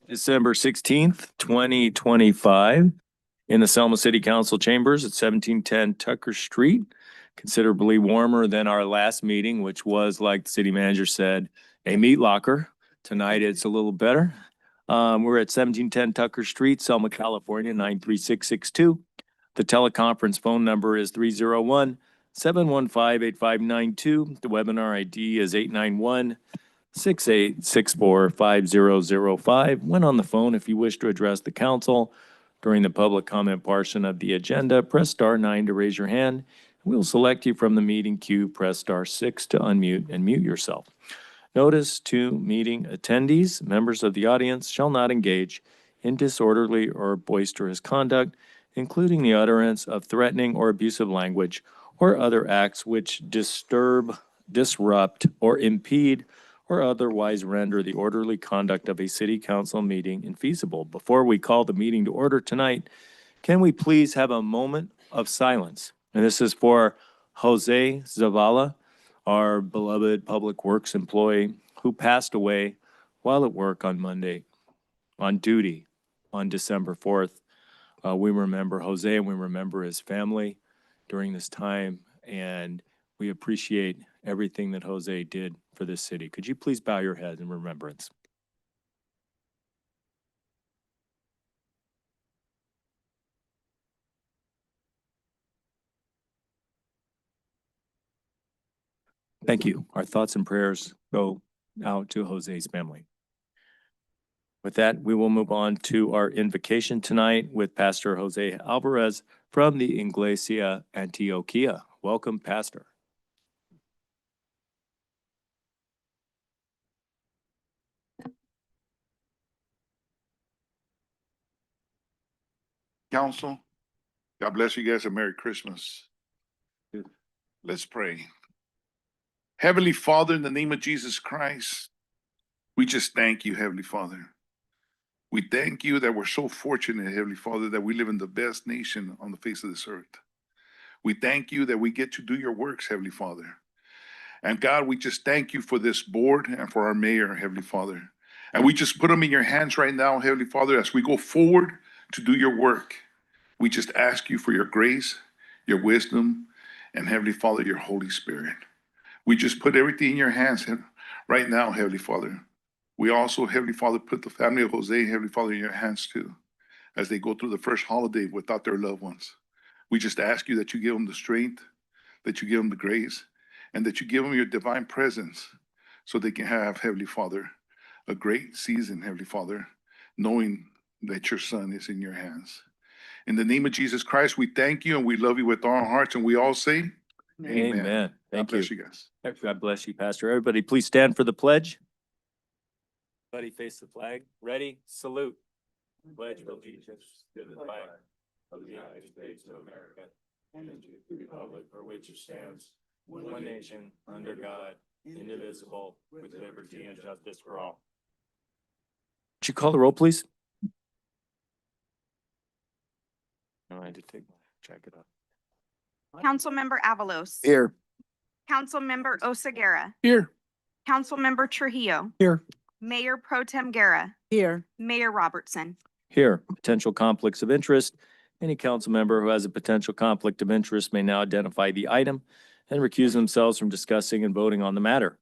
December 16th, 2025, in the Selma City Council chambers at 1710 Tucker Street. Considerably warmer than our last meeting, which was, like the city manager said, a meat locker. Tonight it's a little better. We're at 1710 Tucker Street, Selma, California, 93662. The teleconference phone number is 301-715-8592. The webinar ID is 891 68645005. When on the phone, if you wish to address the council during the public comment portion of the agenda, press star 9 to raise your hand. We'll select you from the meeting queue. Press star 6 to unmute and mute yourself. Notice to meeting attendees: members of the audience shall not engage in disorderly or boisterous conduct, including the utterance of threatening or abusive language or other acts which disturb, disrupt, or impede or otherwise render the orderly conduct of a city council meeting infeasible. Before we call the meeting to order tonight, can we please have a moment of silence? And this is for Jose Zavala, our beloved public works employee who passed away while at work on Monday, on duty on December 4th. We remember Jose and we remember his family during this time, and we appreciate everything that Jose did for this city. Could you please bow your head in remembrance? Thank you. Our thoughts and prayers go out to Jose's family. With that, we will move on to our invocation tonight with Pastor Jose Alvarez from the Iglesia Antioquia. Welcome, Pastor. Council, God bless you guys and Merry Christmas. Let's pray. Heavenly Father, in the name of Jesus Christ, we just thank you, Heavenly Father. We thank you that we're so fortunate, Heavenly Father, that we live in the best nation on the face of this earth. We thank you that we get to do your works, Heavenly Father. And God, we just thank you for this board and for our mayor, Heavenly Father. And we just put them in your hands right now, Heavenly Father, as we go forward to do your work. We just ask you for your grace, your wisdom, and Heavenly Father, your Holy Spirit. We just put everything in your hands right now, Heavenly Father. We also, Heavenly Father, put the family of Jose, Heavenly Father, in your hands too, as they go through the first holiday without their loved ones. We just ask you that you give them the strength, that you give them the grace, and that you give them your divine presence so they can have, Heavenly Father, a great season, Heavenly Father, knowing that your son is in your hands. In the name of Jesus Christ, we thank you and we love you with all our hearts, and we all say, Amen. Amen. Thank God bless you guys. God bless you, Pastor. Everybody, please stand for the pledge. Everybody face the flag. Ready? Salute. Pledge allegiance to the flag of the United States of America and to the republic for which it stands, one nation, under God, indivisible, with liberty and justice for all. Would you call the roll, please? No, I had to check it out. Councilmember Avalos. Here. Councilmember Oseguera. Here. Councilmember Trujillo. Here. Mayor Pro Tem Guerra. Here. Mayor Robertson. Here. Potential conflicts of interest. Any council member who has a potential conflict of interest may now identify the item and recuse themselves from discussing and voting on the matter.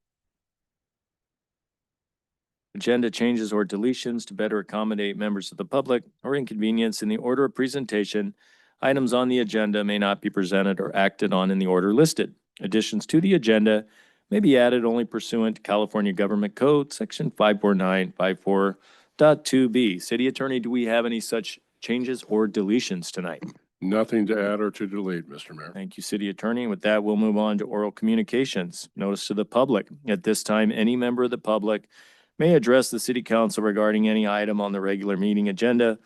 Agenda changes or deletions to better accommodate members of the public or inconvenience in the order of presentation. Items on the agenda may not be presented or acted on in the order listed. Additions to the agenda may be added only pursuant to California Government Code, Section 54954.2B. City Attorney, do we have any such changes or deletions tonight? Nothing to add or to delete, Mr. Mayor. Thank you, City Attorney. With that, we'll move on to oral communications. Notice to the public. At this time, any member of the public may address the City Council regarding any item on the regular meeting agenda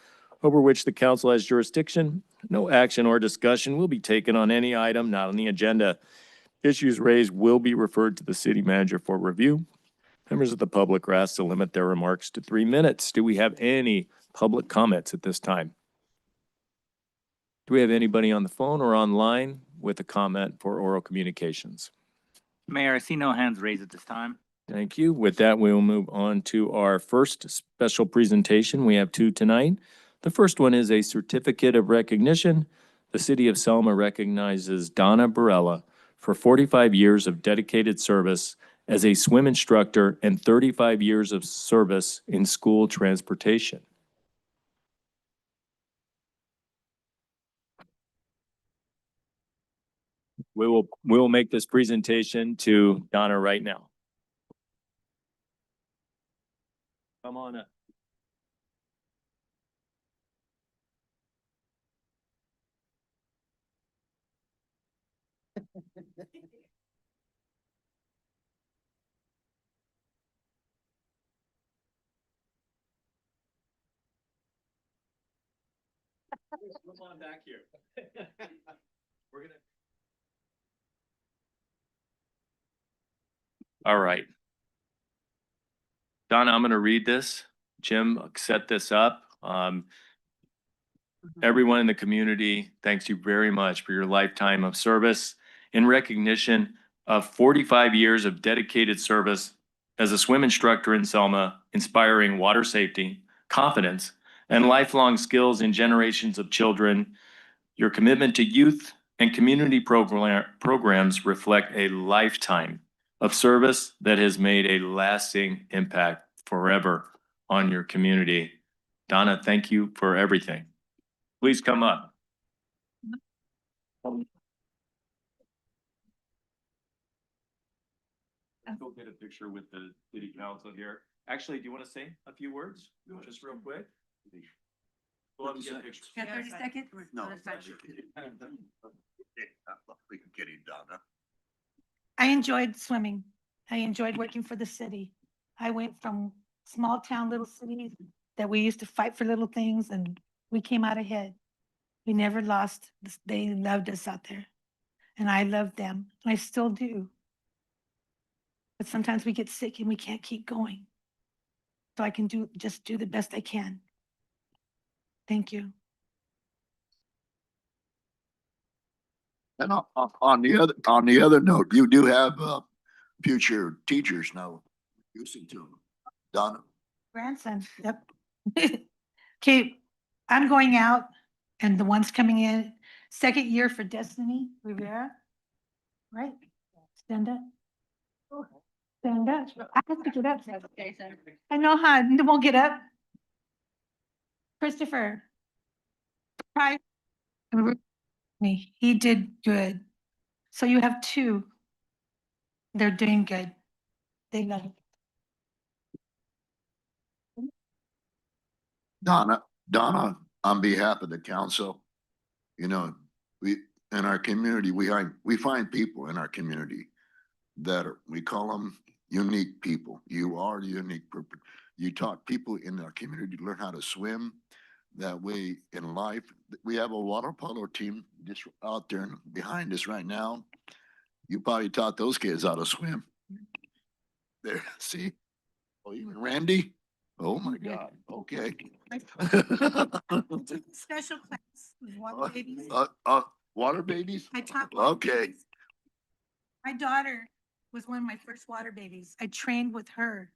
over which the council has jurisdiction. No action or discussion will be taken on any item not on the agenda. Issues raised will be referred to the city manager for review. Members of the public are asked to limit their remarks to 3 minutes. Do we have any public comments at this time? Do we have anybody on the phone or online with a comment for oral communications? Mayor, I see no hands raised at this time. Thank you. With that, we will move on to our first special presentation. We have two tonight. The first one is a certificate of recognition. The City of Selma recognizes Donna Barella for 45 years of dedicated service as a swim instructor and 35 years of service in school transportation. We will make this presentation to Donna right now. Come on up. Come on back here. We're gonna. All right. Donna, I'm gonna read this. Jim set this up. Everyone in the community, thanks you very much for your lifetime of service in recognition of 45 years of dedicated service as a swim instructor in Selma, inspiring water safety, confidence, and lifelong skills in generations of children. Your commitment to youth and community programs reflect a lifetime of service that has made a lasting impact forever on your community. Donna, thank you for everything. Please come up. Go get a picture with the city council here. Actually, do you want to say a few words? Just real quick? Go up and get a picture. Got 30 seconds? No. We can get him, Donna. I enjoyed swimming. I enjoyed working for the city. I went from small town, little cities that we used to fight for little things and we came out ahead. We never lost. They loved us out there. And I loved them. And I still do. But sometimes we get sick and we can't keep going. So I can just do the best I can. Thank you. And on the other note, you do have future teachers now. Using to them. Donna. Grandson, yep. Okay, I'm going out and the ones coming in, second year for Destiny Rivera. Right? Stand up. Stand up. I have to get up. I know how, they won't get up. Christopher. Hi. Me, he did good. So you have two. They're doing good. They love it. Donna, on behalf of the council, you know, we, in our community, we find people in our community that we call them unique people. You are unique. You taught people in our community to learn how to swim. That way in life, we have a water polo team just out there behind us right now. You probably taught those kids how to swim. There, see? Oh, even Randy? Oh my God, okay. Special class with water babies. Water babies? I taught. water Okay. babies. My daughter was one of my first water babies. I trained with her.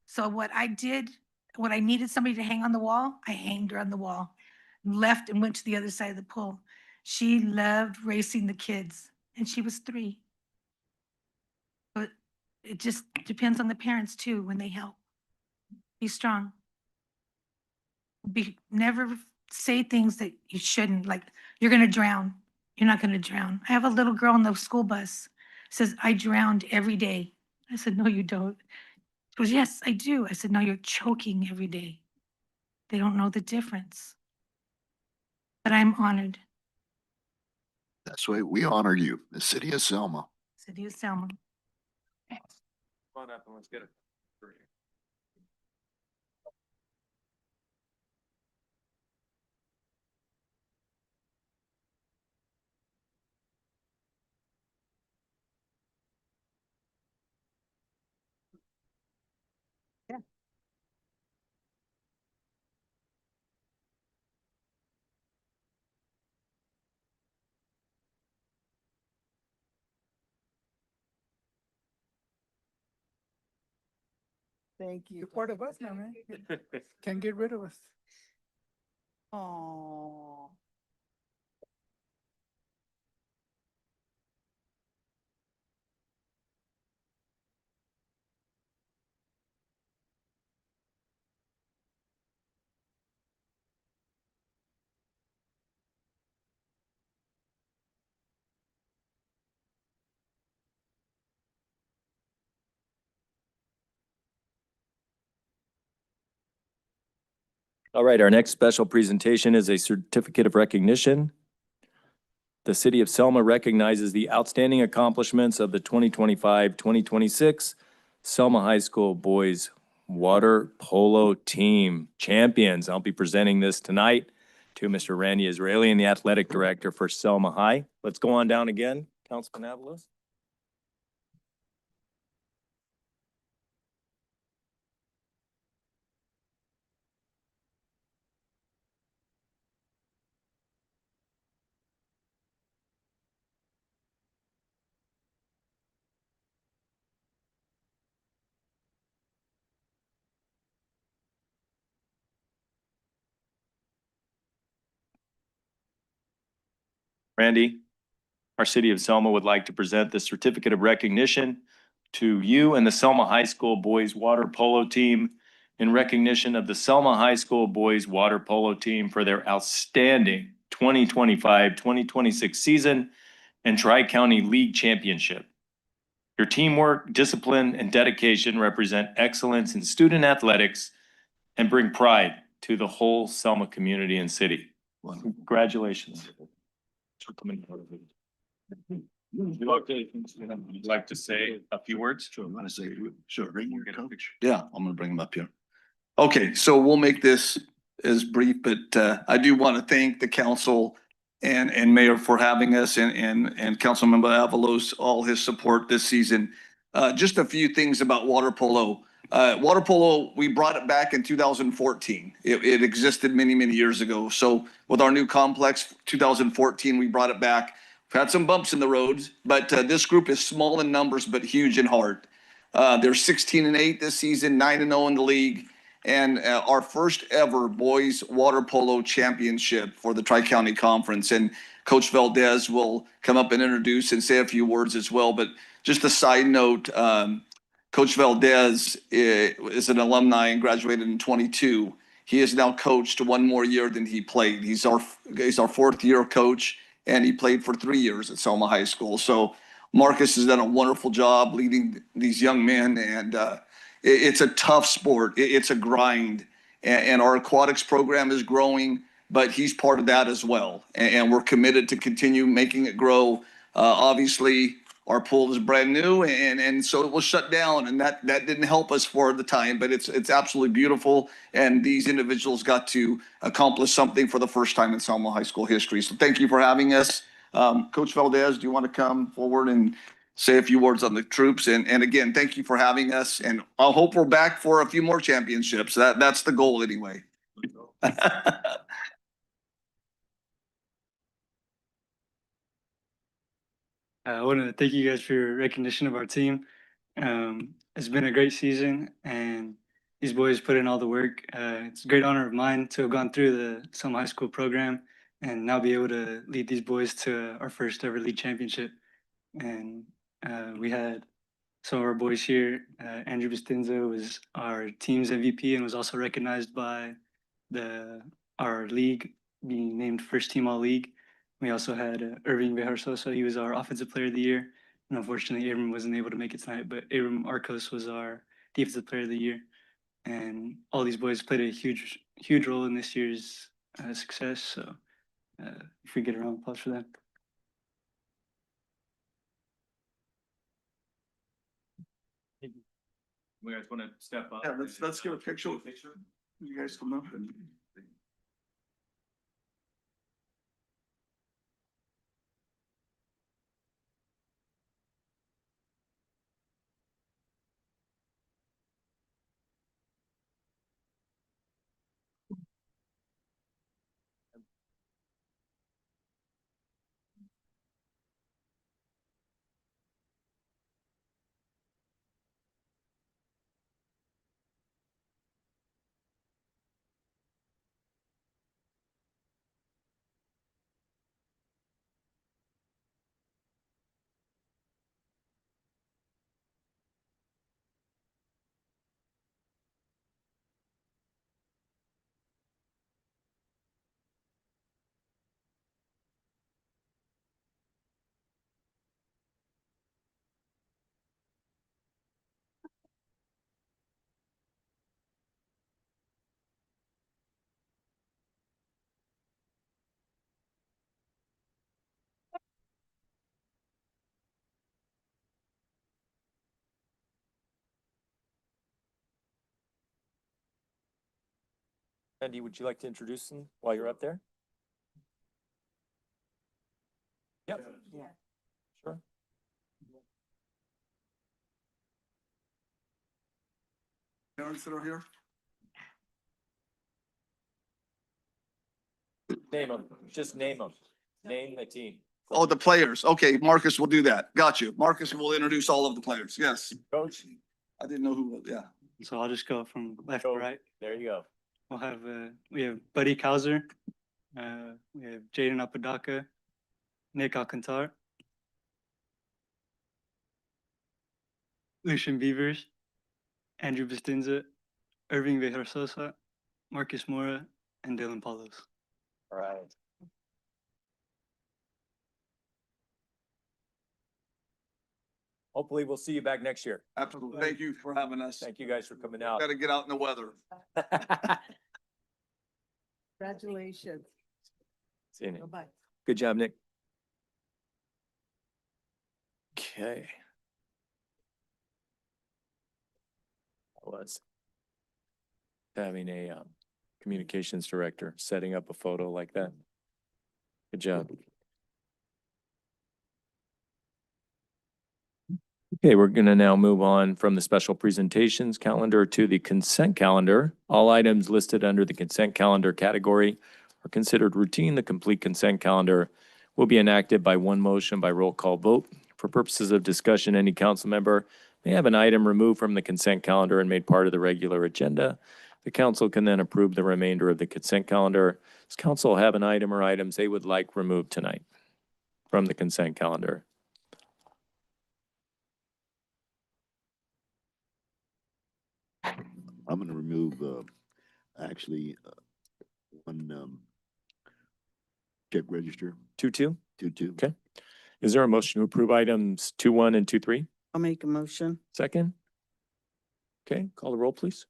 So what I did, when I needed somebody to hang on the wall, I hanged her on the wall, left and went to the other side of the pool. She loved racing the kids and she was 3. But it just depends on the parents too, when they help. Be strong. Never say things that you shouldn't, like, you're gonna drown. You're not gonna drown. I have a little girl on the school bus, says, I drowned every day. I said, no, you don't. She goes, yes, I do. I said, no, you're choking every day. They don't know the difference. But I'm honored. That's why we honor you, the city of Selma. City of Selma. Come on up and let's get it. Thank you. You're part of us now, man. Can't get rid of us. Oh. All right, our next special presentation is a certificate of recognition. The City of Selma recognizes the outstanding accomplishments of the 2025-2026 Selma High School Boys Water Polo Team champions. I'll be presenting this tonight to Mr. Randy Israeli, the athletic director for Selma High. Let's go on down again, Councilman Avalos. Randy, our City of Selma would like to present the certificate of recognition to you and the Selma High School Boys Water Polo Team in recognition of the Selma High School Boys Water Polo Team for their outstanding 2025-2026 season and Tri-County League Championship. Your teamwork, discipline, and dedication represent excellence in student athletics and bring pride to the whole Selma community and city. Congratulations. You'd like to say a few words? Sure, I'm gonna say, sure, bring your coach. Yeah, I'm gonna bring him up here. Okay, so we'll make this as brief, but I do want to thank the council and mayor for having us and Councilmember Avalos, all his support this season. Just a few things about water polo. Water polo, we brought it back in 2014. It existed many, many years ago. So with our new complex, 2014, we brought it back. We've had some bumps in the roads, but this group is small in numbers, but huge in heart. They're 16-8 this season, 9-0 in the league, and our first ever boys water polo championship for the Tri-County Conference. And Coach Valdez will come up and introduce and say a few words as well. But just a side note, Coach Valdez is an alumni and graduated in 22. He has now coached one more year than he played. He's our fourth year coach, and he played for 3 years at Selma High School. So Marcus has done a wonderful job leading these young men, and it's a tough sport. It's a grind, and our aquatics program is growing, but he's part of that as well. And we're committed to continue making it grow. Obviously, our pool is brand new, and so it was shut down, and that didn't help us for the time. But it's absolutely beautiful, and these individuals got to accomplish something for the first time in Selma High School history. So thank you for having us. Coach Valdez, do you want to come forward and say a few words on the troops? And again, thank you for having us, and I hope we're back for a few more championships. That's the goal anyway. I want to thank you guys for your recognition of our team. It's been a great season, and these boys put in all the work. It's a great honor of mine to have gone through the Selma High School program and now be able to lead these boys to our first ever league championship. And we had some of our boys here. Andrew Bustinza was our team's MVP and was also recognized by our league, being named first team all league. We also had Irving Bejarsosa. He was our offensive player of the year. And unfortunately, Abram wasn't able to make it tonight, but Abram Arcos was our defensive player of the year. And all these boys played a huge role in this year's success. So if we get a round of applause for them. You guys want to step up? Yeah, let's get a picture. You guys come up and. Andy, would you like to introduce them while you're up there? Yep. Yeah. Sure. Parents that are here? Name them, just name them. Name the team. Oh, the players. Okay, Marcus will do that. Got you. Marcus will introduce all of the players. Yes. Coach, I didn't know who, yeah. So I'll just go from left go. to right. There you go. We'll have, we have Buddy Kauser, we have Jaden Apodaca, Nick Alcantar, Lucian Beavers, Andrew Bustinza, Irving Vejarsosa, Marcus Mora, and Dylan Paulos. All right. Hopefully, we'll see you back next year. Absolutely. Thank you for having us. Thank you guys for coming out. Got to get out in the weather. Congratulations. See you, Nick. Bye-bye. Good job, Nick. Okay. I was having a communications director setting up a photo like that. Good job. Okay, we're going to now move on from the special presentations calendar to the consent calendar. All items listed under the consent calendar category are considered routine. The complete consent calendar will be enacted by one motion by roll call vote. For purposes of discussion, any council member may have an item removed from the consent calendar and made part of the regular agenda. The council can then approve the remainder of the consent calendar. Does council have an item or items they would like removed tonight from the consent calendar? I'm gonna remove, actually, one, check register, 2-2? 22. Okay. Is there a motion to approve items 2-1 and 2-3? I'll make a motion. Second? Okay, call the roll, please.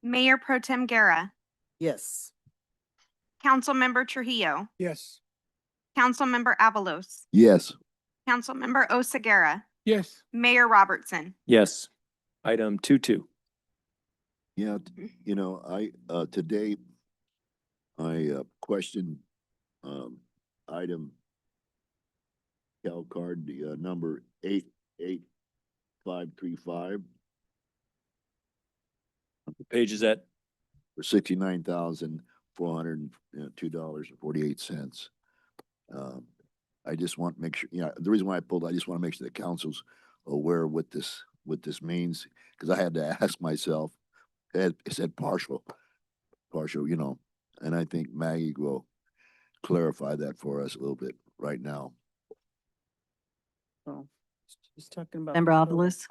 Mayor Pro Tem Guerra, Yes. Councilmember Trujillo, Yes. Councilmember Avalos, Yes, Councilmember Oseguera, Yes. Mayor Robertson. Yes. Item 2-2. yeah, you know, today, I, questioned, item cal card, the, number 88535 What page is that? for $69,402.48. I just want to make sure, the reason why I pulled, I just want to make sure the council's aware of what this means, because I had to ask myself, it said partial, and I think Maggie will clarify that for us a little bit right now. Just talking about. Member Avalos?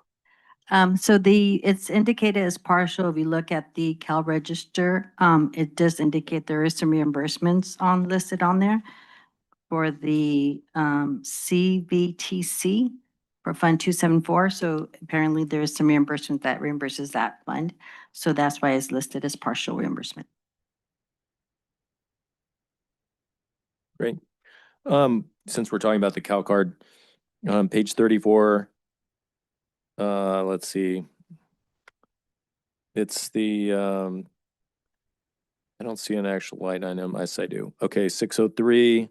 It's indicated as partial. If you look at the Cal Register, it does indicate there is some reimbursements listed on there for the, CVTC for Fund 274. So apparently there is some reimbursement that reimburses that fund. So that's why it's listed as partial reimbursement. Great. Since we're talking about the Cal card, page 34, let's see. It's the, I don't see an actual line item. Yes, I do. Okay, 603.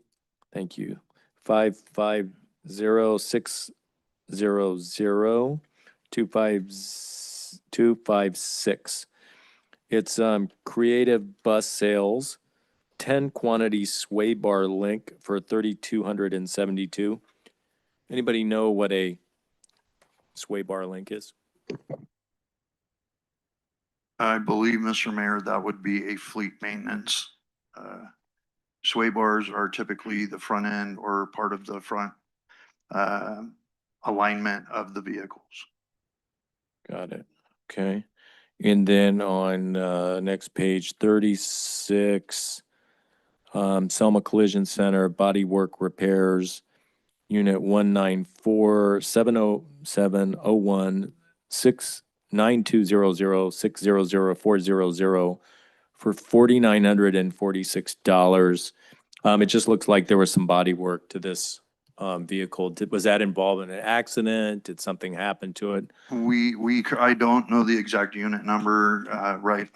Thank you. 550-600-256. It's creative bus sales, 10 quantity sway bar link for 3,272. Anybody know what a sway bar link is? I believe, Mr. Mayor, that would be a fleet maintenance. Sway bars are typically the front end or part of the front alignment of the vehicles. Got it. Okay. And then on next page 36, Selma Collision Center, Body Work Repairs, Unit 194-707-01-69200-600-400 for $4,946. It just looks like there was some body work to this vehicle? Was that involved in an accident? Did something happen to it? I don't know the exact unit number, right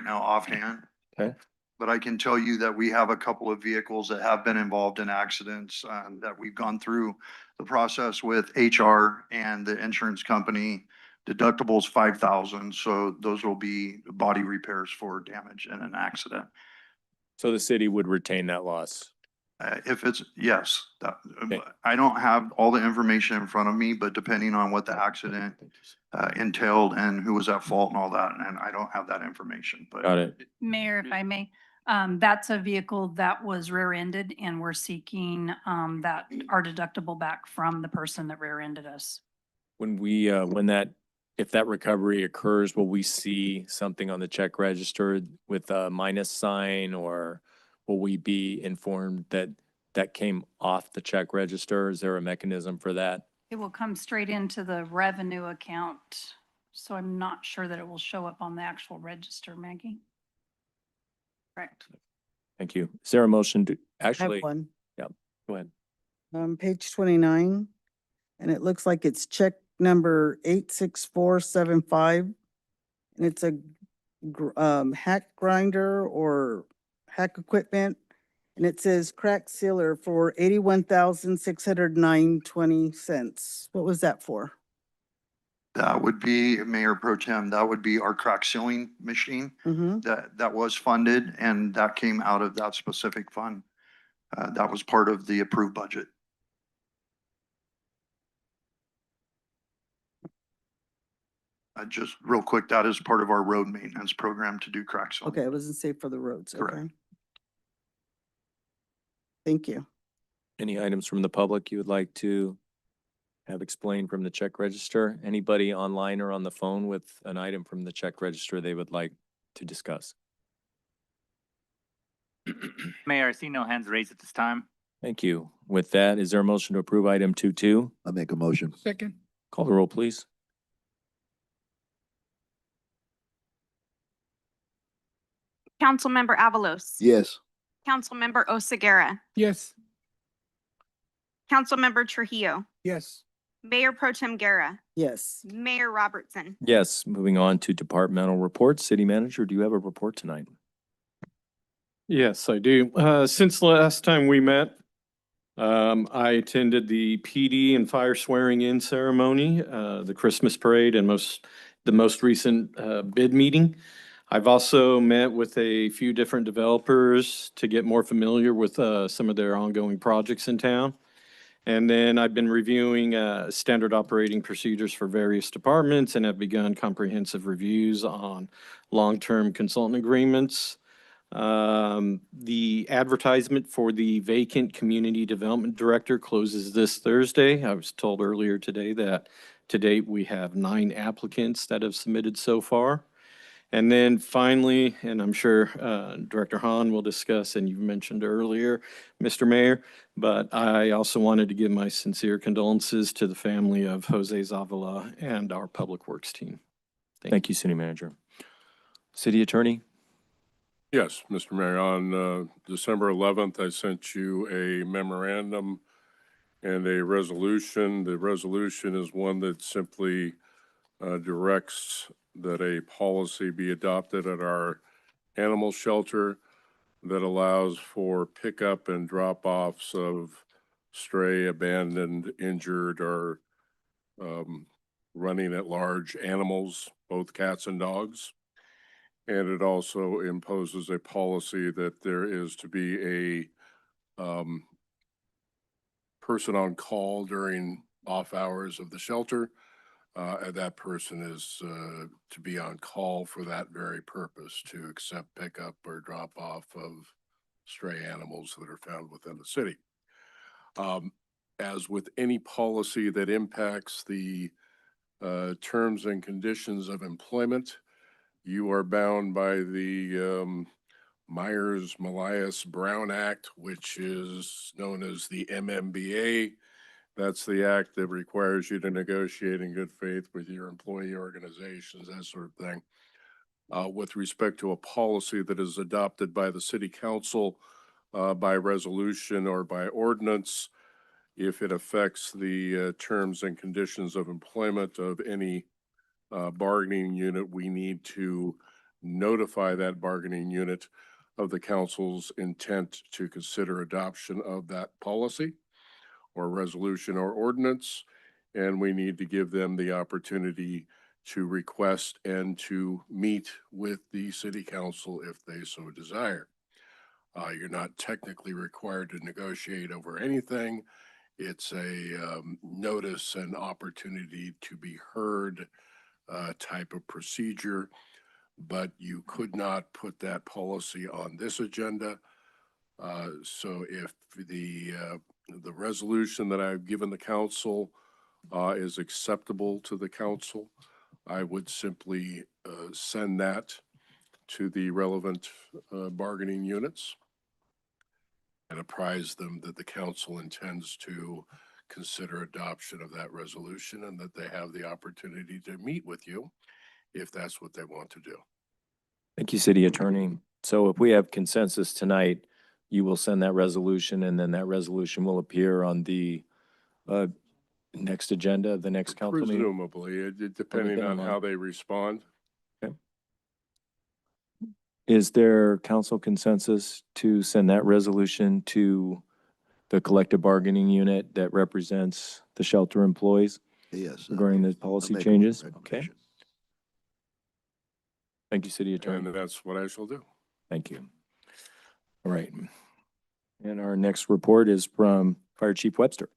now offhand. Okay. But I can tell you that we have a couple of vehicles that have been involved in accidents, that we've gone through the process with HR and the insurance company. Deductible's 5,000, so those will be body repairs for damage in an accident. So the city would retain that loss? If it's, yes, Okay. I don't have all the information in front of me, but depending on what the accident entailed and who was at fault and all that, and I don't have that information, but. Got it. Mayor, if I may, that's a vehicle that was rear-ended and we're seeking, that our deductible back from the person that rear-ended us. When if that recovery occurs, will we see something on the check register with a minus sign, or will we be informed that that came off the check register? Is there a mechanism for that? It will come straight into the revenue account, so I'm not sure that it will show up on the actual register, Maggie. Correct. Thank you. Is there a motion to I have actually? one. Go ahead. Page 29, and it looks like it's check number 86475. And it's a hack grinder or hack equipment. And it says crack sealer for 81,609.20. What was that for? That would be, Mayor Pro Tem, that would be our crack sealing machine Mm-hmm. that was funded, and that came out of that specific fund. That was part of the approved budget. Just real quick, that is part of our road maintenance program to do crack sealing. Okay, it wasn't safe for the roads. Correct. Okay. Thank you. Any items from the public you would like to have explained from the check register? Anybody online or on the phone with an item from the check register they would like to discuss? Mayor, I see no hands raised at this time. Thank you. With that, is there a motion to approve item 2.2? I make a motion. Second. Call the roll, please. Councilmember Avalos. Yes. Councilmember Oseguera. Yes. Councilmember Trujillo. Yes. Mayor Pro Tem Guerra. Yes. Mayor Robertson. Yes, moving on to departmental reports. City manager, do you have a report tonight? Yes, I do. Since last time we met, I attended the PD and fire swearing in ceremony, the Christmas parade, and the most recent bid meeting. I've also met with a few different developers to get more familiar with some of their ongoing projects in town. And then I've been reviewing standard operating procedures for various departments and have begun comprehensive reviews on long-term consultant agreements. The advertisement for the vacant community development director closes this Thursday. I was told earlier today that to date we have 9 applicants that have submitted so far. And then finally, and I'm sure Director Hahn will discuss, and you mentioned earlier, Mr. Mayor, but I also wanted to give my sincere condolences to the family of Jose Zavala and our Public Works team. Thank you, city manager. City attorney? Yes, Mr. Mayor, on December 11th, I sent you a memorandum and a resolution. The resolution is one that simply directs that a policy be adopted at our animal shelter that allows for pickup and drop-offs of stray, abandoned, injured, or running at large animals, both cats and dogs. And it also imposes a policy that there is to be a person on call during off hours of the shelter. And that person is to be on call for that very purpose, to accept pickup or drop off of stray animals that are found within the city. As with any policy that impacts the terms and conditions of employment, you are bound by the Myers-Marias-Brown Act, which is known as the MMBA. That's the act that requires you to negotiate in good faith with your employee organizations, that sort of thing. With respect to a policy that is adopted by the city council by resolution or by ordinance, if it affects the terms and conditions of employment of any bargaining unit, we need to notify that bargaining unit of the council's intent to consider adoption of that policy or resolution or ordinance. And we need to give them the opportunity to request and to meet with the city council if they so desire. You're not technically required to negotiate over anything. It's a notice and opportunity to be heard type of procedure, but you could not put that policy on this agenda. So if the resolution that I've given the council is acceptable to the council, I would simply send that to the relevant bargaining units and apprise them that the council intends to consider adoption of that resolution and that they have the opportunity to meet with you if that's what they want to do. Thank you, City Attorney. So if we have consensus tonight, you will send that resolution and then that resolution will appear on the next agenda, the next council meeting? Presumably, depending on how they respond. Is there council consensus to send that resolution to the collective bargaining unit that represents the shelter employees Yes. regarding the policy changes? Okay. Thank you, City Attorney. And that's what I shall do. Thank you. All right. And our next report is from Fire Chief Webster.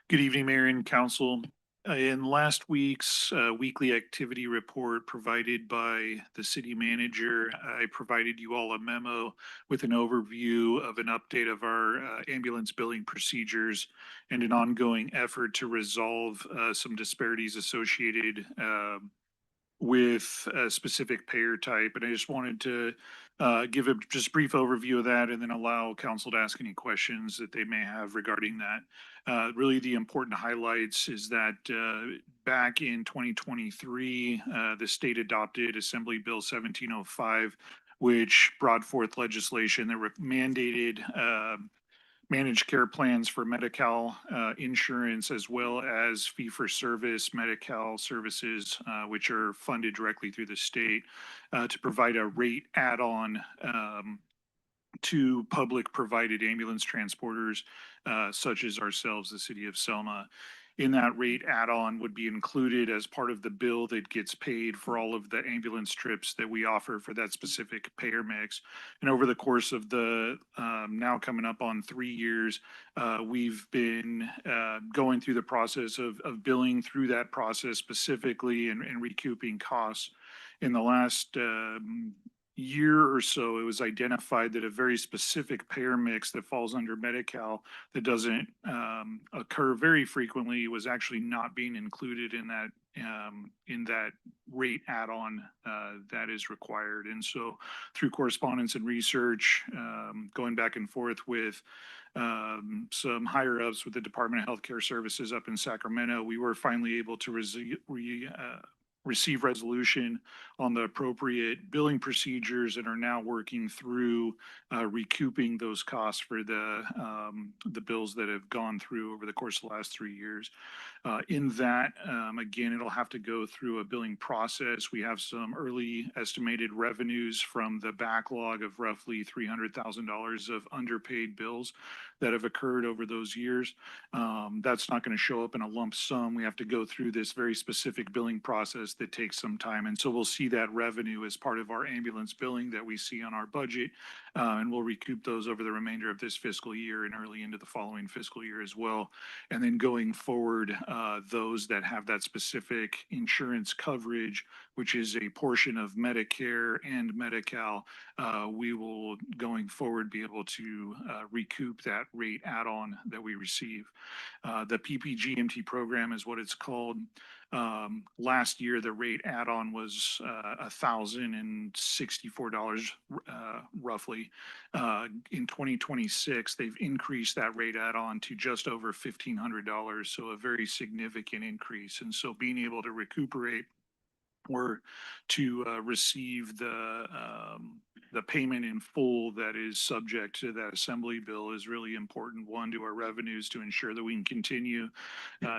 Good evening, Mayor and Council. In last week's weekly activity report provided by the city manager, I provided you all a memo with an overview of an update of our ambulance billing procedures and an ongoing effort to resolve some disparities associated with a specific payer type. And I just wanted to give a just brief overview of that and then allow council to ask any questions that they may have regarding that. Really the important highlights is that back in 2023, the state adopted Assembly Bill 1705, which brought forth legislation that mandated managed care plans for Medi-Cal insurance as well as fee-for-service Medi-Cal services, which are funded directly through the state, to provide a rate add-on to public provided ambulance transporters, such as ourselves, the City of Selma. In that rate add-on would be included as part of the bill that gets paid for all of the ambulance trips that we offer for that specific payer mix. And over the course of the now coming up on 3 years, we've been going through the process of billing through that process specifically and recouping costs. In the last year or so, it was identified that a very specific payer mix that falls under Medi-Cal that doesn't occur very frequently was actually not being included in that rate add-on that is required. And so through correspondence and research, going back and forth with some higher ups with the Department of Healthcare Services up in Sacramento, we were finally able to receive resolution on the appropriate billing procedures and are now working through recouping those costs for the bills that have gone through over the course of the last 3 years. In that, again, it'll have to go through a billing process. We have some early estimated revenues from the backlog of roughly $300,000 of underpaid bills that have occurred over those years. That's not going to show up in a lump sum. We have to go through this very specific billing process that takes some time. And so we'll see that revenue as part of our ambulance billing that we see on our budget. And we'll recoup those over the remainder of this fiscal year and early into the following fiscal year as well. And then going forward, those that have that specific insurance coverage, which is a portion of Medicare and Medi-Cal, we will going forward be able to recoup that rate add-on that we receive. The PPGMT program is what it's called. Last year, the rate add-on was $1,064 roughly. In 2026, they've increased that rate add-on to just over $1,500, so a very significant increase. And so being able to recuperate or to receive the payment in full that is subject to that assembly bill is really important, one, to our revenues to ensure that we can continue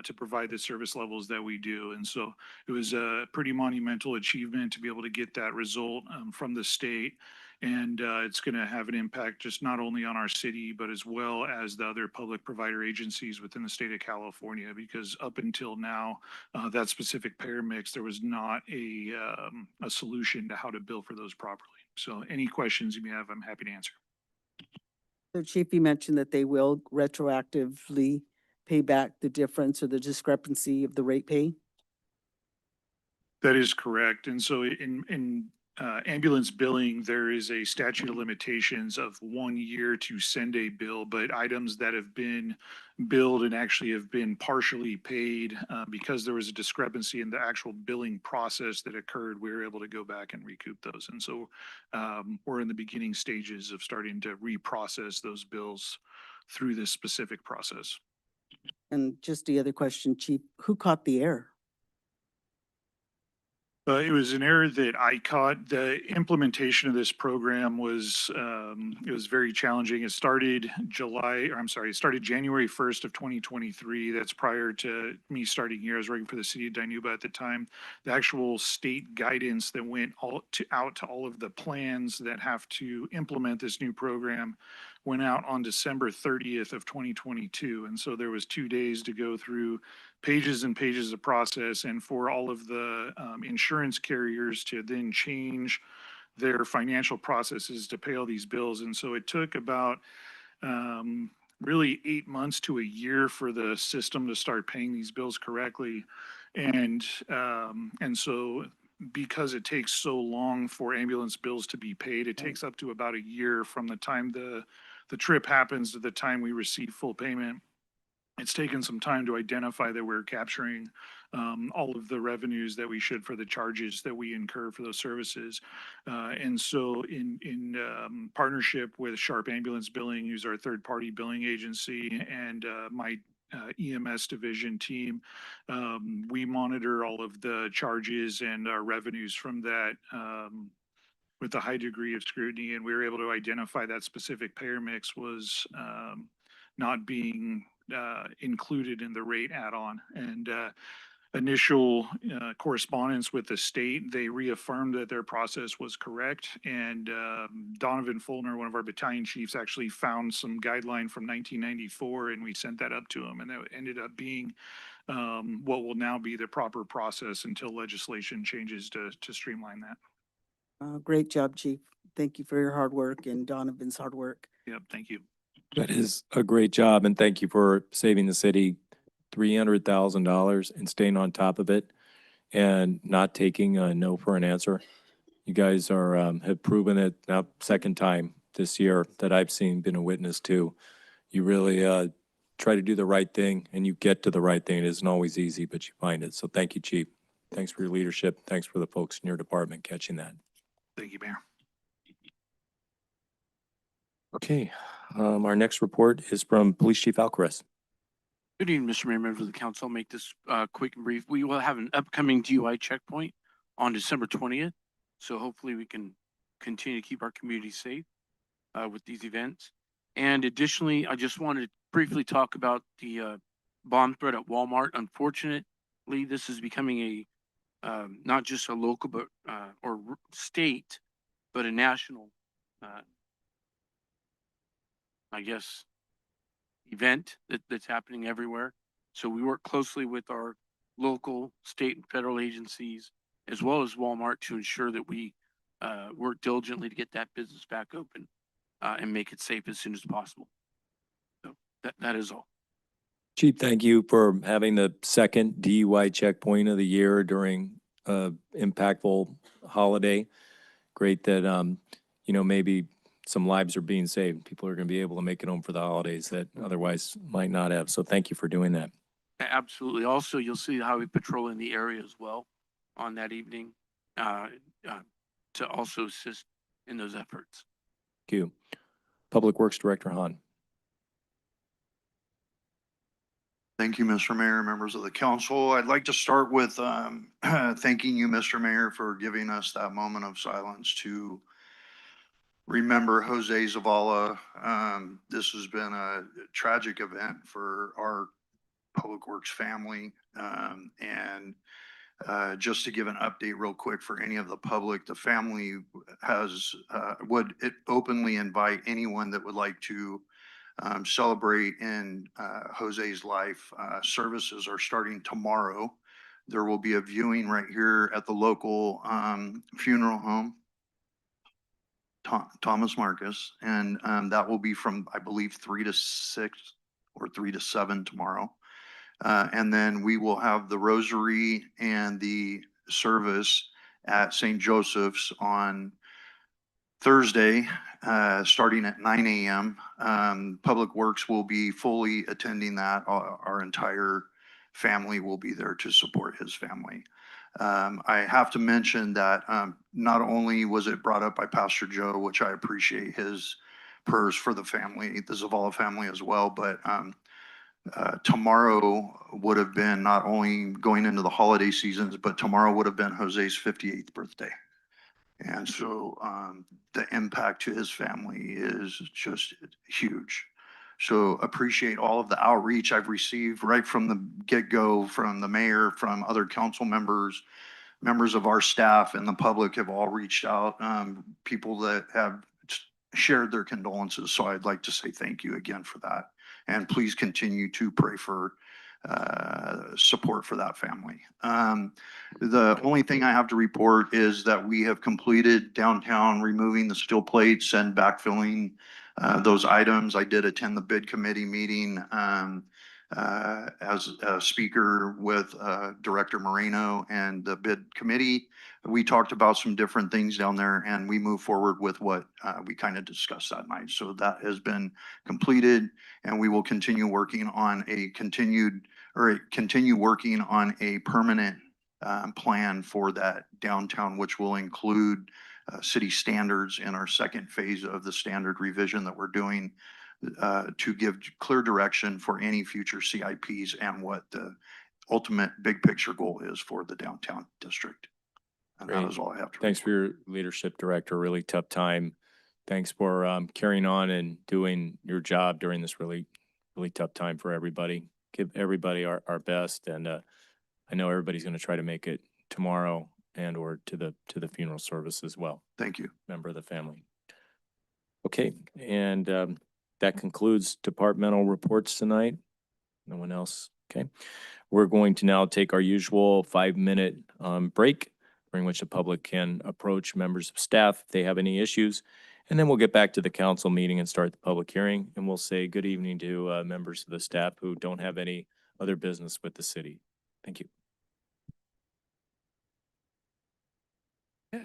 to provide the service levels that we do. And so it was a pretty monumental achievement to be able to get that result from the state. And it's going to have an impact just not only on our city, but as well as the other public provider agencies within the state of California, because up until now, that specific payer mix, there was not a solution to how to bill for those properly. So any questions you may have, I'm happy to answer. So Chief, you mentioned that they will retroactively pay back the difference or the discrepancy of the rate pay? That is correct. And so in ambulance billing, there is a statute of limitations of 1 year to send a bill, but items that have been billed and actually have been partially paid, because there was a discrepancy in the actual billing process that occurred, we were able to go back and recoup those. And so we're in the beginning stages of starting to reprocess those bills through this specific process. And just the other question, Chief, who caught the error? It was an error that I caught. The implementation of this program was, it was very challenging. It started January 1st of 2023. That's prior to me starting here. I was working for the city of Dinuba at the time. The actual state guidance that went out to all of the plans that have to implement this new program went out on December 30th of 2022. And so there was 2 days to go through pages and pages of process, and for all of the insurance carriers to then change their financial processes to pay all these bills. And so it took about really 8 months to a year for the system to start paying these bills correctly. And so because it takes so long for ambulance bills to be paid, it takes up to about a year from the time the trip happens to the time we receive full payment. It's taken some time to identify that we're capturing all of the revenues that we should for the charges that we incur for those services. And so in partnership with Sharp Ambulance Billing, who's our third-party billing agency, and my EMS division team, we monitor all of the charges and our revenues from that with a high degree of scrutiny, and we were able to identify that specific payer mix was not being included in the rate add-on. And initial correspondence with the state, they reaffirmed that their process was correct. And Donovan Fulner, one of our battalion chiefs, actually found some guideline from 1994, and we sent that up to him. And that ended up being what will now be the proper process until legislation changes to streamline that. Great job, Chief. Thank you for your hard work and Donovan's hard work. Yep, thank you. That is a great job, and thank you for saving the city $300,000 and staying on top of it and not taking a no for an answer. You guys are have proven it now, second time this year that I've been a witness to. You really try to do the right thing, and you get to the right thing. It isn't always easy, but you find it. So thank you, Chief. Thanks for your leadership. Thanks for the folks in your department catching that. Thank you, Mayor. Okay, our next report is from Police Chief Alcaraz. Good evening, Mr. Mayor, members of the council. I'll make this quick and brief. We will have an upcoming DUI checkpoint on December 20th. So hopefully we can continue to keep our community safe with these events. And additionally, I just wanted to briefly talk about the bomb threat at Walmart. Unfortunately, this is becoming a not just a local but or state, but a national I guess, event that's happening everywhere. So we work closely with our local, state, and federal agencies, as well as Walmart, to ensure that we work diligently to get that business back open and make it safe as soon as possible. So that is all. Chief, thank you for having the second DUI checkpoint of the year during impactful holiday. Great that, maybe some lives are being saved. People are going to be able to make it home for the holidays that otherwise might not have. So thank you for doing that. Absolutely. Also, you'll see how we patrol in the area as well on that evening to also assist in those efforts. Thank you. Public Works Director Hahn. Thank you, Mr. Mayor, members of the council. I'd like to start with thanking you, Mr. Mayor, for giving us that moment of silence to remember Jose Zavala. This has been a tragic event for our Public Works family. And just to give an update real quick for any of the public, the family would openly invite anyone that would like to celebrate in Jose's life. Services are starting tomorrow. There will be a viewing right here at the local funeral home, Thomas Marcus, and that will be from, I believe, 3 to 6 or 3 to 7 tomorrow. And then we will have the rosary and the service at St. Joseph's on Thursday, starting at 9 a.m. Public Works will be fully attending that. Our entire family will be there to support his family. I have to mention that not only was it brought up by Pastor Joe, which I appreciate his prayers for the family, the Zavala family as well, but tomorrow would have been not only going into the holiday seasons, but tomorrow would have been Jose's 58th birthday. And so the impact to his family is just huge. So appreciate all of the outreach I've received right from the get-go, from the mayor, from other council members, members of our staff, and the public have all reached out. People that have shared their condolences. So I'd like to say thank you again for that. And please continue to pray for support for that family. The only thing I have to report is that we have completed downtown removing the steel plates and backfilling those items. I did attend the bid committee meeting as a speaker with Director Moreno and the bid committee. We talked about some different things down there, and we moved forward with what we kind of discussed that night. So that has been completed, and we will continue working on a permanent plan for that downtown, which will include city standards in our second phase of the standard revision that we're doing to give clear direction for any future CIPs and what the ultimate big picture goal is for the downtown district. And that Great. is all I have to Thanks for report. your leadership, Director. Really tough time. Thanks for carrying on and doing your job during this really tough time for everybody. Give everybody our best, and I know everybody's going to try to make it tomorrow and or to the funeral service as well. Thank you. Member of the family. Okay, and that concludes departmental reports tonight. No one else? Okay. We're going to now take our usual 5-minute break, during which the public can approach members of staff if they have any issues. And then we'll get back to the council meeting and start the public hearing. And we'll say good evening to members of the staff who don't have any other business with the city. Thank you. Yeah.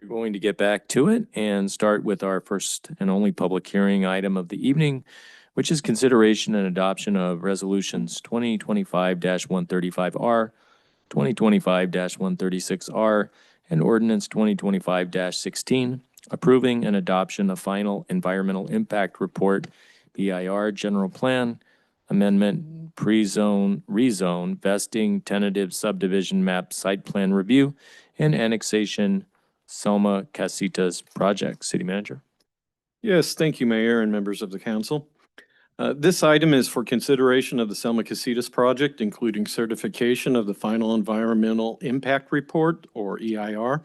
We're going to get back to it and start with our first and only public hearing item of the evening, which is consideration and adoption of resolutions 2025-135R, 2025-136R, and ordinance 2025-16, approving and adoption of final environmental impact report, EIR general plan, amendment, pre-zone, rezone, vesting, tentative subdivision map, site plan review, and annexation Selma Casitas project. City Manager. Yes, thank you, Mayor and members of the council. This item is for consideration of the Selma Casitas project, including certification of the final environmental impact report, or EIR,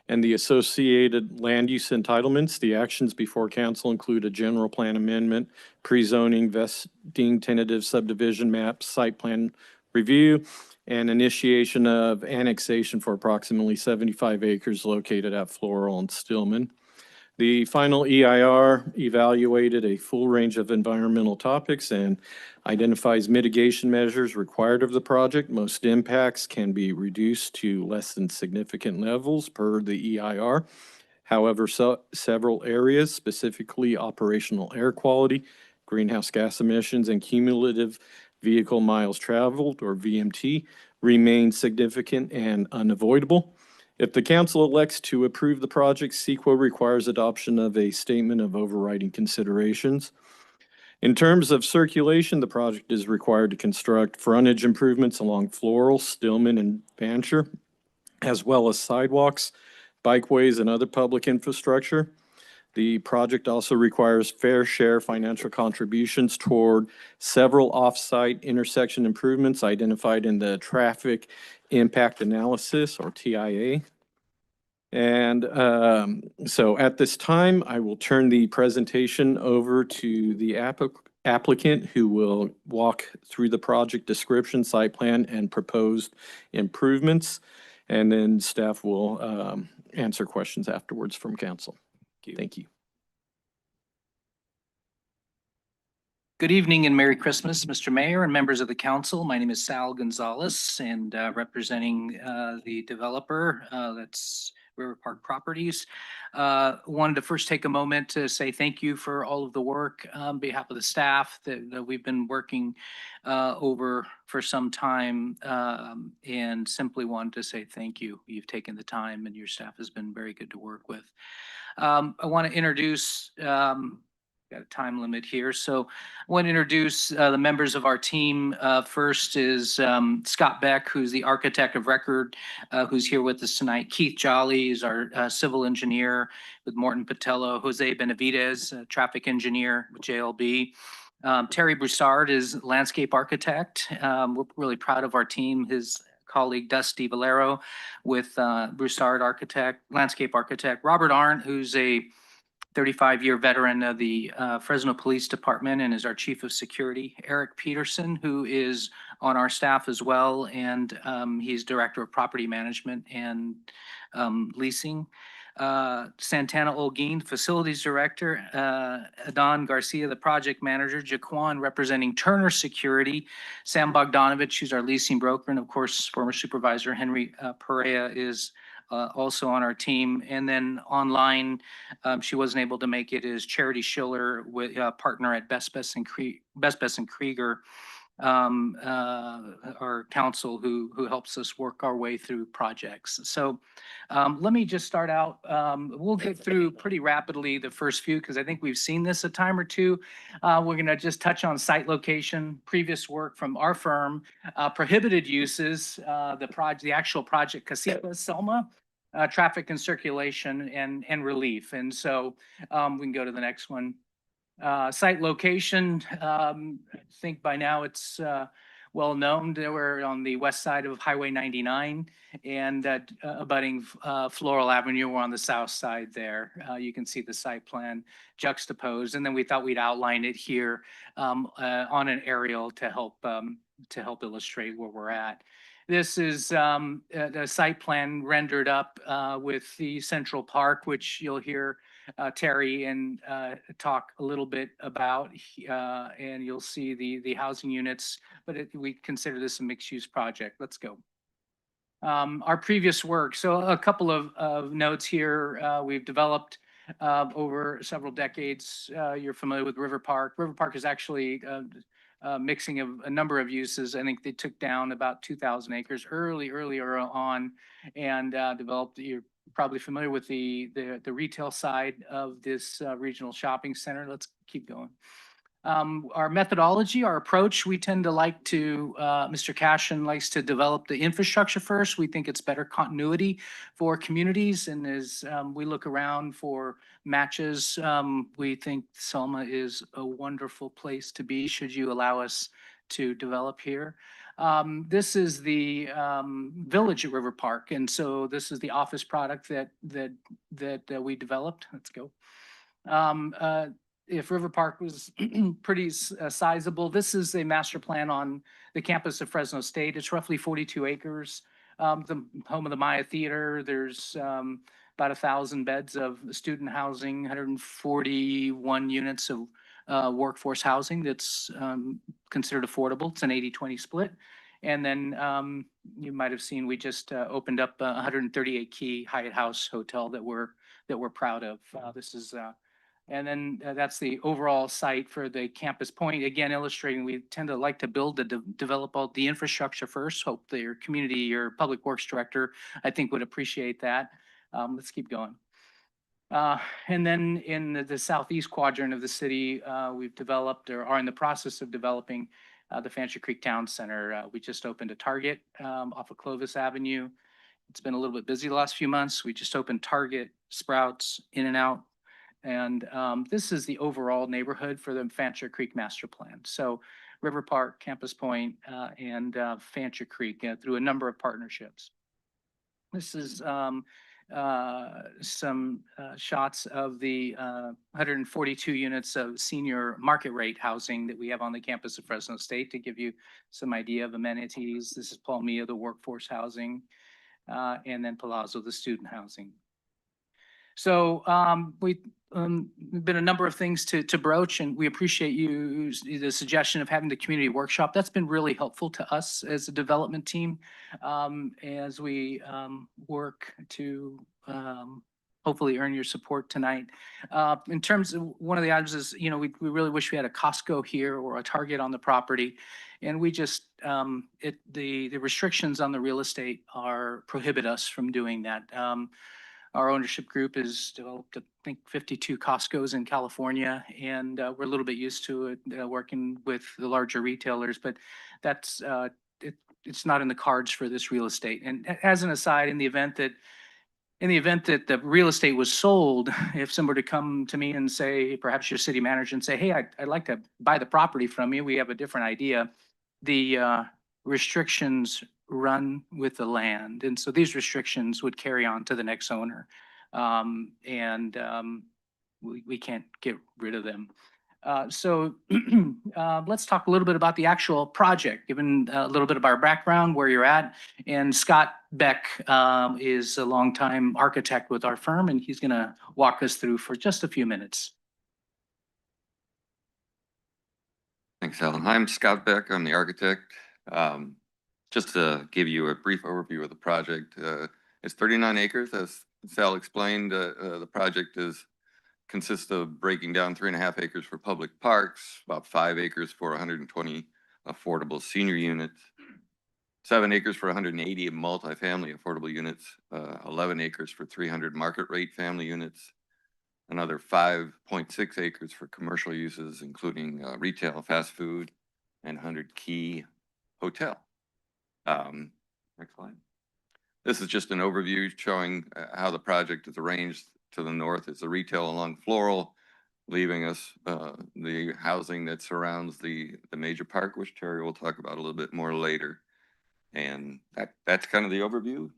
and the associated land use entitlements. The actions before council include a general plan amendment, pre-zoning, vesting, tentative subdivision map, site plan review, and initiation of annexation for approximately 75 acres located at Floral and Stillman. The final EIR evaluated a full range of environmental topics and identifies mitigation measures required of the project. Most impacts can be reduced to less than significant levels per the EIR. However, several areas, specifically operational air quality, greenhouse gas emissions, and cumulative vehicle miles traveled, or VMT, remain significant and unavoidable. If the council elects to approve the project, CEQA requires adoption of a statement of overriding considerations. In terms of circulation, the project is required to construct frontage improvements along Floral, Stillman, and Fancher, as well as sidewalks, bikeways, and other public infrastructure. The project also requires fair share financial contributions toward several off-site intersection improvements identified in the Traffic Impact Analysis, or TIA. And so at this time, I will turn the presentation over to the applicant, who will walk through the project description, site plan, and proposed improvements. And then staff will answer questions afterwards from council. Thank you. Good evening and Merry Christmas, Mr. Mayor and members of the council. My name is Sal Gonzalez, and representing the developer, that's River Park Properties. Wanted to first take a moment to say thank you for all of the work on behalf of the staff that we've been working over for some time, and simply wanted to say thank you. You've taken the time and your staff has been very good to work with. I want to introduce got a time limit here. So I want to introduce the members of our team. First is Scott Beck, who's the architect of record, who's here with us tonight. Keith Jolly is our civil engineer with Morton Patello. Jose Benavidez, traffic engineer with JLB. Terry Broussard is landscape architect. We're really proud of our team. His colleague Dusty Valero with Broussard architect, landscape architect. Robert Arndt, who's a 35-year veteran of the Fresno Police Department and is our chief of security. Eric Peterson, who is on our staff as well, and he's director of property management and leasing. Santana Olguin, facilities director. Adon Garcia, the project manager. Jaquan, representing Turner Security. Sam Bogdanovich, who's our leasing broker, and of course, former supervisor Henry Perea is also on our team. And then online, she wasn't able to make it, is Charity Schiller, with partner at Best Best and Krieger, our counsel who helps us work our way through projects. So let me just start out. We'll get through pretty rapidly the first few because I think we've seen this a time or two. We're going to just touch on site location, previous work from our firm, prohibited uses, the actual project Casitas Selma, traffic and circulation, and relief. And so we can go to the next one. Site location, I think by now it's well known that we're on the west side of Highway 99 and abutting Floral Avenue. We're on the south side there. You can see the site plan juxtaposed, and then we thought we'd outline it here on an aerial to help illustrate where we're at. This is the site plan rendered up with the Central Park, which you'll hear Terry and talk a little bit about, and you'll see the housing units, but we consider this a mixed-use project. Let's go. Our previous work. So a couple of notes here. We've developed over several decades. You're familiar with River Park. River Park is actually mixing of a number of uses. I think they took down about 2,000 acres earlier on and developed. You're probably familiar with the retail side of this regional shopping center. Let's keep going. Our methodology, our approach, we tend to like to, Mr. Cashin likes to develop the infrastructure first. We think it's better continuity for communities. And as we look around for matches, we think Selma is a wonderful place to be should you allow us to develop here. This is the village at River Park. And so this is the office product that we developed. Let's go. If River Park was pretty sizable, this is a master plan on the campus of Fresno State. It's roughly 42 acres. The home of the Maya Theater, there's about 1,000 beds of student housing, 141 units of workforce housing that's considered affordable. It's an 80-20 split. And then you might have seen we just opened up a 138 key Hyatt House hotel that we're proud of. This is and then that's the overall site for the campus point. Again, illustrating we tend to like to build develop all the infrastructure first. Hope that your community, your public works director, I think would appreciate that. Let's keep going. And then in the southeast quadrant of the city, we've developed or are in the process of developing the Fancher Creek Town Center. We just opened a Target off of Clovis Avenue. It's been a little bit busy the last few months. We just opened Target, Sprouts, In-N-Out. And this is the overall neighborhood for the Fancher Creek Master Plan. So River Park, Campus Point, and Fancher Creek through a number of partnerships. This is some shots of the 142 units of senior market rate housing that we have on the campus of Fresno State to give you some idea of amenities. This is Palmia, the workforce housing, and then Palazzo, the student housing. So we've been a number of things to broach, and we appreciate you, the suggestion of having the community workshop. That's been really helpful to us as a development team as we work to hopefully earn your support tonight. In terms of one of the items is, you know, we really wish we had a Costco here or a Target on the property. And we just, the restrictions on the real estate prohibit us from doing that. Our ownership group has developed, I think, 52 Costcos in California, and we're a little bit used to it working with the larger retailers, but that's it's not in the cards for this real estate. And as an aside, in the event that the real estate was sold, if someone were to come to me and say, perhaps your city manager, and say, hey, I'd like to buy the property from you, we have a different idea. The restrictions run with the land. And so these restrictions would carry on to the next owner. We can't get rid of them. So let's talk a little bit about the actual project, given a little bit of our background, where you're at. And Scott Beck is a longtime architect with our firm, and he's going to walk us through for just a few minutes. Thanks, Alan. I'm Scott Beck. I'm the architect. Just to give you a brief overview of the project, it's 39 acres. As Sal explained, the project consists of breaking down 3.5 acres for public parks, about 5 acres for 120 affordable senior units, 7 acres for 180 multifamily affordable units, 11 acres for 300 market rate family units, another 5.6 acres for commercial uses, including retail, fast food, and 100 key hotel. Next slide. This is just an overview showing how the project is arranged. To the north is the retail along Floral, leaving us the housing that surrounds the major park, which Terry will talk about a little bit more later. And that's kind of the overview.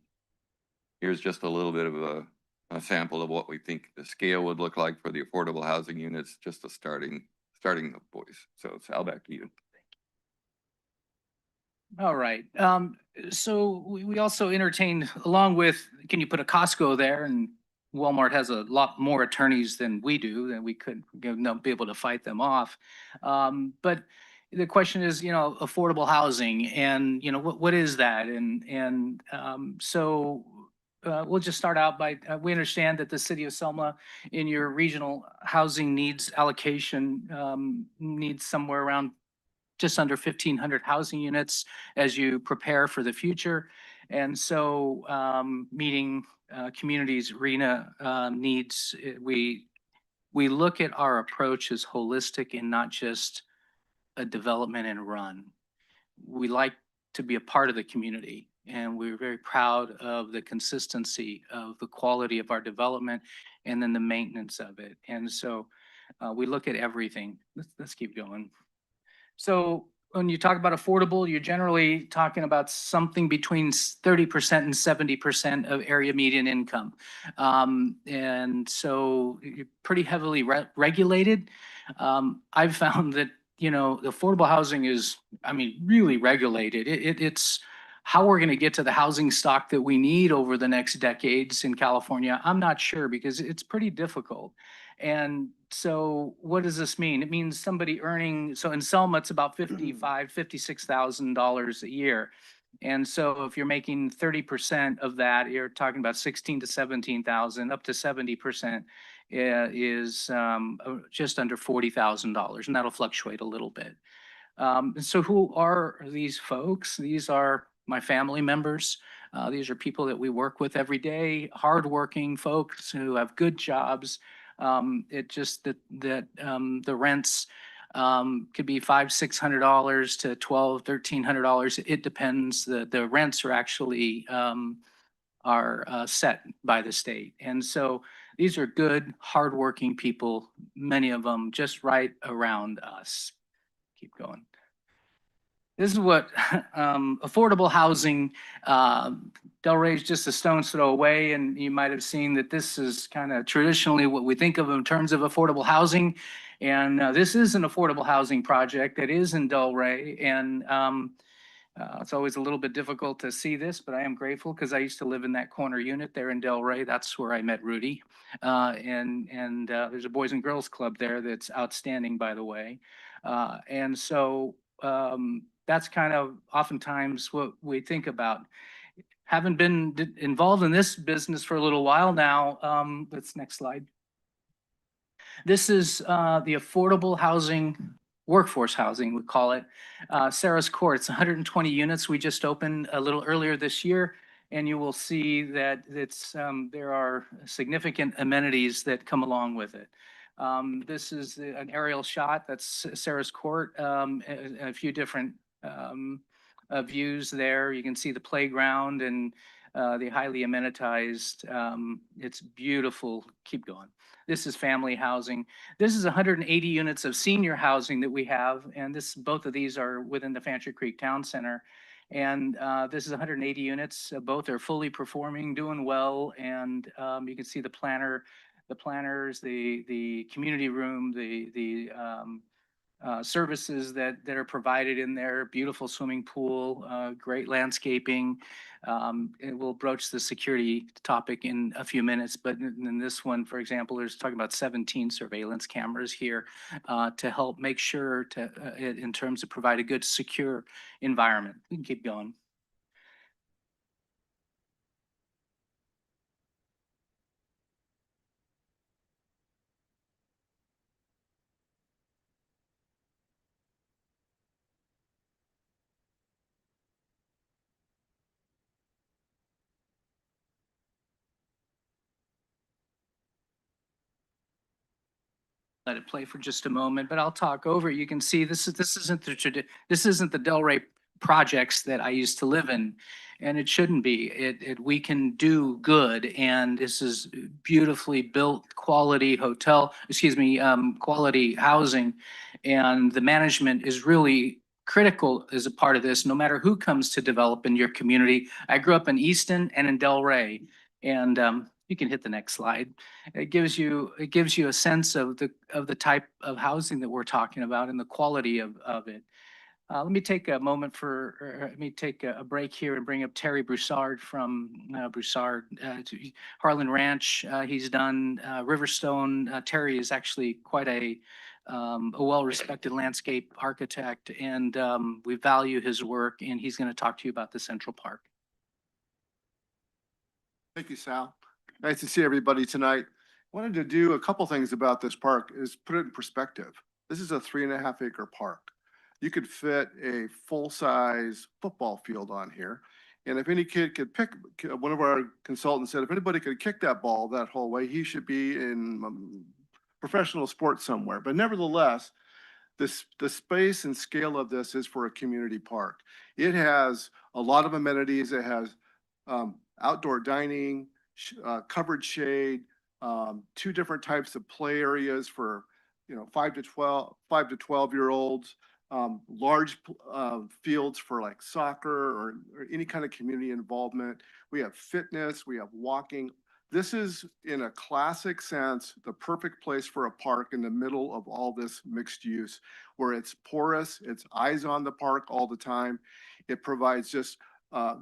Here's just a little bit of a sample of what we think the scale would look like for the affordable housing units, just a starting the boys. So Sal, back to you. All right. So we also entertained, along with, can you put a Costco there? And Walmart has a lot more attorneys than we do, and we couldn't be able to fight them off. But the question is, affordable housing and, what is that? So we'll just start out by, we understand that the city of Selma in your regional housing needs allocation needs somewhere around just under 1,500 housing units as you prepare for the future. And so meeting communities' arena needs, we look at our approach as holistic and not just a development and run. We like to be a part of the community, and we're very proud of the consistency of the quality of our development and then the maintenance of it. And so we look at everything. Let's keep going. So when you talk about affordable, you're generally talking about something between 30% and 70% of area median income. And so you're pretty heavily regulated. I've found that, the affordable housing is, really regulated. It's how we're going to get to the housing stock that we need over the next decades in California. I'm not sure because it's pretty difficult. And so what does this mean? It means somebody earning, so in Selma, it's about $56,000 a year. And so if you're making 30% of that, you're talking about 16 to 17,000, up to 70% is just under $40,000, and that'll fluctuate a little bit. And so who are these folks? These are my family members. These are people that we work with every day, hardworking folks who have good jobs. It just that the rents could be $500-$600 to $1,200-$1,300. It depends. The rents are actually set by the state, and so these are good, hardworking people. Many of them just right around us. Keep going. This is what affordable housing, Delray is just a stone's throw away, and you might have seen that this is kind of traditionally what we think of in terms of affordable housing. And this is an affordable housing project that is in Delray, and it's always a little bit difficult to see this, but I am grateful because I used to live in that corner unit there in Delray. That's where I met Rudy. And there's a Boys and Girls Club there that's outstanding, by the way. And so that's kind of oftentimes what we think about. Having been involved in this business for a little while now, let's next slide. This is the affordable housing, workforce housing, we call it. Sarah's Court, it's 120 units. We just opened a little earlier this year, and you will see that there are significant amenities that come along with it. This is an aerial shot. That's Sarah's Court, a few different views there. You can see the playground and the highly amenitized. It's beautiful. Keep going. This is family housing. This is 180 units of senior housing that we have, and both of these are within the Fancher Creek Town Center. And this is 180 units. Both are fully performing, doing well, and you can see the planners, the community room, the services that are provided in there. Beautiful swimming pool, great landscaping. And we'll broach the security topic in a few minutes, but in this one, for example, there's talking about 17 surveillance cameras here to help make sure in terms of provide a good, secure environment. We can keep going. Let it play for just a moment, but I'll talk over it. You can see this isn't the Delray projects that I used to live in, and it shouldn't be. We can do good, and this is beautifully built, quality quality housing, and the management is really critical as a part of this. No matter who comes to develop in your community, I grew up in Easton and in Delray, and you can hit the next slide. It gives you a sense of the type of housing that we're talking about and the quality of it. Let me take a moment let me take a break here and bring up Terry Broussard from Harlan Ranch. He's done Riverstone. Terry is actually quite a a well-respected landscape architect, and we value his work, and he's going to talk to you about the Central Park. Thank you, Sal. Nice to see everybody tonight. Wanted to do a couple things about this park is put it in perspective. This is a 3.5 acre park. You could fit a full-size football field on here. And if any kid could pick, one of our consultants said, if anybody could kick that ball that whole way, he should be in professional sports somewhere. But nevertheless, the space and scale of this is for a community park. It has a lot of amenities. It has outdoor dining, covered shade, 2 different types of play areas for 5 to 12-year-olds, large fields for like soccer or any kind of community involvement. We have fitness, we have walking. This is, in a classic sense, the perfect place for a park in the middle of all this mixed use, where it's porous, it's eyes on the park all the time. It provides just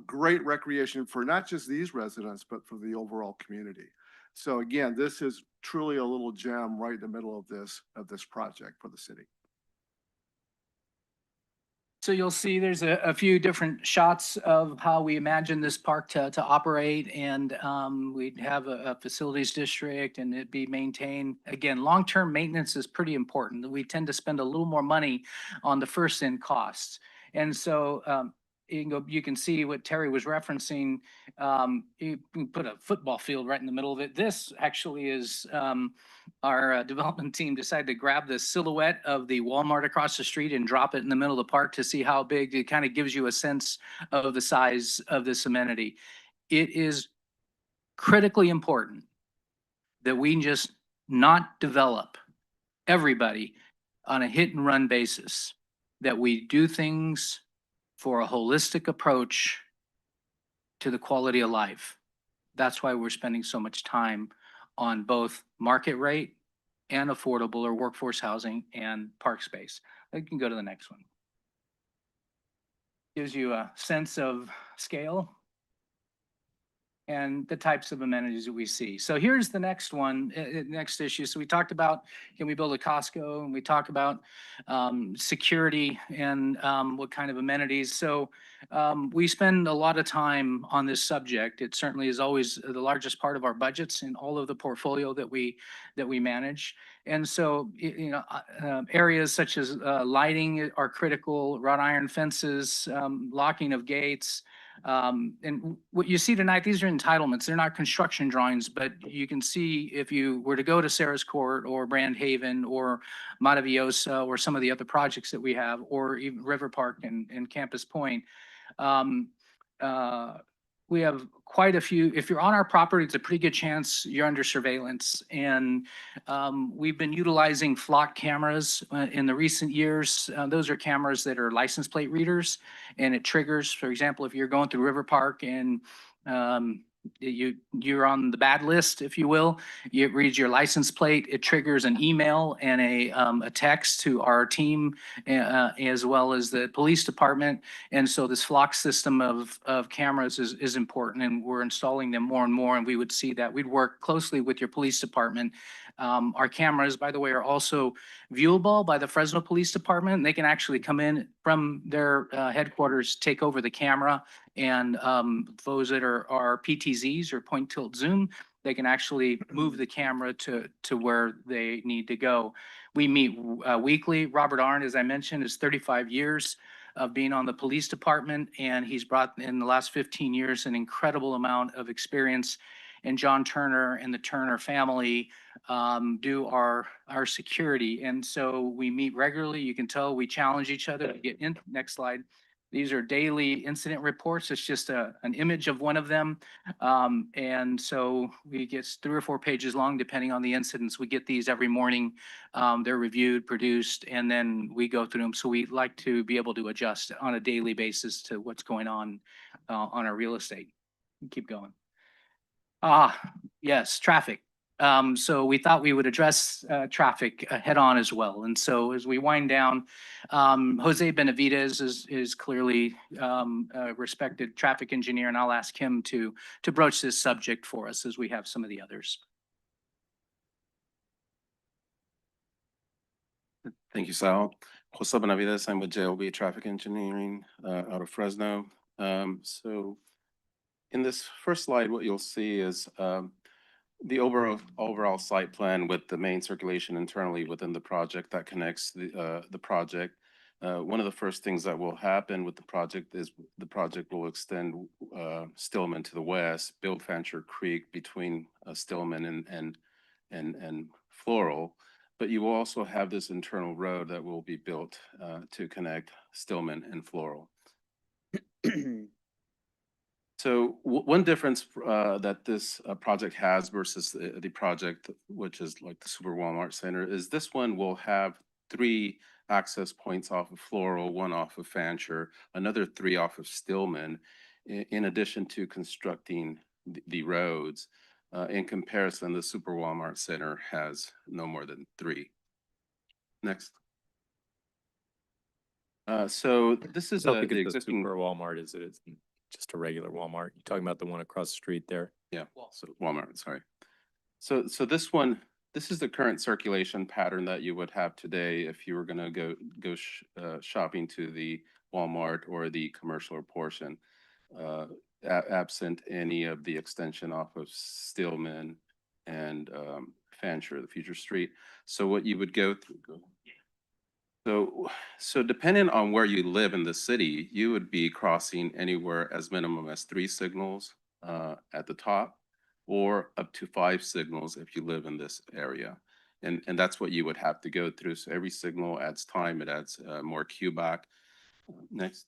great recreation for not just these residents, but for the overall community. So again, this is truly a little gem right in the middle of this project for the city. So you'll see there's a few different shots of how we imagine this park to operate, and we'd have a facilities district and it'd be maintained. Again, long-term maintenance is pretty important. We tend to spend a little more money on the first in costs. And so you can see what Terry was referencing. You can put a football field right in the middle of it. This actually is our development team decided to grab the silhouette of the Walmart across the street and drop it in the middle of the park to see how big. It kind of gives you a sense of the size of this amenity. It is critically important that we just not develop everybody on a hit and run basis, that we do things for a holistic approach to the quality of life. That's why we're spending so much time on both market rate and affordable or workforce housing and park space. You can go to the next one. Gives you a sense of scale and the types of amenities that we see. So here's the next one, next issue. So we talked about, can we build a Costco? And we talk about security and what kind of amenities. So we spend a lot of time on this subject. It certainly is always the largest part of our budgets in all of the portfolio that we manage. And so, areas such as lighting are critical, wrought iron fences, locking of gates. And what you see tonight, these are entitlements. They're not construction drawings, but you can see if you were to go to Sarah's Court or Brand Haven or Mataviosa or some of the other projects that we have, or even River Park and Campus Point, we have quite a few. If you're on our property, it's a pretty good chance you're under surveillance. And we've been utilizing flock cameras in the recent years. Those are cameras that are license plate readers, and it triggers, for example, if you're going through River Park and you're on the bad list, if you will, it reads your license plate, it triggers an email and a text to our team as well as the police department. And so this flock system of cameras is important, and we're installing them more and more, and we would see that. We'd work closely with your police department. Our cameras, by the way, are also viewable by the Fresno Police Department. They can actually come in from their headquarters, take over the camera, and those that are PTZs or point tilt zoom, they can actually move the camera to where they need to go. We meet weekly. Robert Arndt, as I mentioned, is 35 years of being on the police department, and he's brought in the last 15 years an incredible amount of experience. And John Turner and the Turner family do our security. And so we meet regularly. You can tell we challenge each other to get in. Next slide. These are daily incident reports. It's just an image of one of them. And so we get 3 or 4 pages long, depending on the incidents. We get these every morning. They're reviewed, produced, and then we go through them. So we like to be able to adjust on a daily basis to what's going on our real estate. Keep going. Yes, traffic. So we thought we would address traffic head on as well. And so as we wind down, Jose Benavides is clearly a respected traffic engineer, and I'll ask him to broach this subject for us as we have some of the others. Thank you, Sal. Jose Benavides, I'm with JLB Traffic Engineering out of Fresno. So in this first slide, what you'll see is the overall site plan with the main circulation internally within the project that connects the project. One of the first things that will happen with the project is the project will extend Stillman to the west, build Fancher Creek between Stillman and Floral. But you will also have this internal road that will be built to connect Stillman and Floral. So one difference that this project has versus the project, which is like the Super Walmart Center, is this one will have 3 access points off of Floral, 1 off of Fancher, another 3 off of Stillman, in addition to constructing the roads. In comparison, the Super Walmart Center has no more than 3. Next. So this is I don't the think it's a existing. super Walmart, is it? It's just a regular Walmart. You're talking about the one across the street there. Yeah, so Walmart, sorry. So this one, this is the current circulation pattern that you would have today if you were gonna go shopping to the Walmart or the commercial portion, absent any of the extension off of Stillman and Fancher, the future street. So what you would go through. So depending on where you live in the city, you would be crossing anywhere as minimum as 3 signals at the top, or up to 5 signals if you live in this area. And that's what you would have to go through. So every signal adds time, it adds more queue back. Next.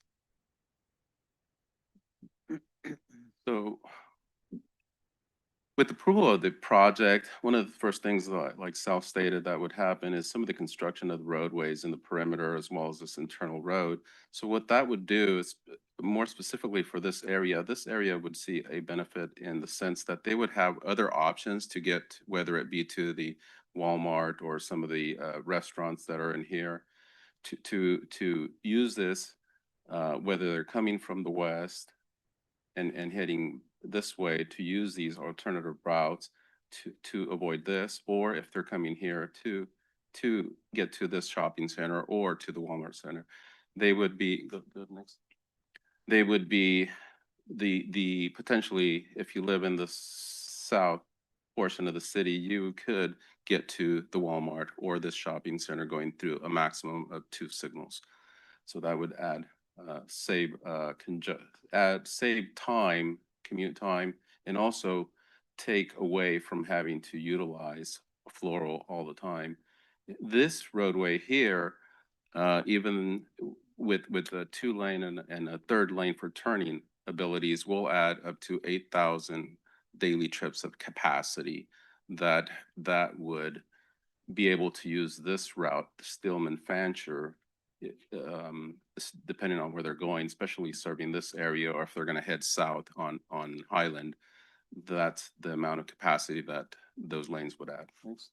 So with approval of the project, one of the first things that, like Sal stated, that would happen is some of the construction of the roadways in the perimeter as well as this internal road. So what that would do is, more specifically for this area would see a benefit in the sense that they would have other options to get, whether it be to the Walmart or some of the restaurants that are in here, to use this, whether they're coming from the west and heading this way, to use these alternative routes to avoid this, or if they're coming here to get to this shopping center or to the Walmart Center, they would be go next. They would be the potentially, if you live in the south portion of the city, you could get to the Walmart or this shopping center going through a maximum of 2 signals. So that would add save time, commute time, and also take away from having to utilize Floral all the time. This roadway here, even with a 2-lane and a 3rd lane for turning abilities, will add up to 8,000 daily trips of capacity that would be able to use this route, Stillman Fancher, depending on where they're going, especially serving this area, or if they're going to head south on Highland. That's the amount of capacity that those lanes would add. Thanks.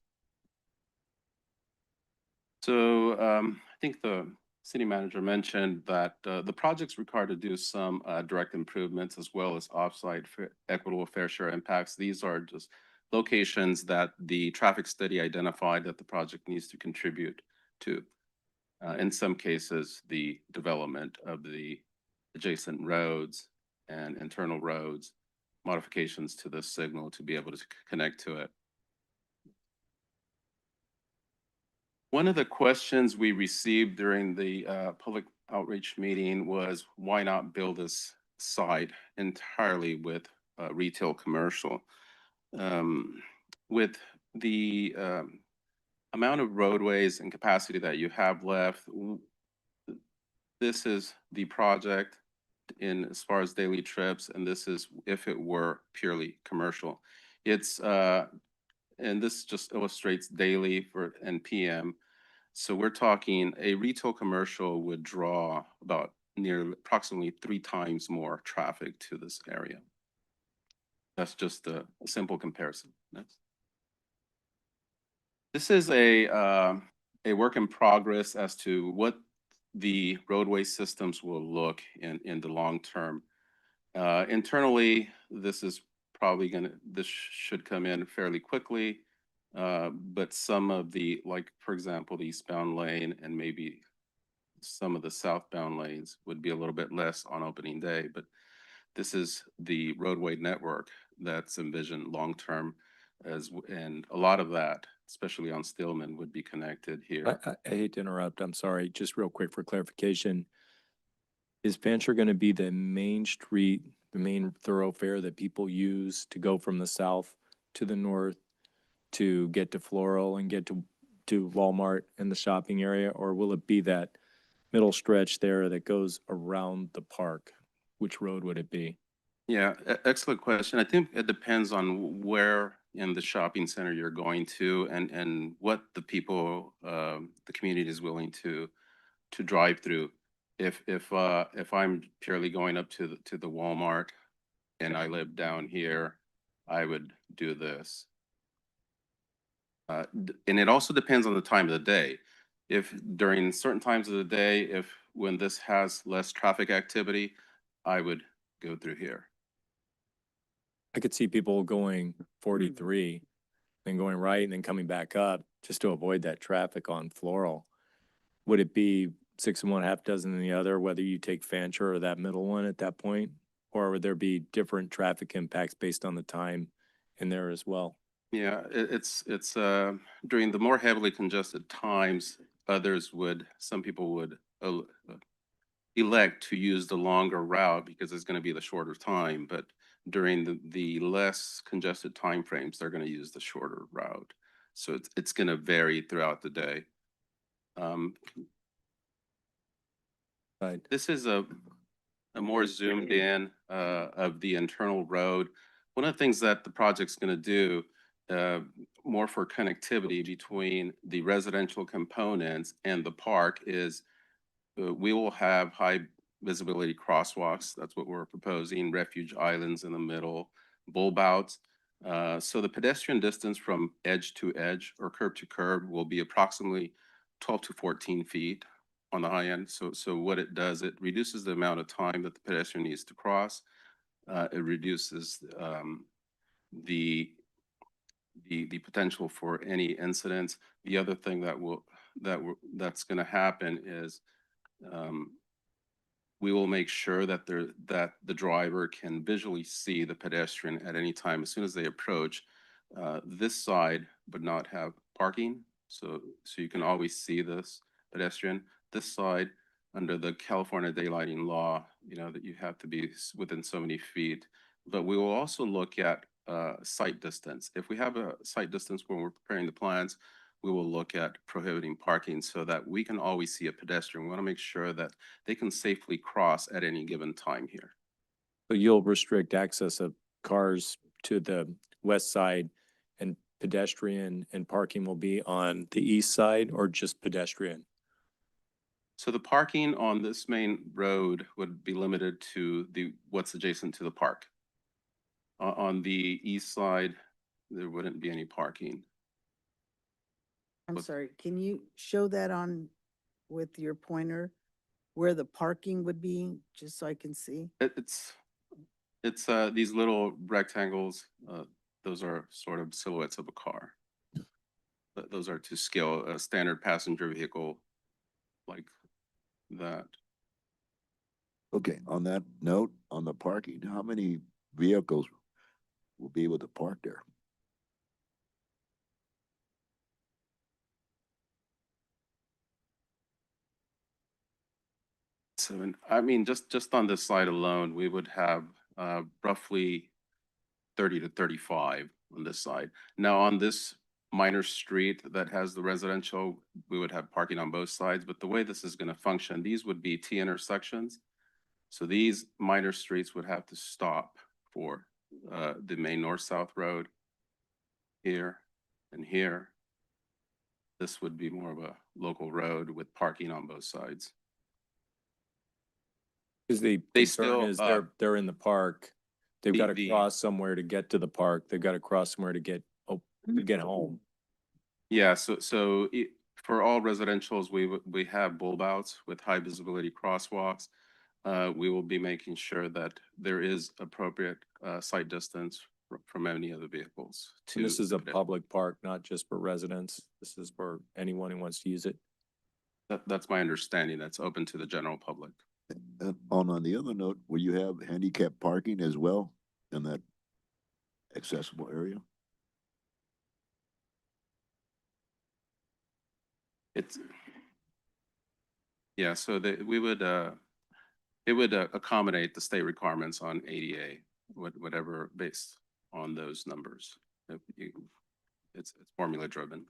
So I think the city manager mentioned that the project's required to do some direct improvements as well as offsite equitable fair share impacts. These are just locations that the traffic study identified that the project needs to contribute to. In some cases, the development of the adjacent roads and internal roads, modifications to this signal to be able to connect to it. One of the questions we received during the public outreach meeting was, why not build this site entirely with retail commercial? With the amount of roadways and capacity that you have left, this is the project in as far as daily trips, and this is if it were purely commercial. It's and this just illustrates daily for and PM. So we're talking a retail commercial would draw about approximately 3 times more traffic to this area. That's just a simple comparison. Next. This is a work in progress as to what the roadway systems will look in the long term. Internally, this is probably this should come in fairly quickly. But some of the, like, for example, the eastbound lane and maybe some of the southbound lanes would be a little bit less on opening day, but this is the roadway network that's envisioned long-term and a lot of that, especially on Stillman, would be connected here. I hate to interrupt, I'm sorry, just real quick for clarification. Is Fancher gonna be the main street, the main thoroughfare that people use to go from the south to the north to get to Floral and get to Walmart and the shopping area? Or will it be that middle stretch there that goes around the park? Which road would it be? Yeah, excellent question. I think it depends on where in the shopping center you're going to and what the people, the community is willing to drive through. If I'm purely going up to the Walmart and I live down here, I would do this. And it also depends on the time of the day. If during certain times of the day, when this has less traffic activity, I would go through here. I could see people going 43, then going right and then coming back up just to avoid that traffic on Floral. Would it be 6 in one, half dozen in the other, whether you take Fancher or that middle one at that point? Or would there be different traffic impacts based on the time in there as well? Yeah, it's during the more heavily congested times, some people would elect to use the longer route because it's going to be the shorter time. But during the less congested time frames, they're going to use the shorter route. So it's going to vary throughout the day. Right. This is a more zoomed in of the internal road. One of the things that the project's going to do, more for connectivity between the residential components and the park, is we will have high visibility crosswalks. That's what we're proposing, refuge islands in the middle, bulb outs. So the pedestrian distance from edge to edge or curb to curb will be approximately 12 to 14 feet on the high end. So what it does, it reduces the amount of time that the pedestrian needs to cross. It reduces the potential for any incidents. The other thing that's going to happen is we will make sure that the driver can visually see the pedestrian at any time as soon as they approach this side, but not have parking. So you can always see this pedestrian. This side, under the California daylighting law, that you have to be within so many feet. But we will also look at sight distance. If we have a sight distance when we're preparing the plans, we will look at prohibiting parking so that we can always see a pedestrian. We want to make sure that they can safely cross at any given time here. So you'll restrict access of cars to the west side and pedestrian and parking will be on the east side or just pedestrian? So the parking on this main road would be limited to what's adjacent to the park. On the east side, there wouldn't be any parking. I'm sorry, can you show that on with your pointer where the parking would be, just so I can see? It's these little rectangles. Those are sort of silhouettes of a car. But those are to scale a standard passenger vehicle like that. Okay, on that note, on the parking, how many vehicles will be able to park there? So, I mean, just on this side alone, we would have roughly 30 to 35 on this side. Now, on this minor street that has the residential, we would have parking on both sides. But the way this is going to function, these would be T intersections. So these minor streets would have to stop for the main north-south road here and here. This would be more of a local road with parking on both sides. Because the They concern is they're in the park. They've got to cross somewhere to get to the park. They've got to cross somewhere to get home. Yeah, so for all residentials, we have bulb outs with high visibility crosswalks. We will be making sure that there is appropriate sight distance from any of the vehicles to. And this is a pedestrians. public park, not just for residents. This is for anyone who wants to use it. That's my understanding. That's open to the general public. And on the other note, will you have handicap parking as well in that accessible area? It's, yeah, so we would, it would accommodate the state requirements on ADA, whatever based on those numbers. It's formula driven.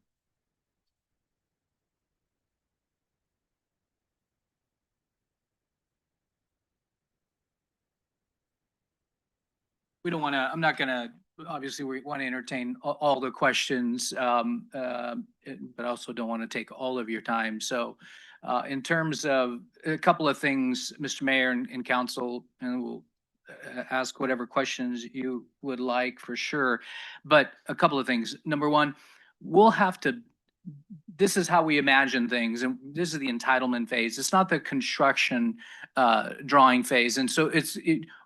We don't want to, I'm not going to, obviously, we want to entertain all the questions, but also don't want to take all of your time. So in terms of a couple of things, Mr. Mayor and council, and we'll ask whatever questions you would like for sure. But a couple of things. Number one, we'll have to, this is how we imagine things, and this is the entitlement phase. It's not the construction drawing phase. And so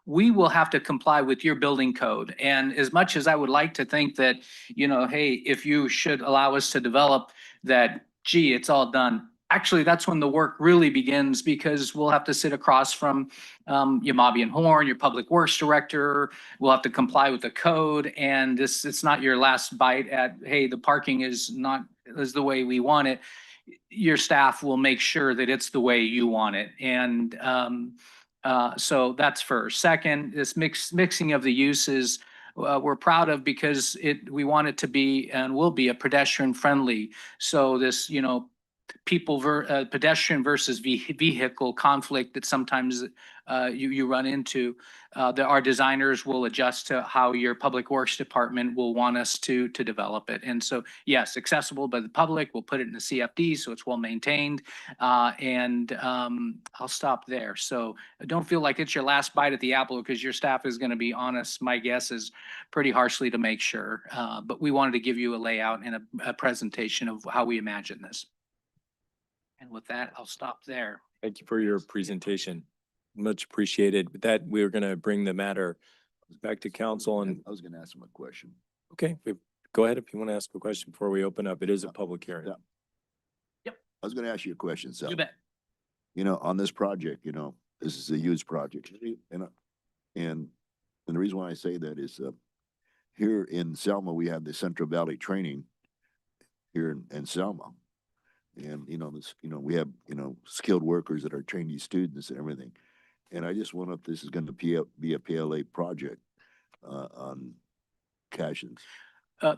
we will have to comply with your building code. And as much as I would like to think that, you know, hey, if you should allow us to develop that, gee, it's all done. Actually, that's when the work really begins, because we'll have to sit across from Yamabi and Horn, your public works director. We'll have to comply with the code, and it's not your last bite at, hey, the parking is not is the way we want it. Your staff will make sure that it's the way you want it. And so that's first. Second, this mixing of the uses, we're proud of, because we want it to be and will be a pedestrian friendly. So this, you know, pedestrian versus vehicle conflict that sometimes you run into, our designers will adjust to how your public works department will want us to develop it. And so, yes, accessible by the public. We'll put it in the CFD so it's well maintained. And I'll stop there. So don't feel like it's your last bite at the apple, because your staff is going to be honest. My guess is pretty harshly to make sure. But we wanted to give you a layout and a presentation of how we imagine this. And with that, I'll stop there. Thank you for your presentation. Much appreciated. With that, we're going to bring the matter back to council, and I was gonna ask him a question. okay, go ahead if you want to ask a question before we open up. It is a public hearing. Yeah. Yep. I was gonna ask you a question, Sal. You bet. You know, on this project, you know, this is a huge project. And the reason why I say that is, here in Selma, we have the Central Valley training here in Selma. And, you know, we have, you know, skilled workers that are trainee students and everything. And I just wonder if this is going to be a PLA project, on Cashins.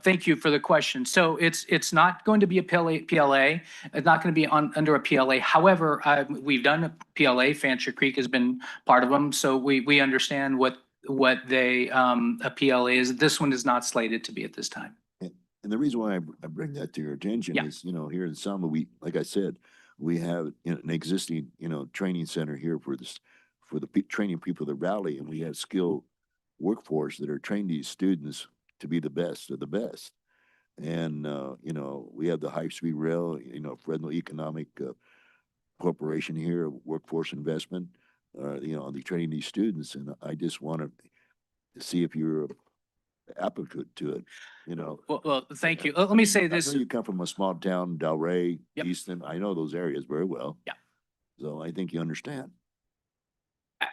Thank you for the question. So it's not going to be a PLA. It's not going to be under a PLA. However, we've done a PLA. Fancher Creek has been part of them. So we understand what a PLA is. This one is not slated to be at this time. And the reason why I bring that to your attention is, you know, here in Selma, like I said, we have, you know, an existing, you know, training center here for the training people that rally, and we have skilled workforce that are training these students to be the best of the best. And, you know, we have the high-speed rail, you know, Fresno Economic Corporation here, workforce investment, you know, they training these students. And I just want to see if you're applicant to it, you know. Well, thank you. Let me say I this. know you come from a small town, Delray, Yep. Easton. I know those areas very well. Yeah. So I think you understand.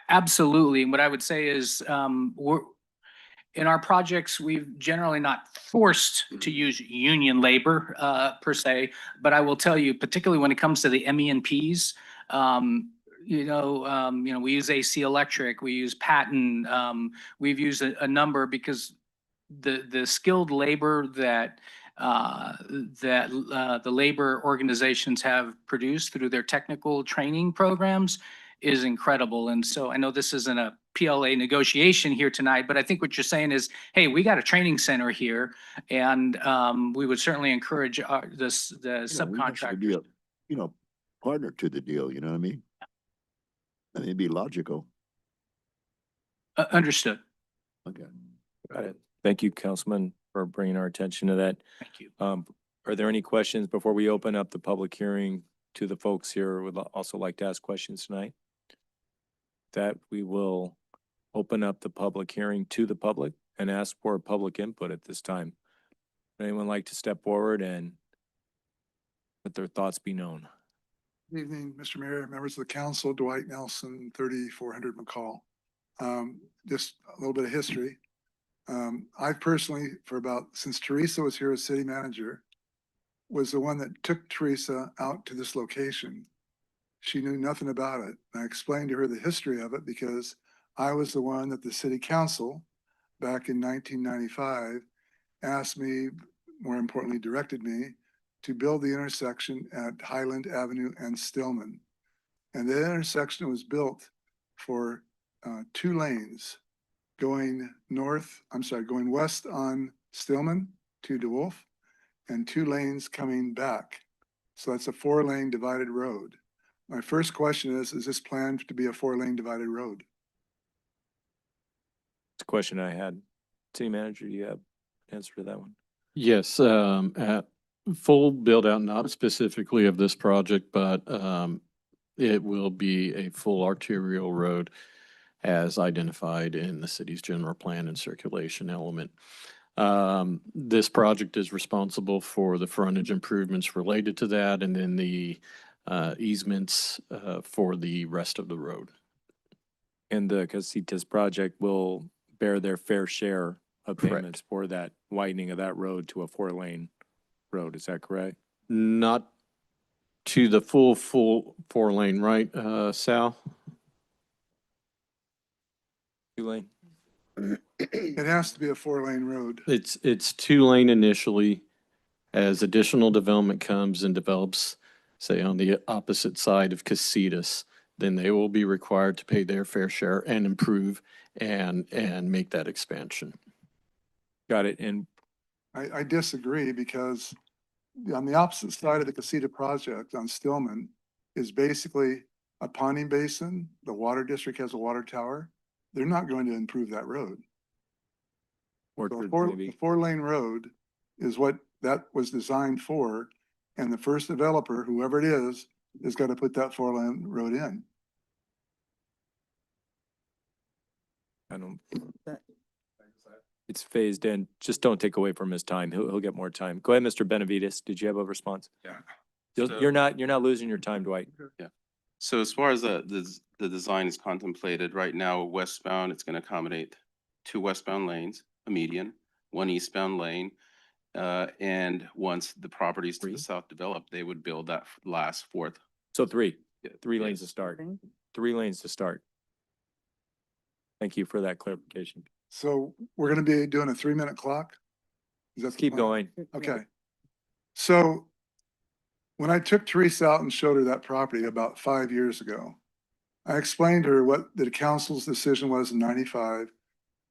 Absolutely. And what I would say is, in our projects, we've generally not forced to use union labor per se, but I will tell you, particularly when it comes to the MENPs, we use AC Electric, we use Patton, we've used a number, because the skilled labor that the labor organizations have produced through their technical training programs is incredible. And so I know this isn't a PLA negotiation here tonight, but I think what you're saying is, hey, we got a training center here, and we would certainly encourage the You know, we want you to be subcontractors. a, you know, partner to the deal, you know what I mean? I mean, it'd be logical. Understood. Okay. Got it. Thank you, Councilman, for bringing our attention to that. Thank you. Are there any questions before we open up the public hearing to the folks here who would also like to ask questions tonight? That we will open up the public hearing to the public and ask for public input at this time. Would anyone like to step forward and let their thoughts be known? Good evening, Mr. Mayor, members of the council, Dwight Nelson, 3400 McCall. Just a little bit of history. I personally, since Teresa was here as city manager, was the one that took Teresa out to this location. She knew nothing about it. I explained to her the history of it because I was the one that the city council back in 1995 asked me, more importantly, directed me to build the intersection at Highland Avenue and Stillman. And the intersection was built for 2 lanes going west on Stillman to DeWolf and 2 lanes coming back. So that's a 4-lane divided road. My first question is this planned to be a 4-lane divided road? It's a question I had. City manager, do you have an answer to that one? Yes, at full build out, not specifically of this project, but it will be a full arterial road as identified in the city's general plan and circulation element. This project is responsible for the frontage improvements related to that and then the easements for the rest of the road. And the Casitas project will bear their fair share of Correct. payments for that widening of that road to a 4-lane road. Is that correct? Not to the full 4-lane, right, Sal? 2-lane? It has to be a 4-lane road. It's 2-lane initially. As additional development comes and develops, say on the opposite side of Casitas, then they will be required to pay their fair share and improve and make that expansion. Got it. And I disagree because on the opposite side of the Casita project on Stillman is basically a ponding basin. The water district has a water tower. They're not going to improve that road. So Orchard, a maybe. 4-lane road is what that was designed for. And the first developer, whoever it is got to put that 4-lane road in. I don't. It's phased in. Just don't take away from his time. He'll get more time. Go ahead, Mr. Benavides. Did you have a response? Yeah. You're not losing your time, Dwight. Yeah. So as far as the design is contemplated right now, westbound, it's going to accommodate 2 westbound lanes, a median, 1 eastbound lane. And once the properties to the south develop, they would build that last 4th. So 3. Yeah. 3 lanes to start. 3 lanes to start. Thank you for that clarification. So we're going to be doing a 3-minute clock. Let's keep going. Okay. So when I took Teresa out and showed her that property about 5 years ago, I explained to her what the council's decision was in 95,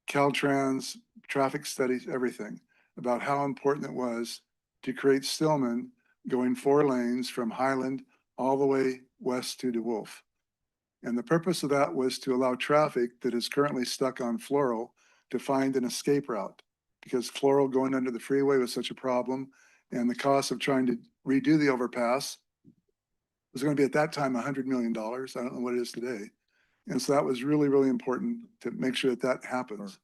Caltrans, traffic studies, everything about how important it was to create Stillman going 4 lanes from Highland all the way west to DeWolf. And the purpose of that was to allow traffic that is currently stuck on Floral to find an escape route, because Floral going under the freeway was such a problem, and the cost of trying to redo the overpass was going to be at that time $100 million. I don't know what it is today. And so that was really, really important to make sure that that happens.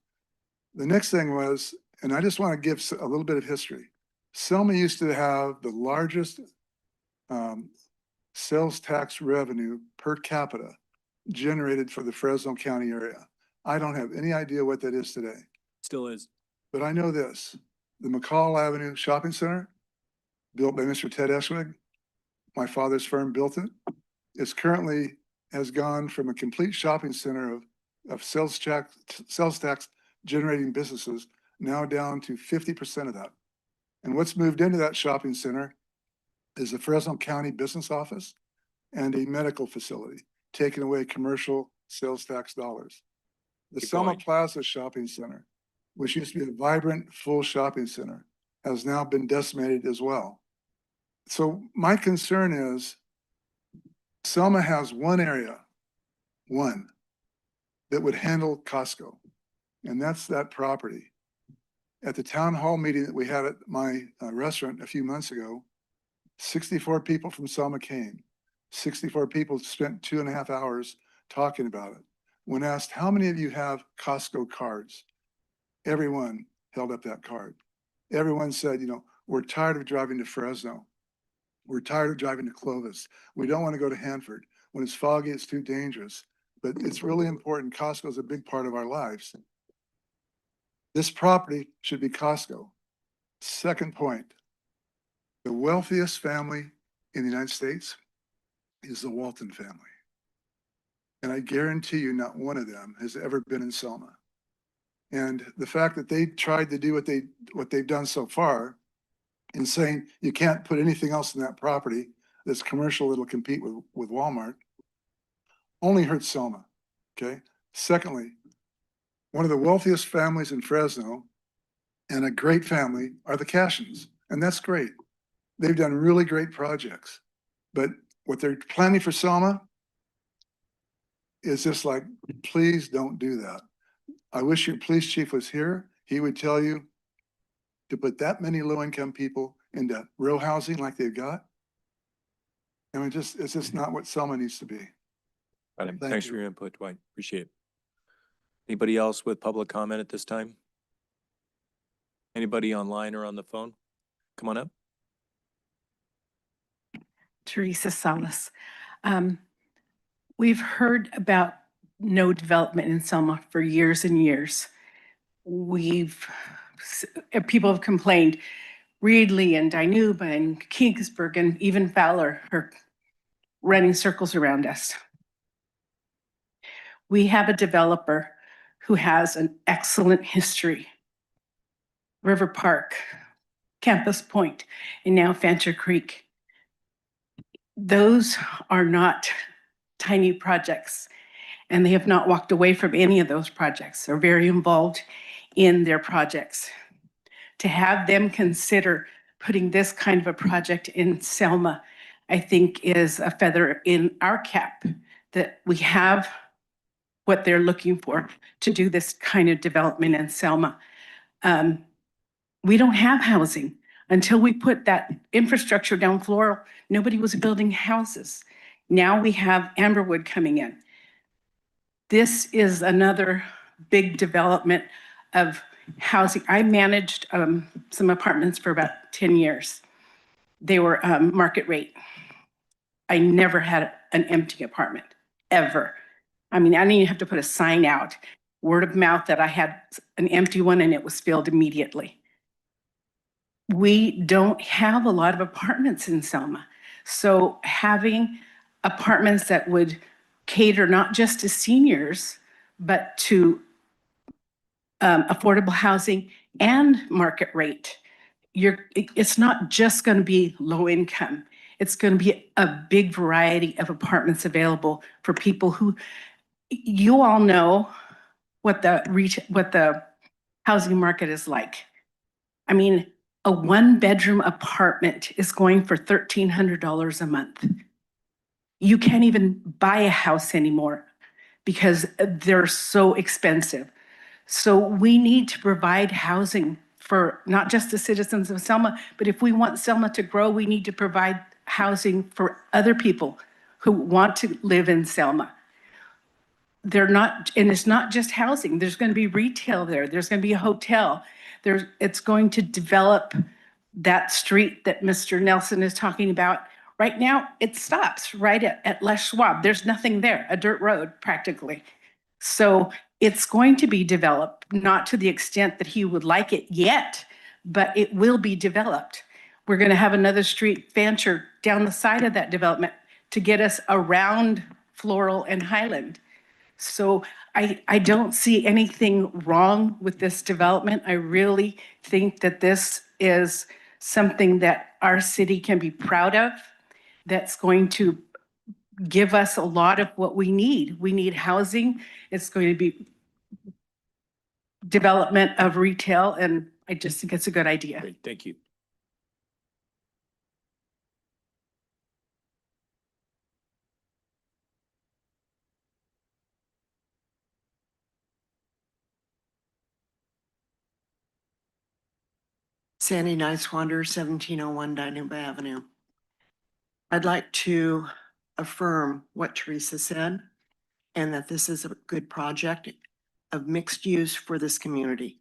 The next thing was, and I just want to give a little bit of history. Selma used to have the largest sales tax revenue per capita generated for the Fresno County area. I don't have any idea what that is today. Still is. But I know this, the McCall Avenue Shopping Center, built by Mr. Ted Eschwig, my father's firm built it. It's currently has gone from a complete shopping center of sales tax generating businesses now down to 50% of that. And what's moved into that shopping center is the Fresno County Business Office and a medical facility, taking away commercial sales tax dollars. The Selma Plaza Shopping Center, which used to be a vibrant, full shopping center, has now been decimated as well. So my concern is Selma has one area, that would handle Costco, and that's that property. At the town hall meeting that we had at my restaurant a few months ago, 64 people from Selma came. 64 people spent 2.5 hours talking about it. When asked, how many of you have Costco cards? everyone held up that card. Everyone said, you know, we're tired of driving to Fresno. We're tired of driving to Clovis. We don't want to go to Hanford. When it's foggy, it's too dangerous. But it's really important. Costco is a big part of our lives. This property should be Costco. Second point, the wealthiest family in the United States is the Walton family. And I guarantee you not one of them has ever been in Selma. And the fact that they tried to do what they've done so far in saying you can't put anything else in that property that's commercial that'll compete with Walmart only hurts Selma. Okay. Secondly, one of the wealthiest families in Fresno and a great family are the Cashins. And that's great. They've done really great projects. But what they're planning for Selma is just like, please don't do that. I wish your police chief was here. He would tell you to put that many low-income people into row housing like they've got. I mean, it's just not what Selma needs to be. Got it. Thank Thanks you. for your input, Dwight. Appreciate it. Anybody else with public comment at this time? Anybody online or on the phone? Come on up. Teresa Salas. We've heard about no development in Selma for years and years. People have complained, Reedley and Dinuba and Kingsburg and even Fowler are running circles around us. We have a developer who has an excellent history. River Park, Campus Point, and now Fancher Creek. Those are not tiny projects, and they have not walked away from any of those projects. They're very involved in their projects. To have them consider putting this kind of a project in Selma, I think is a feather in our cap that we have what they're looking for to do this kind of development in Selma. We don't have housing. Until we put that infrastructure down Floral, nobody was building houses. Now we have Amberwood coming in. This is another big development of housing. I managed some apartments for about 10 years. They were market rate. I never had an empty apartment, ever. I mean, I didn't even have to put a sign out, word of mouth that I had an empty one and it was filled immediately. We don't have a lot of apartments in Selma. So having apartments that would cater not just to seniors, but to affordable housing and market rate. It's not just going to be low income. It's going to be a big variety of apartments available for people who, you all know what the housing market is like. I mean, a 1-bedroom apartment is going for $1,300 a month. You can't even buy a house anymore because they're so expensive. So we need to provide housing for not just the citizens of Selma, but if we want Selma to grow, we need to provide housing for other people who want to live in Selma. They're not, and it's not just housing. There's going to be retail there. There's going to be a hotel. It's going to develop that street that Mr. Nelson is talking about. Right now, it stops right at Les Schwab. There's nothing there, a dirt road practically. So it's going to be developed, not to the extent that he would like it yet, but it will be developed. We're going to have another street, Fancher, down the side of that development to get us around Floral and Highland. So I don't see anything wrong with this development. I really think that this is something that our city can be proud of, that's going to give us a lot of what we need. We need housing. It's going to be development of retail, and I just think it's a good idea. Great, thank you. Sandy Nicewander, 1701 Dinuba Avenue. I'd like to affirm what Teresa said and that this is a good project of mixed use for this community.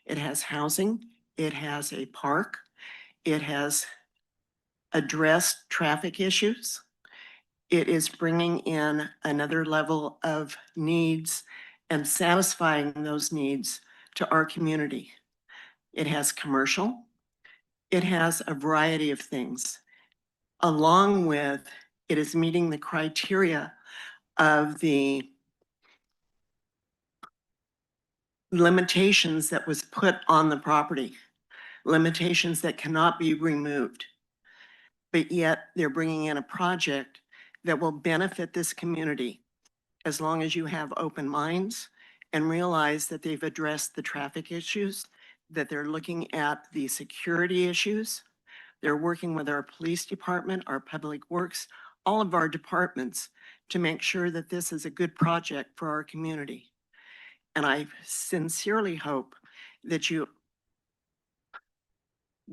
It has housing, it has a park, it has addressed traffic issues. It is bringing in another level of needs and satisfying those needs to our community. It has commercial. It has a variety of things. Along with, it is meeting the criteria of the limitations that was put on the property, limitations that cannot be removed. But yet they're bringing in a project that will benefit this community as long as you have open minds and realize that they've addressed the traffic issues, that they're looking at the security issues. They're working with our police department, our public works, all of our departments to make sure that this is a good project for our community. And I sincerely hope that you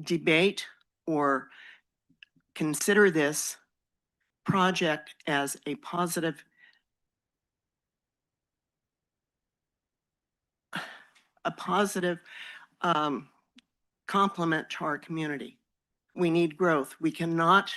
debate or consider this project as a positive complement to our community. We need growth. We cannot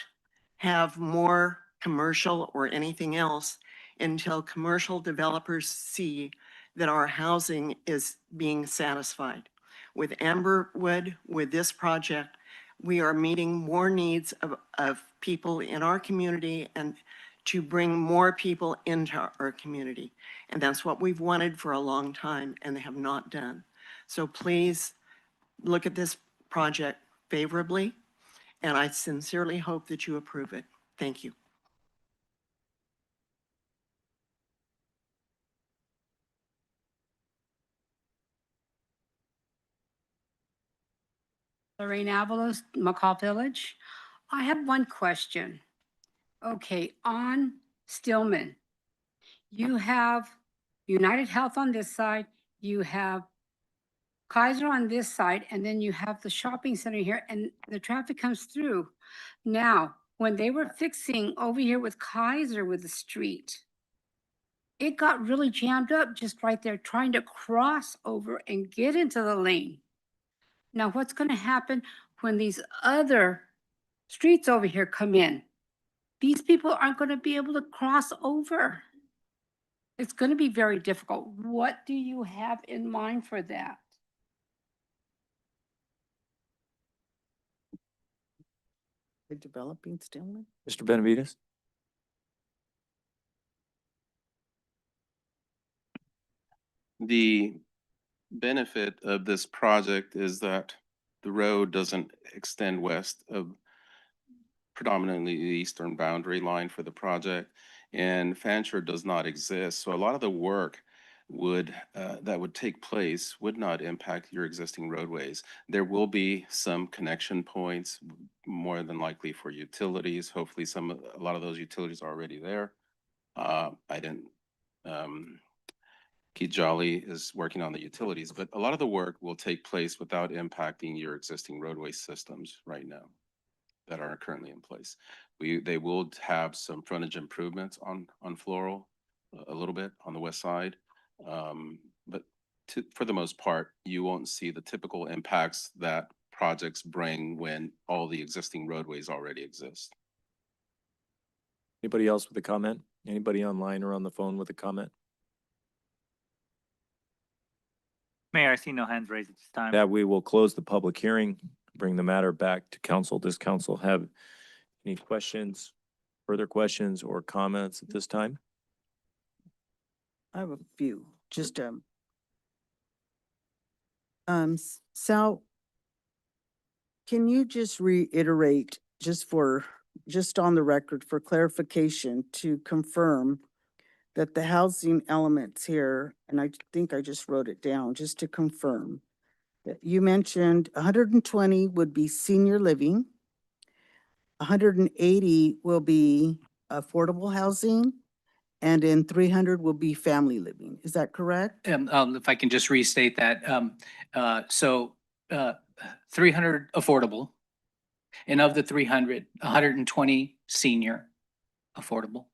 have more commercial or anything else until commercial developers see that our housing is being satisfied. With Amberwood, with this project, we are meeting more needs of people in our community and to bring more people into our community. And that's what we've wanted for a long time and have not done. So please look at this project favorably, and I sincerely hope that you approve it. Thank you. Lorraine Avalos, McCall Village. I have one question. Okay, on Stillman, you have United Health on this side, you have Kaiser on this side, and then you have the shopping center here, and the traffic comes through. Now, when they were fixing over here with Kaiser with the street, it got really jammed up just right there, trying to cross over and get into the lane. Now, what's going to happen when these other streets over here come in? These people aren't going to be able to cross over. It's going to be very difficult. What do you have in mind for that? The developing Stillman? Mr. Benavides? The benefit of this project is that the road doesn't extend west of predominantly the eastern boundary line for the project, and Fancher does not exist. So a lot of the work that would take place would not impact your existing roadways. There will be some connection points, more than likely for utilities. Hopefully a lot of those utilities are already there. Keith Jolly is working on the utilities, but a lot of the work will take place without impacting your existing roadway systems right now that are currently in place. They will have some frontage improvements on Floral, a little bit on the west side. But for the most part, you won't see the typical impacts that projects bring when all the existing roadways already exist. Anybody else with a comment? Anybody online or on the phone with a comment? Mayor, I see no hands raised at this time. That we will close the public hearing, bring the matter back to council. Does council have any questions, further questions or comments at this time? I have a few, just, Sal, can you just reiterate, just on the record for clarification, to confirm that the housing elements here, and I think I just wrote it down, just to confirm, that you mentioned 120 would be senior living, 180 will be affordable housing, and then 300 will be family living. Is that correct? If I can just restate that, 300 affordable, and of the 300, 120 senior affordable,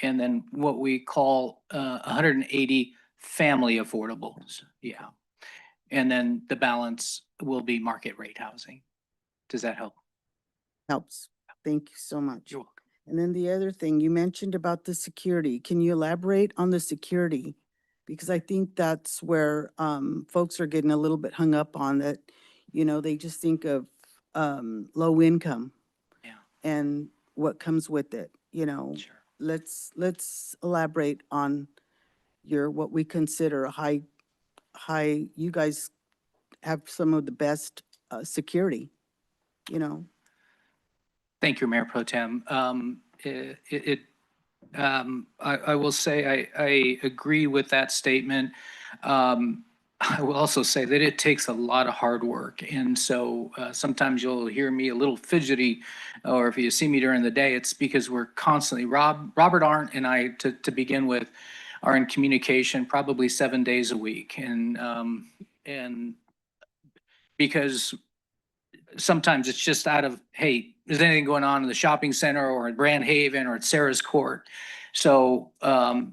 and then what we call 180 family affordables. Yeah. And then the balance will be market rate housing. Does that help? Helps. Thank you so much. You're welcome. And then the other thing, you mentioned about the security. Can you elaborate on the security? Because I think that's where folks are getting a little bit hung up on that, you know, they just think of low income. Yeah. And what comes with it, you know. Sure. Let's elaborate on your, what we consider a high, you guys have some of the best security, you know. Thank you, Mayor Pro Tem. I will say I agree with that statement. I will also say that it takes a lot of hard work. And so sometimes you'll hear me a little fidgety, or if you see me during the day, it's because we're constantly, Robert Arndt and I, to begin with, are in communication probably 7 days a week. And because sometimes it's just out of, hey, is anything going on in the shopping center or at Grand Haven or at Sarah's Court? So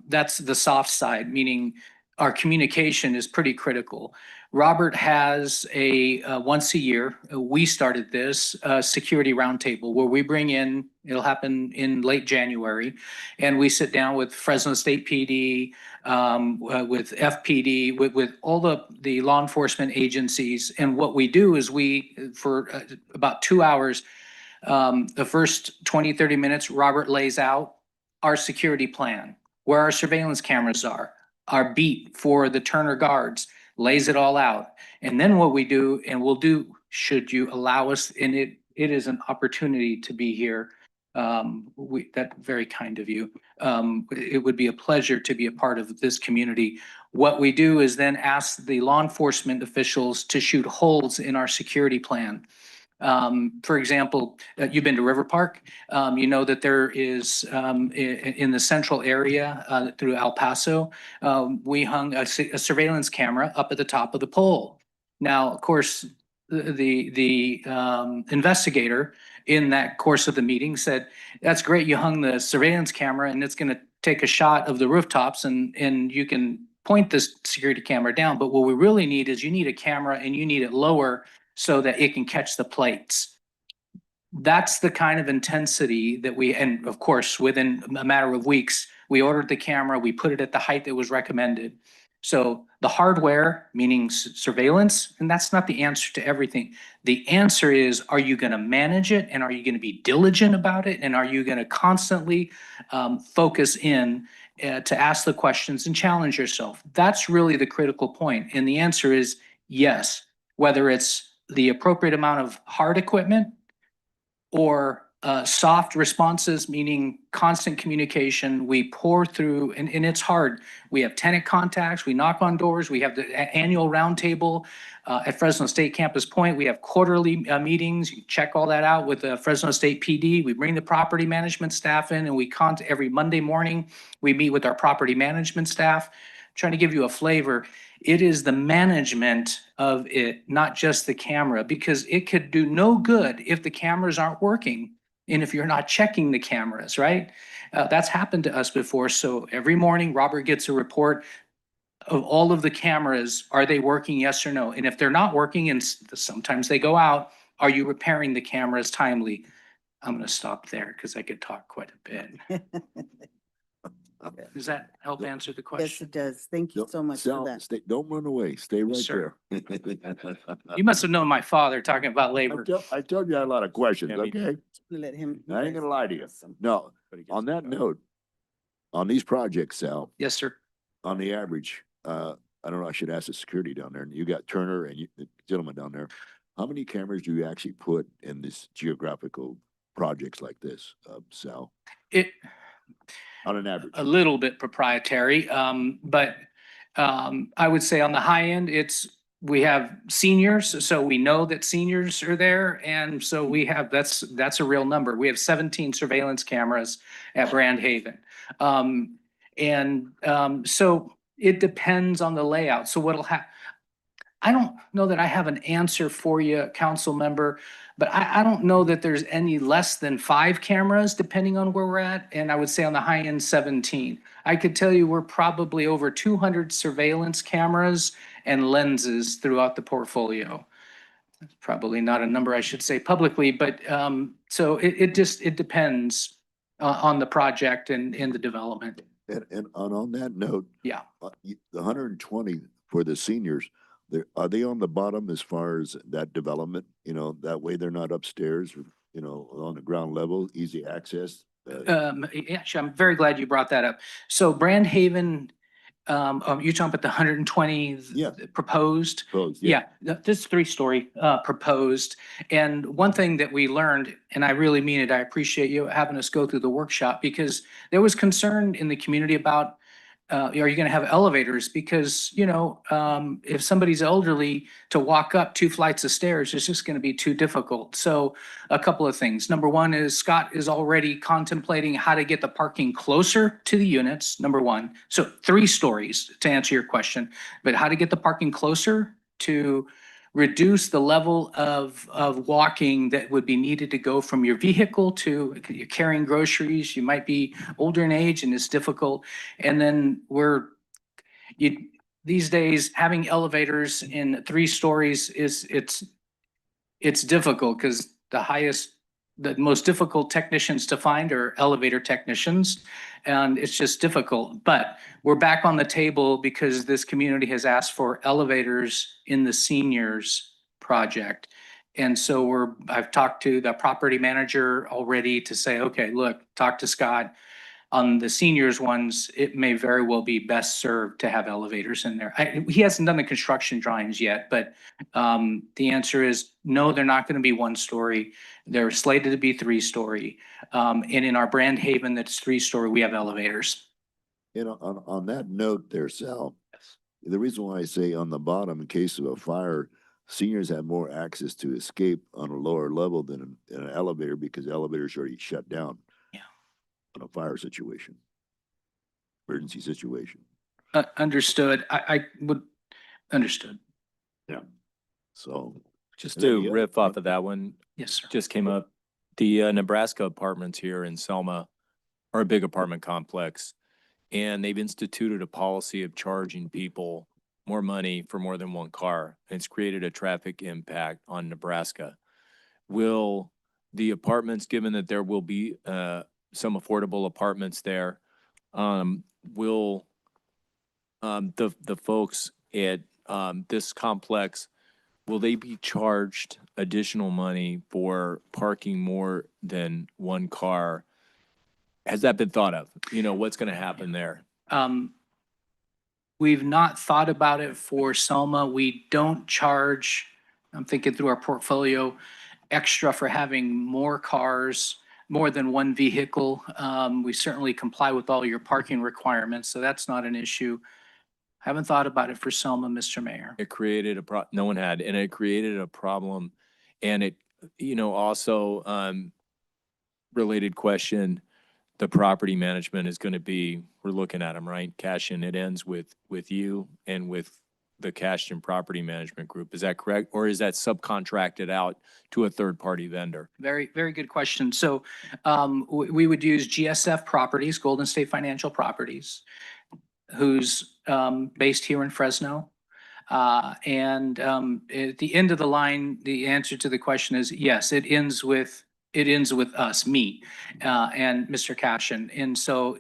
that's the soft side, meaning our communication is pretty critical. Robert has a once a year, we started this security roundtable where we bring in, it'll happen in late January, and we sit down with Fresno State PD, with FPD, with all the law enforcement agencies. And what we do is we, for about 2 hours, the first 20, 30 minutes, Robert lays out our security plan, where our surveillance cameras are, our beat for the Turner guards, lays it all out. And then what we do, and we'll do, should you allow us, and it is an opportunity to be here. That's very kind of you. It would be a pleasure to be a part of this community. What we do is then ask the law enforcement officials to shoot holes in our security plan. For example, you've been to River Park. You know that there is in the central area through El Paso, we hung a surveillance camera up at the top of the pole. Now, of course, the investigator in that course of the meeting said, "That's great. You hung the surveillance camera, and it's going to take a shot of the rooftops, and you can point this security camera down. But what we really need is you need a camera, and you need it lower so that it can catch the plates." That's the kind of intensity that we, and of course, within a matter of weeks, we ordered the camera, we put it at the height that was recommended. So the hardware, meaning surveillance, and that's not the answer to everything. The answer is, are you going to manage it, and are you going to be diligent about it, and are you going to constantly focus in to ask the questions and challenge yourself? That's really the critical point. And the answer is yes, whether it's the appropriate amount of hard equipment or soft responses, meaning constant communication. We pour through, and it's hard. We have tenant contacts, we knock on doors, we have the annual roundtable at Fresno State Campus Point. We have quarterly meetings. You check all that out with the Fresno State PD. We bring the property management staff in, and every Monday morning, we meet with our property management staff. Trying to give you a flavor. It is the management of it, not just the camera, because it could do no good if the cameras aren't working and if you're not checking the cameras, right? That's happened to us before. So every morning, Robert gets a report of all of the cameras. Are they working? Yes or no? And if they're not working, and sometimes they go out, are you repairing the cameras timely? I'm going to stop there because I could talk quite a bit. Does that help answer the Yes, question? it does. Thank you so much for that. Don't run away. Stay right Sir. there. You must have known my father talking about labor. I told you I had a lot of questions, Yeah, me okay? Let him. I ain't gonna lie to you. No, on that note, on these projects, Sal, Yes, sir. on the average, I don't know, I should ask the security down there. You got Turner and the gentleman down there. How many cameras do you actually put in this geographical projects like this, Sal, It, on an average? a little bit proprietary, but I would say on the high end, we have seniors, so we know that seniors are there, and so we have, that's a real number. We have 17 surveillance cameras at Grand Haven. So it depends on the layout. So what'll happen, I don't know that I have an answer for you, council member, but I don't know that there's any less than 5 cameras, depending on where we're at. And I would say on the high end, 17. I could tell you we're probably over 200 surveillance cameras and lenses throughout the portfolio. Probably not a number I should say publicly, but so it depends on the project and the development. And on that note, Yeah. the 120 for the seniors, are they on the bottom as far as that development? You know, that way they're not upstairs, or, you know, on the ground level, easy access. Actually, I'm very glad you brought that up. So Brand Haven, you're talking about the 120 Yeah. proposed? Yeah. This 3-story proposed. And one thing that we learned, and I really mean it, I appreciate you having us go through the workshop, because there was concern in the community about, are you going to have elevators? Because, you know, if somebody's elderly, to walk up 2 flights of stairs is just going to be too difficult. So a couple of things. Number one is Scott is already contemplating how to get the parking closer to the units, number one. So 3 stories to answer your question, but how to get the parking closer to reduce the level of walking that would be needed to go from your vehicle to you're carrying groceries. You might be older in age and it's difficult. And then these days having elevators in 3 stories it's difficult, because the most difficult technicians to find are elevator technicians, and it's just difficult. But we're back on the table because this community has asked for elevators in the seniors project. And so I've talked to the property manager already to say, okay, look, talk to Scott. On the seniors ones, it may very well be best served to have elevators in there. He hasn't done the construction drawings yet, but the answer is no, they're not going to be 1 story. They're slated to be 3 story. And in our Brand Haven, that's 3 story, we have elevators. You know, on that note there, Sal, the reason why I say on the bottom, in case of a fire, seniors have more access to escape on a lower level than an elevator, because the elevator's already shut down. Yeah. On a fire situation, emergency situation. Understood. I would understood. Yeah. So Just to riff off of that one, Yes, sir. just came up. The Nebraska apartments here in Selma are a big apartment complex, and they've instituted a policy of charging people more money for more than 1 car. And it's created a traffic impact on Nebraska. Will the apartments, given that there will be some affordable apartments there, will the folks at this complex, will they be charged additional money for parking more than 1 car? Has that been thought of? You know, what's going to happen there? We've not thought about it for Selma. We don't charge, I'm thinking through our portfolio, extra for having more cars, more than 1 vehicle. We certainly comply with all your parking requirements, so that's not an issue. Haven't thought about it for Selma, Mr. Mayor. It created no one had, and it created a problem. And it, you know, also related question, the property management is going to be, we're looking at them, right? Cash in, it ends with you and with the cash and property management group. Is that correct? Or is that subcontracted out to a third-party vendor? Very, very good question. So we would use GSF Properties, Golden State Financial Properties, who's based here in Fresno. And at the end of the line, the answer to the question is yes, it ends with us, me, and Mr. Cashin. And so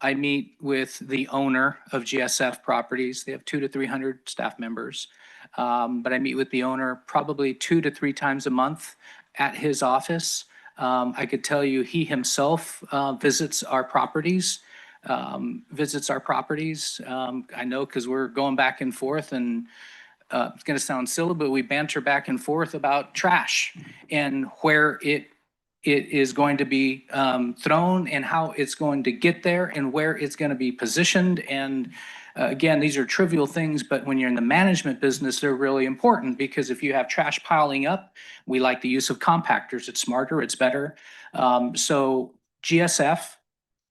I meet with the owner of GSF Properties. They have 200 to 300 staff members. But I meet with the owner probably 2 to 3 times a month at his office. I could tell you he himself visits our properties. I know because we're going back and forth, and it's going to sound silly, but we banter back and forth about trash and where it is going to be thrown and how it's going to get there and where it's going to be positioned. And again, these are trivial things, but when you're in the management business, they're really important, because if you have trash piling up, we like the use of compactors. It's smarter, it's better. So GSF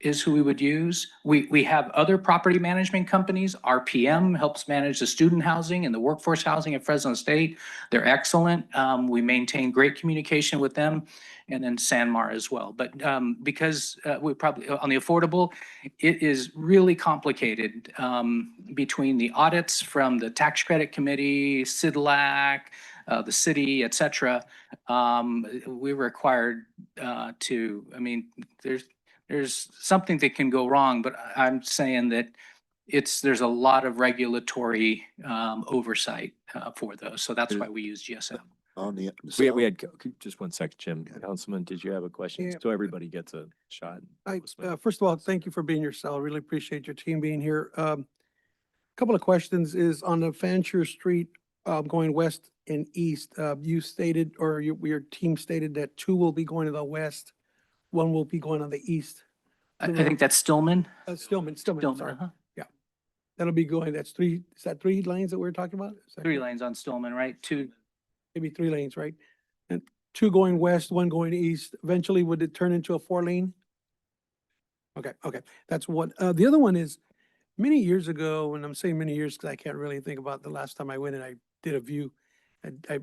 is who we would use. We have other property management companies. RPM helps manage the student housing and the workforce housing at Fresno State. They're excellent. We maintain great communication with them, and then Sanmar as well. But because we probably, on the affordable, it is really complicated between the audits from the tax credit committee, CIDLAC, the city, et cetera. We were required to, I mean, there's something that can go wrong, but I'm saying that there's a lot of regulatory oversight for those. So that's why we use GSM. On the. We had, just one second, Jim. Councilman, did you have a question? Yeah. So everybody gets a shot. First of all, thank you for being here, Sal. Really appreciate your team being here. Couple of questions is on the Fancher Street, going west and east, you stated, or your team stated that 2 will be going to the west, 1 will be going on the east. I think that's Stillman. Stillman, Stillman, sorry. uh-huh. Yeah. That'll be going, is that 3 lanes that we're talking about? Is that 3 correct? lanes on Stillman, right? 2. Maybe 3 lanes, right? And 2 going west, 1 going east. Eventually, would it turn into a 4 lane? Okay, that's one. The other one is, many years ago, and I'm saying many years because I can't really think about the last time I went and I did a view. I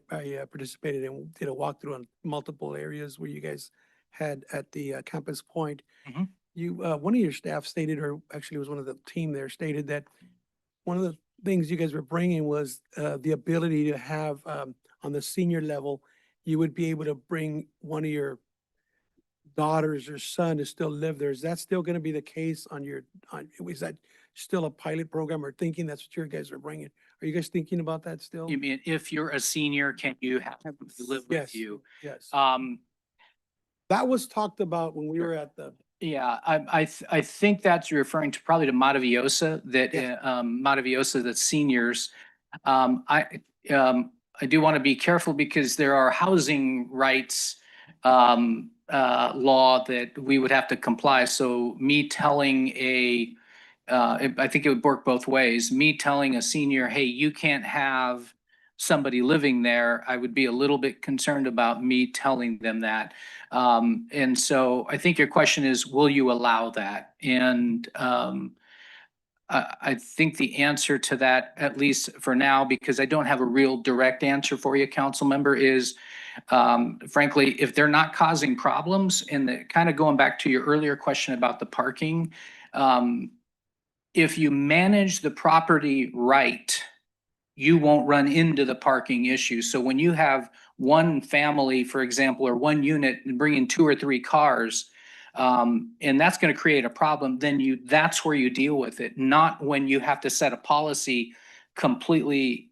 participated and did a walkthrough on multiple areas where you guys had at the Campus Point. Mhm. You, one of your staff stated, or actually it was one of the team there stated that one of the things you guys were bringing was the ability to have, on the senior level, you would be able to bring one of your daughters or son to still live there. Is that still going to be the case is that still a pilot program, or thinking that's what you guys are bringing? Are you guys thinking about that still? You mean if you're a senior, can you have them live with Yes, you? yes. Um, That was talked about when we were at the, Yeah, I think that's referring to probably to Mataviosa, that Yes. Mataviosa, that seniors. I do want to be careful because there are housing rights law that we would have to comply. So me telling I think it would work both ways. Me telling a senior, hey, you can't have somebody living there, I would be a little bit concerned about me telling them that. And so I think your question is, will you allow that? And I think the answer to that, at least for now, because I don't have a real direct answer for you, council member, is frankly, if they're not causing problems, and kind of going back to your earlier question about the parking, if you manage the property right, you won't run into the parking issue. So when you have one family, for example, or one unit and bring in 2 or 3 cars, and that's going to create a problem, then that's where you deal with it, not when you have to set a policy completely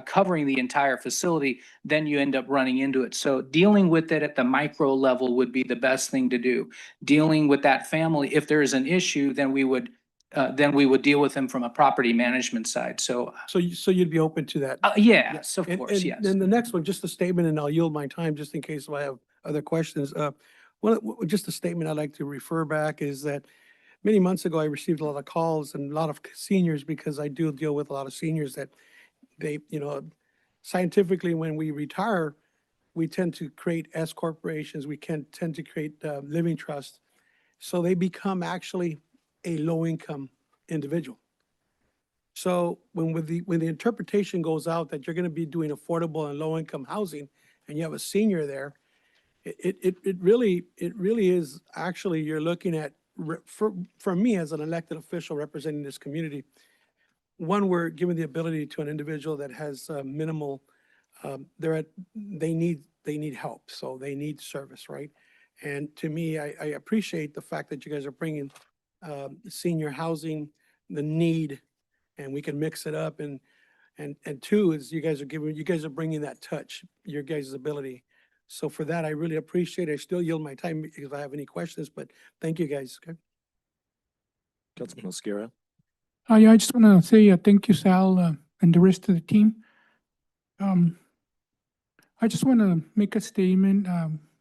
covering the entire facility, then you end up running into it. So dealing with it at the micro level would be the best thing to do. Dealing with that family, if there is an issue, then we would deal with them from a property management side. So, so you'd be open to that? yes, of And- course, and yes. Then the next one, just a statement, and I'll yield my time just in case I have other questions. Just a statement I'd like to refer back is that many months ago, I received a lot of calls and a lot of seniors, because I do deal with a lot of seniors that they, scientifically, when we retire, we tend to create S corporations. We can tend to create living trusts. So they become actually a low-income individual. So when the interpretation goes out that you're going to be doing affordable and low-income housing, and you have a senior there, it really is actually, you're looking at, for me as an elected official representing this community, one, we're giving the ability to an individual that has minimal, they need help, so they need service, right? And to me, I appreciate the fact that you guys are bringing senior housing, the need, and we can mix it up. And 2 is you guys are bringing that touch, your guys' ability. So for that, I really appreciate it. I still yield my time if I have any questions, but thank you, guys. Okay. Councilman Oscara. Yeah, I just want to say thank you, Sal, and the rest of the team. I just want to make a statement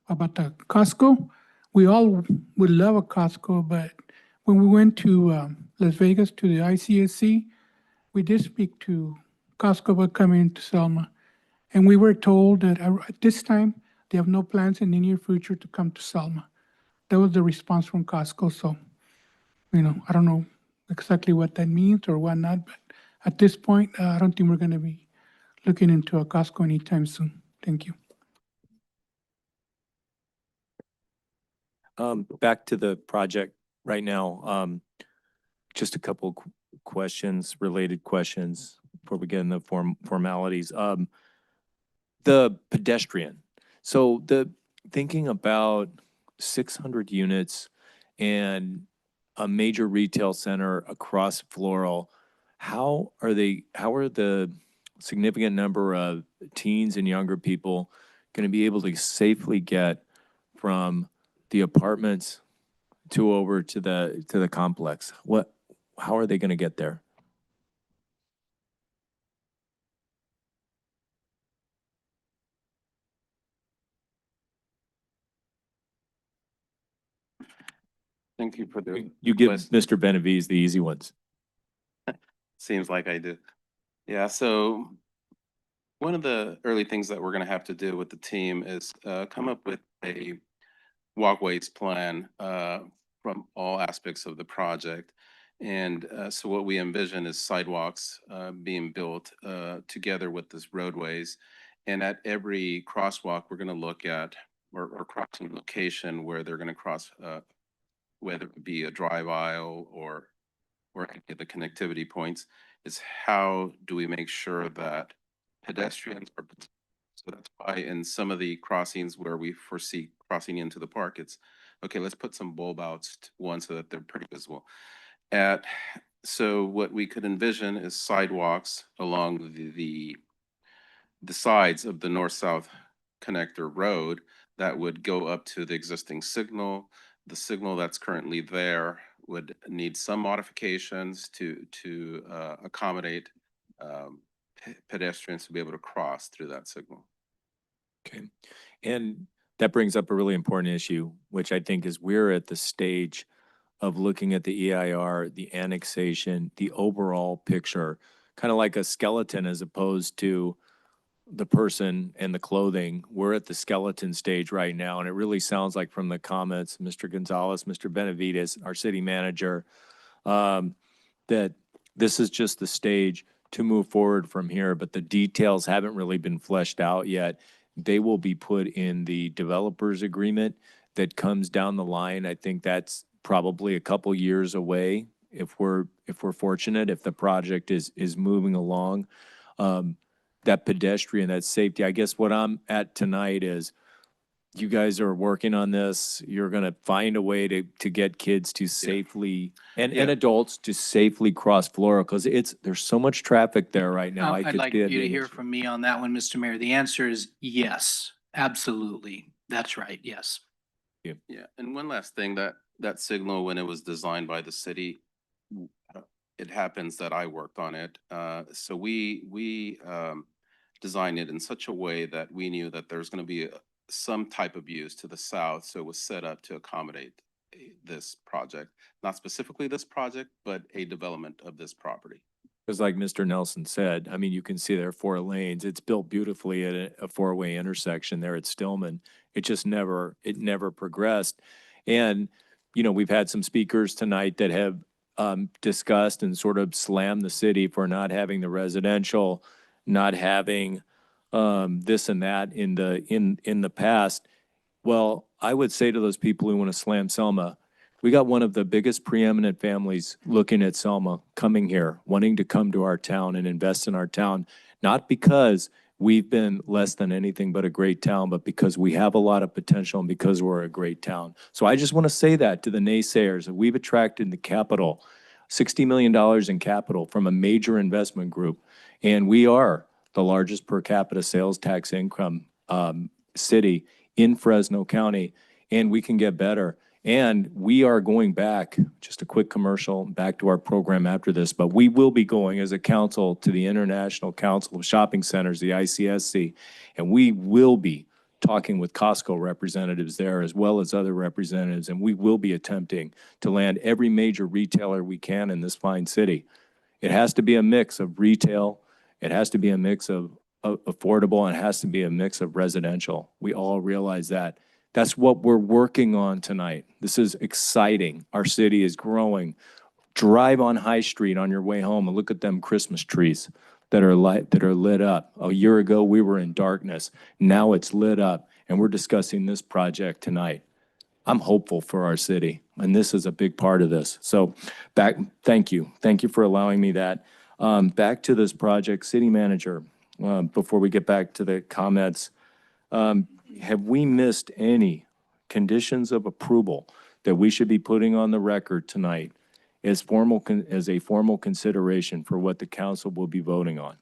about the Costco. We all would love a Costco, but when we went to Las Vegas to the ICSC, we did speak to Costco about coming into Selma. And we were told that at this time, they have no plans in the near future to come to Selma. That was the response from Costco. So I don't know exactly what that means or whatnot, but at this point, I don't think we're going to be looking into a Costco anytime soon. Thank you. Back to the project right now. Just a couple questions, related questions before we get in the formalities. The pedestrian. So thinking about 600 units and a major retail center across Floral, how are the significant number of teens and younger people going to be able to safely get from the apartments to over to the complex? How are they going to get there? Thank you for the You give question. Mr. Benavides the easy ones. Seems like I do. Yeah, so one of the early things that we're gonna have to do with the team is come up with a walkways plan from all aspects of the project. And so what we envision is sidewalks being built together with this roadways. And at every crosswalk, we're gonna look at or crossing location where they're gonna cross, whether it be a drive aisle or any of the connectivity points, is how do we make sure that pedestrians are, so that's why in some of the crossings where we foresee crossing into the park, it's, okay, let's put some bulb outs, one, so that they're pretty visible. So what we could envision is sidewalks along the sides of the north-south connector road that would go up to the existing signal. The signal that's currently there would need some modifications to accommodate pedestrians to be able to cross through that signal. Okay. And that brings up a really important issue, which I think is we're at the stage of looking at the EIR, the annexation, the overall picture, kind of like a skeleton as opposed to the person and the clothing. We're at the skeleton stage right now. And it really sounds like from the comments, Mr. Gonzalez, Mr. Benavides, our city manager, that this is just the stage to move forward from here, but the details haven't really been fleshed out yet. They will be put in the developers agreement that comes down the line. I think that's probably a couple years away if we're fortunate, if the project is moving along. That pedestrian, that safety, I guess what I'm at tonight is you guys are working on this. You're going to find a way to get kids to safely and adults to safely cross Floral because there's so much traffic there right now. I'd like see you that to being an hear issue. from me on that one, Mr. Mayor. The answer is yes, absolutely. That's right, yes. Yeah, and one last thing, that signal, when it was designed by the city, it happens that I worked on it. So we designed it in such a way that we knew that there's going to be some type of use to the south. So it was set up to accommodate this project, not specifically this project, but a development of this property. Because like Mr. Nelson said, I mean, you can see there are 4 lanes. It's built beautifully at a 4-way intersection there at Stillman. It just never progressed. And, we've had some speakers tonight that have discussed and sort of slammed the city for not having the residential, not having this and that in the past. Well, I would say to those people who want to slam Selma, we got one of the biggest preeminent families looking at Selma, coming here, wanting to come to our town and invest in our town, not because we've been less than anything but a great town, but because we have a lot of potential and because we're a great town. So I just want to say that to the naysayers, that we've attracted the capital, $60 million in capital from a major investment group. And we are the largest per capita sales tax income city in Fresno County, and we can get better. And we are going back, just a quick commercial, back to our program after this, but we will be going as a council to the International Council of Shopping Centers, the ICSC, and we will be talking with Costco representatives there as well as other representatives, and we will be attempting to land every major retailer we can in this fine city. It has to be a mix of retail, it has to be a mix of affordable, and it has to be a mix of residential. We all realize that. That's what we're working on tonight. This is exciting. Our city is growing. Drive on High Street on your way home and look at them Christmas trees that are lit up. A year ago, we were in darkness. Now it's lit up, and we're discussing this project tonight. I'm hopeful for our city, and this is a big part of this. So thank you. Thank you for allowing me that. Back to this project, City Manager, before we get back to the comments, have we missed any conditions of approval that we should be putting on the record tonight as a formal consideration for what the council will be voting on?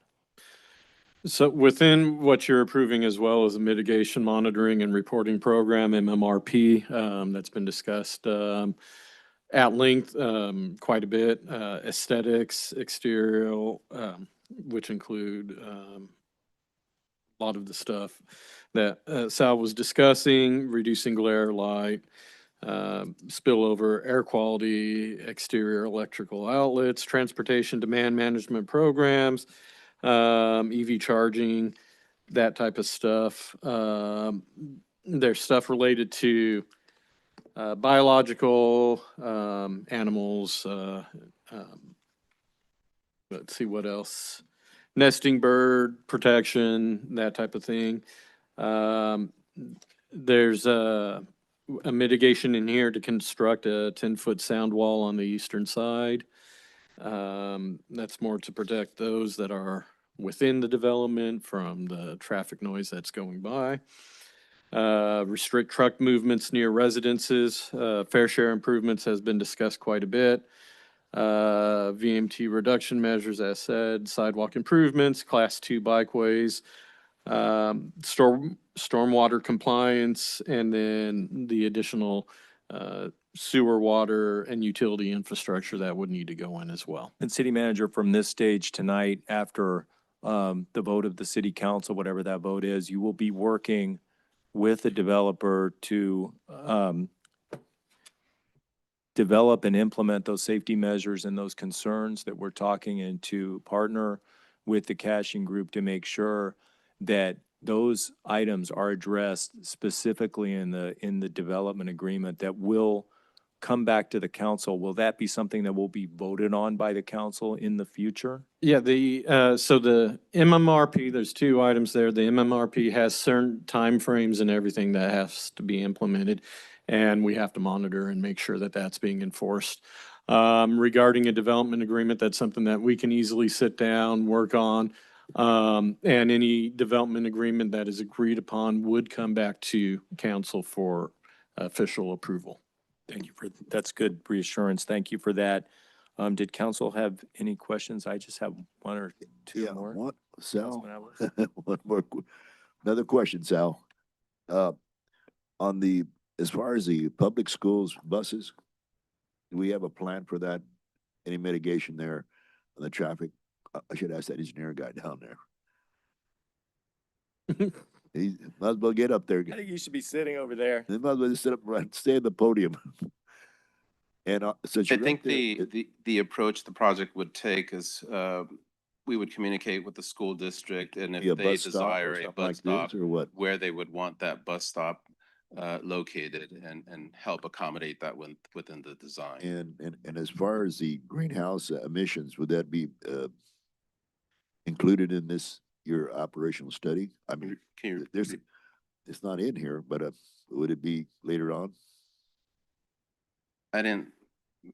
So within what you're approving as well as a mitigation monitoring and reporting program, MMRP, that's been discussed at length quite a bit. Aesthetics, exterior, which include a lot of the stuff that Sal was discussing, reducing glare, light, spillover, air quality, exterior electrical outlets, transportation demand management programs, EV charging, that type of stuff. There's stuff related to biological animals. Let's see what else. Nesting bird protection, that type of thing. There's a mitigation in here to construct a 10-foot sound wall on the eastern side. That's more to protect those that are within the development from the traffic noise that's going by. Restrict truck movements near residences. Fair share improvements has been discussed quite a bit. VMT reduction measures, as said, sidewalk improvements, class 2 bikeways, stormwater compliance, and then the additional sewer, water, and utility infrastructure that would need to go in as well. And City Manager, from this stage tonight, after the vote of the City Council, whatever that vote is, you will be working with the developer to develop and implement those safety measures and those concerns that we're talking, and to partner with the caching group to make sure that those items are addressed specifically in the development agreement that will come back to the council. Will that be something that will be voted on by the council in the future? Yeah, so the MMRP, there's two items there. The MMRP has certain timeframes and everything that has to be implemented, and we have to monitor and make sure that that's being enforced. Regarding a development agreement, that's something that we can easily sit down, work on, and any development agreement that is agreed upon would come back to council for official approval. Thank you that's good reassurance. Thank you for that. Did council have any questions? I just have one or two more. Sal, one more, another question, Sal. As far as the public schools buses, do we have a plan for that? Any mitigation there on the traffic? I should ask that engineer guy down there. He might as well get up there. I think you should be sitting over there. They might as well just sit up and stay at the podium. And since I you're think up there, the approach the project would take is we would communicate with the school district, and be a if they bus stop desire or a something bus like stop, this, or what? where they would want that bus stop located, and help accommodate that within the design. And as far as the greenhouse emissions, would that be included in your operational study? I mean, it's not in here, but would it be later on? I didn't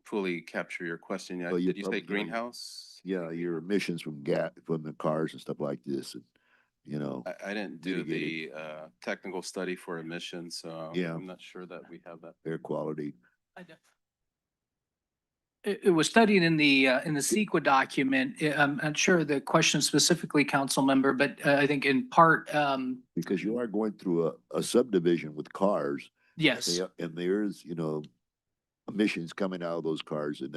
fully capture your question yet. Well, Did you say greenhouse? Yeah, your emissions from the cars and stuff like this, and I didn't do the technical study for emissions, so Yeah. I'm not sure that we have that. air quality. It was studied in the CEQA document. I'm not sure the question specifically, council member, but I think in part, Because you are going through a subdivision with cars. yes. And there's, emissions coming out of those cars in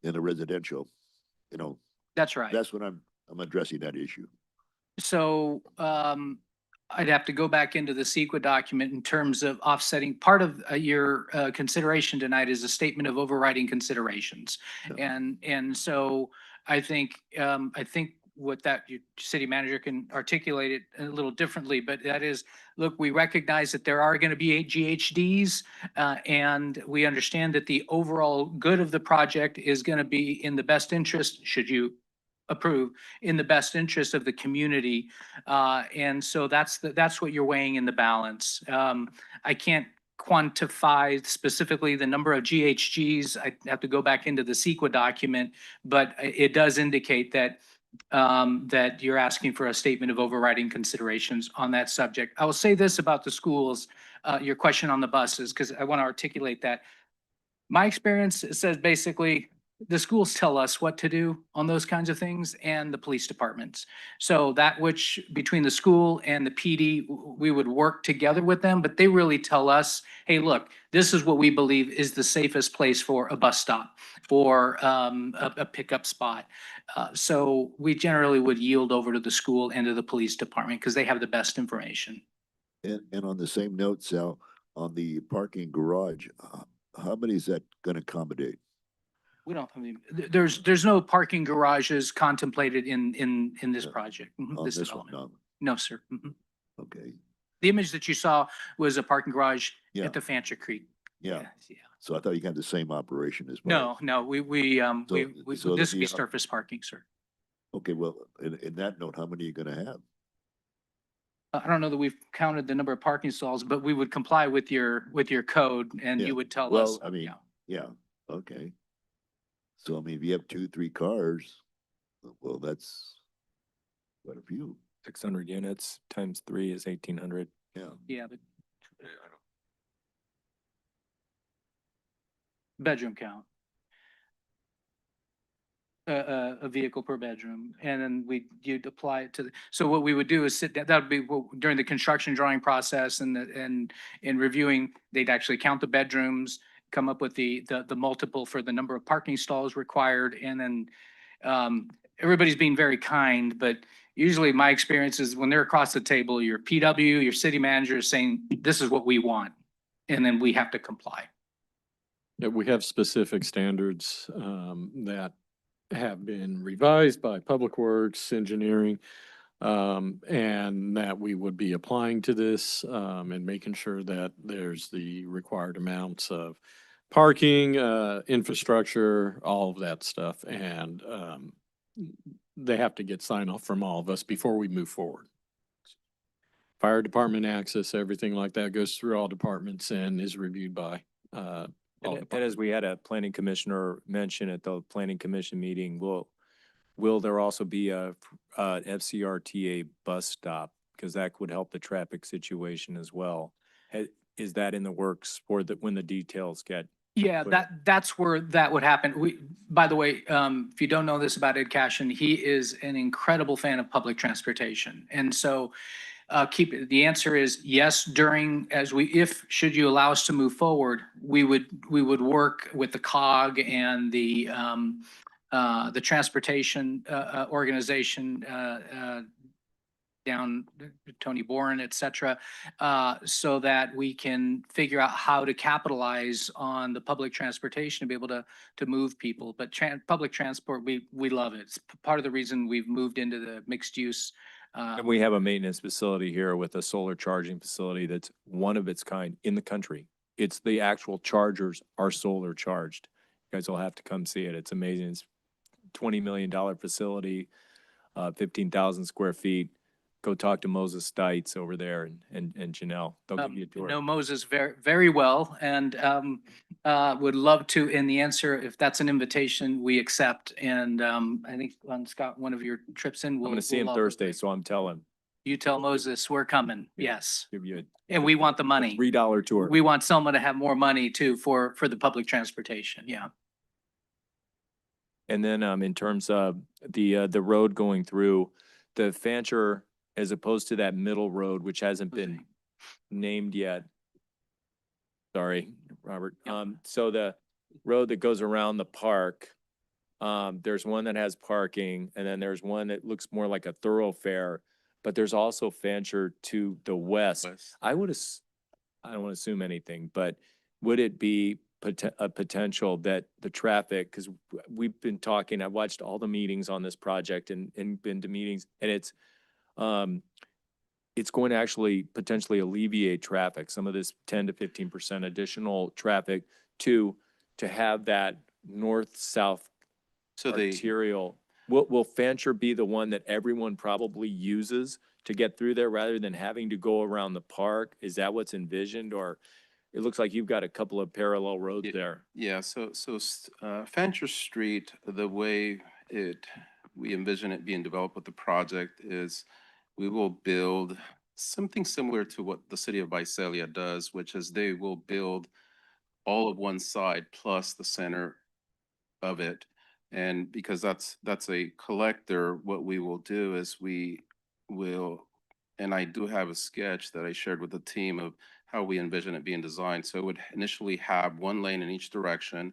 the residential, That's right. That's what I'm addressing that issue. So I'd have to go back into the CEQA document in terms of offsetting. Part of your consideration tonight is a statement of overriding considerations. And so I think what that your city manager can articulate it a little differently, but that is, look, we recognize that there are going to be GHDs, and we understand that the overall good of the project is going to be in the best interest, should you approve, in the best interest of the community. And so that's what you're weighing in the balance. I can't quantify specifically the number of GHGs. I have to go back into the CEQA document, but it does indicate that that you're asking for a statement of overriding considerations on that subject. I will say this about the schools, your question on the buses, because I want to articulate that. My experience says basically the schools tell us what to do on those kinds of things and the police departments. So that which between the school and the PD, we would work together with them, but they really tell us, hey, look, this is what we believe is the safest place for a bus stop or a pickup spot. So we generally would yield over to the school and to the police department because they have the best information. And on the same note, Sal, on the parking garage, how many is that gonna accommodate? We don't, I mean, there's no parking garages contemplated in this project, On this this one, development. no, No, sir. okay, The image that you saw was a parking garage Yeah. at the Fancher Creek. yeah. Yeah. So I thought you had the same operation as No, well. no, So this would be the- surface parking, sir. Okay, well, in that note, how many are you gonna have? I don't know that we've counted the number of parking stalls, but we would comply with your code and Yeah. you would tell Well, us. I mean, yeah. yeah, okay. So I mean, if you have 2, 3 cars, well, that's quite a few, 600 units times 3 is 1,800. yeah. Yeah, but bedroom count. A vehicle per bedroom, and then you'd apply it to the, so what we would do is sit down, that would be during the construction drawing process and in reviewing, they'd actually count the bedrooms, come up with the multiple for the number of parking stalls required, and then everybody's being very kind, but usually my experience is when they're across the table, your PW, your city manager is saying, this is what we want, and then we have to comply. Yeah, we have specific standards that have been revised by Public Works, Engineering, and that we would be applying to this and making sure that there's the required amounts of parking, infrastructure, all of that stuff. And they have to get sign off from all of us before we move forward. Fire department access, everything like that goes through all departments and is reviewed by And as we had a planning commissioner mention at the planning commission meeting, will there also be a FCRTA bus stop? Because that would help the traffic situation as well. Is that in the works for when the details get? Yeah, clear? that's where that would happen. By the way, if you don't know this about Ed Cashin, he is an incredible fan of public transportation. And so the answer is yes, should you allow us to move forward, we would work with the COG and the transportation organization down Tony Boren, et cetera, so that we can figure out how to capitalize on the public transportation to be able to move people. But public transport, we love it. It's part of the reason we've moved into the mixed use. And we have a maintenance facility here with a solar charging facility that's one of its kind in the country. It's the actual chargers are solar charged. You guys will have to come see it. It's amazing. It's $20 million facility, 15,000 square feet. Go talk to Moses Stites over there and Janelle. They'll give you a tour. Know Moses very, very well and would love to. And the answer, if that's an invitation, we accept. And I think on Scott, one of your trips in, I'm we'll gonna see him love Thursday, it. so I'm telling. You tell Moses we're coming. Yes. Give you And we want the money. $3 tour. We want Selma to have more money too for the public transportation. Yeah. And then in terms of the road going through the Fancher, as opposed to that middle road, which hasn't been named yet. Sorry, Robert. So the road that goes around the park, there's one that has parking, and then there's one that looks more like a thoroughfare, but there's also Fancher to the west. I don't want to assume anything, but would it be a potential that the traffic, because we've been talking, I've watched all the meetings on this project and been to meetings, and it's going to actually potentially alleviate traffic, some of this 10 to 15% additional traffic to have that north-south So arterial. Will Fancher be the one that everyone probably uses to get through there rather than having to go around the park? Is that what's envisioned, or it looks like you've got a couple of parallel roads there? Yeah, Fancher Street, the way we envision it being developed with the project is we will build something similar to what the city of Visalia does, which is they will build all of one side plus the center of it. And because that's a collector, what we will do is we will, and I do have a sketch that I shared with the team of how we envision it being designed. So it would initially have one lane in each direction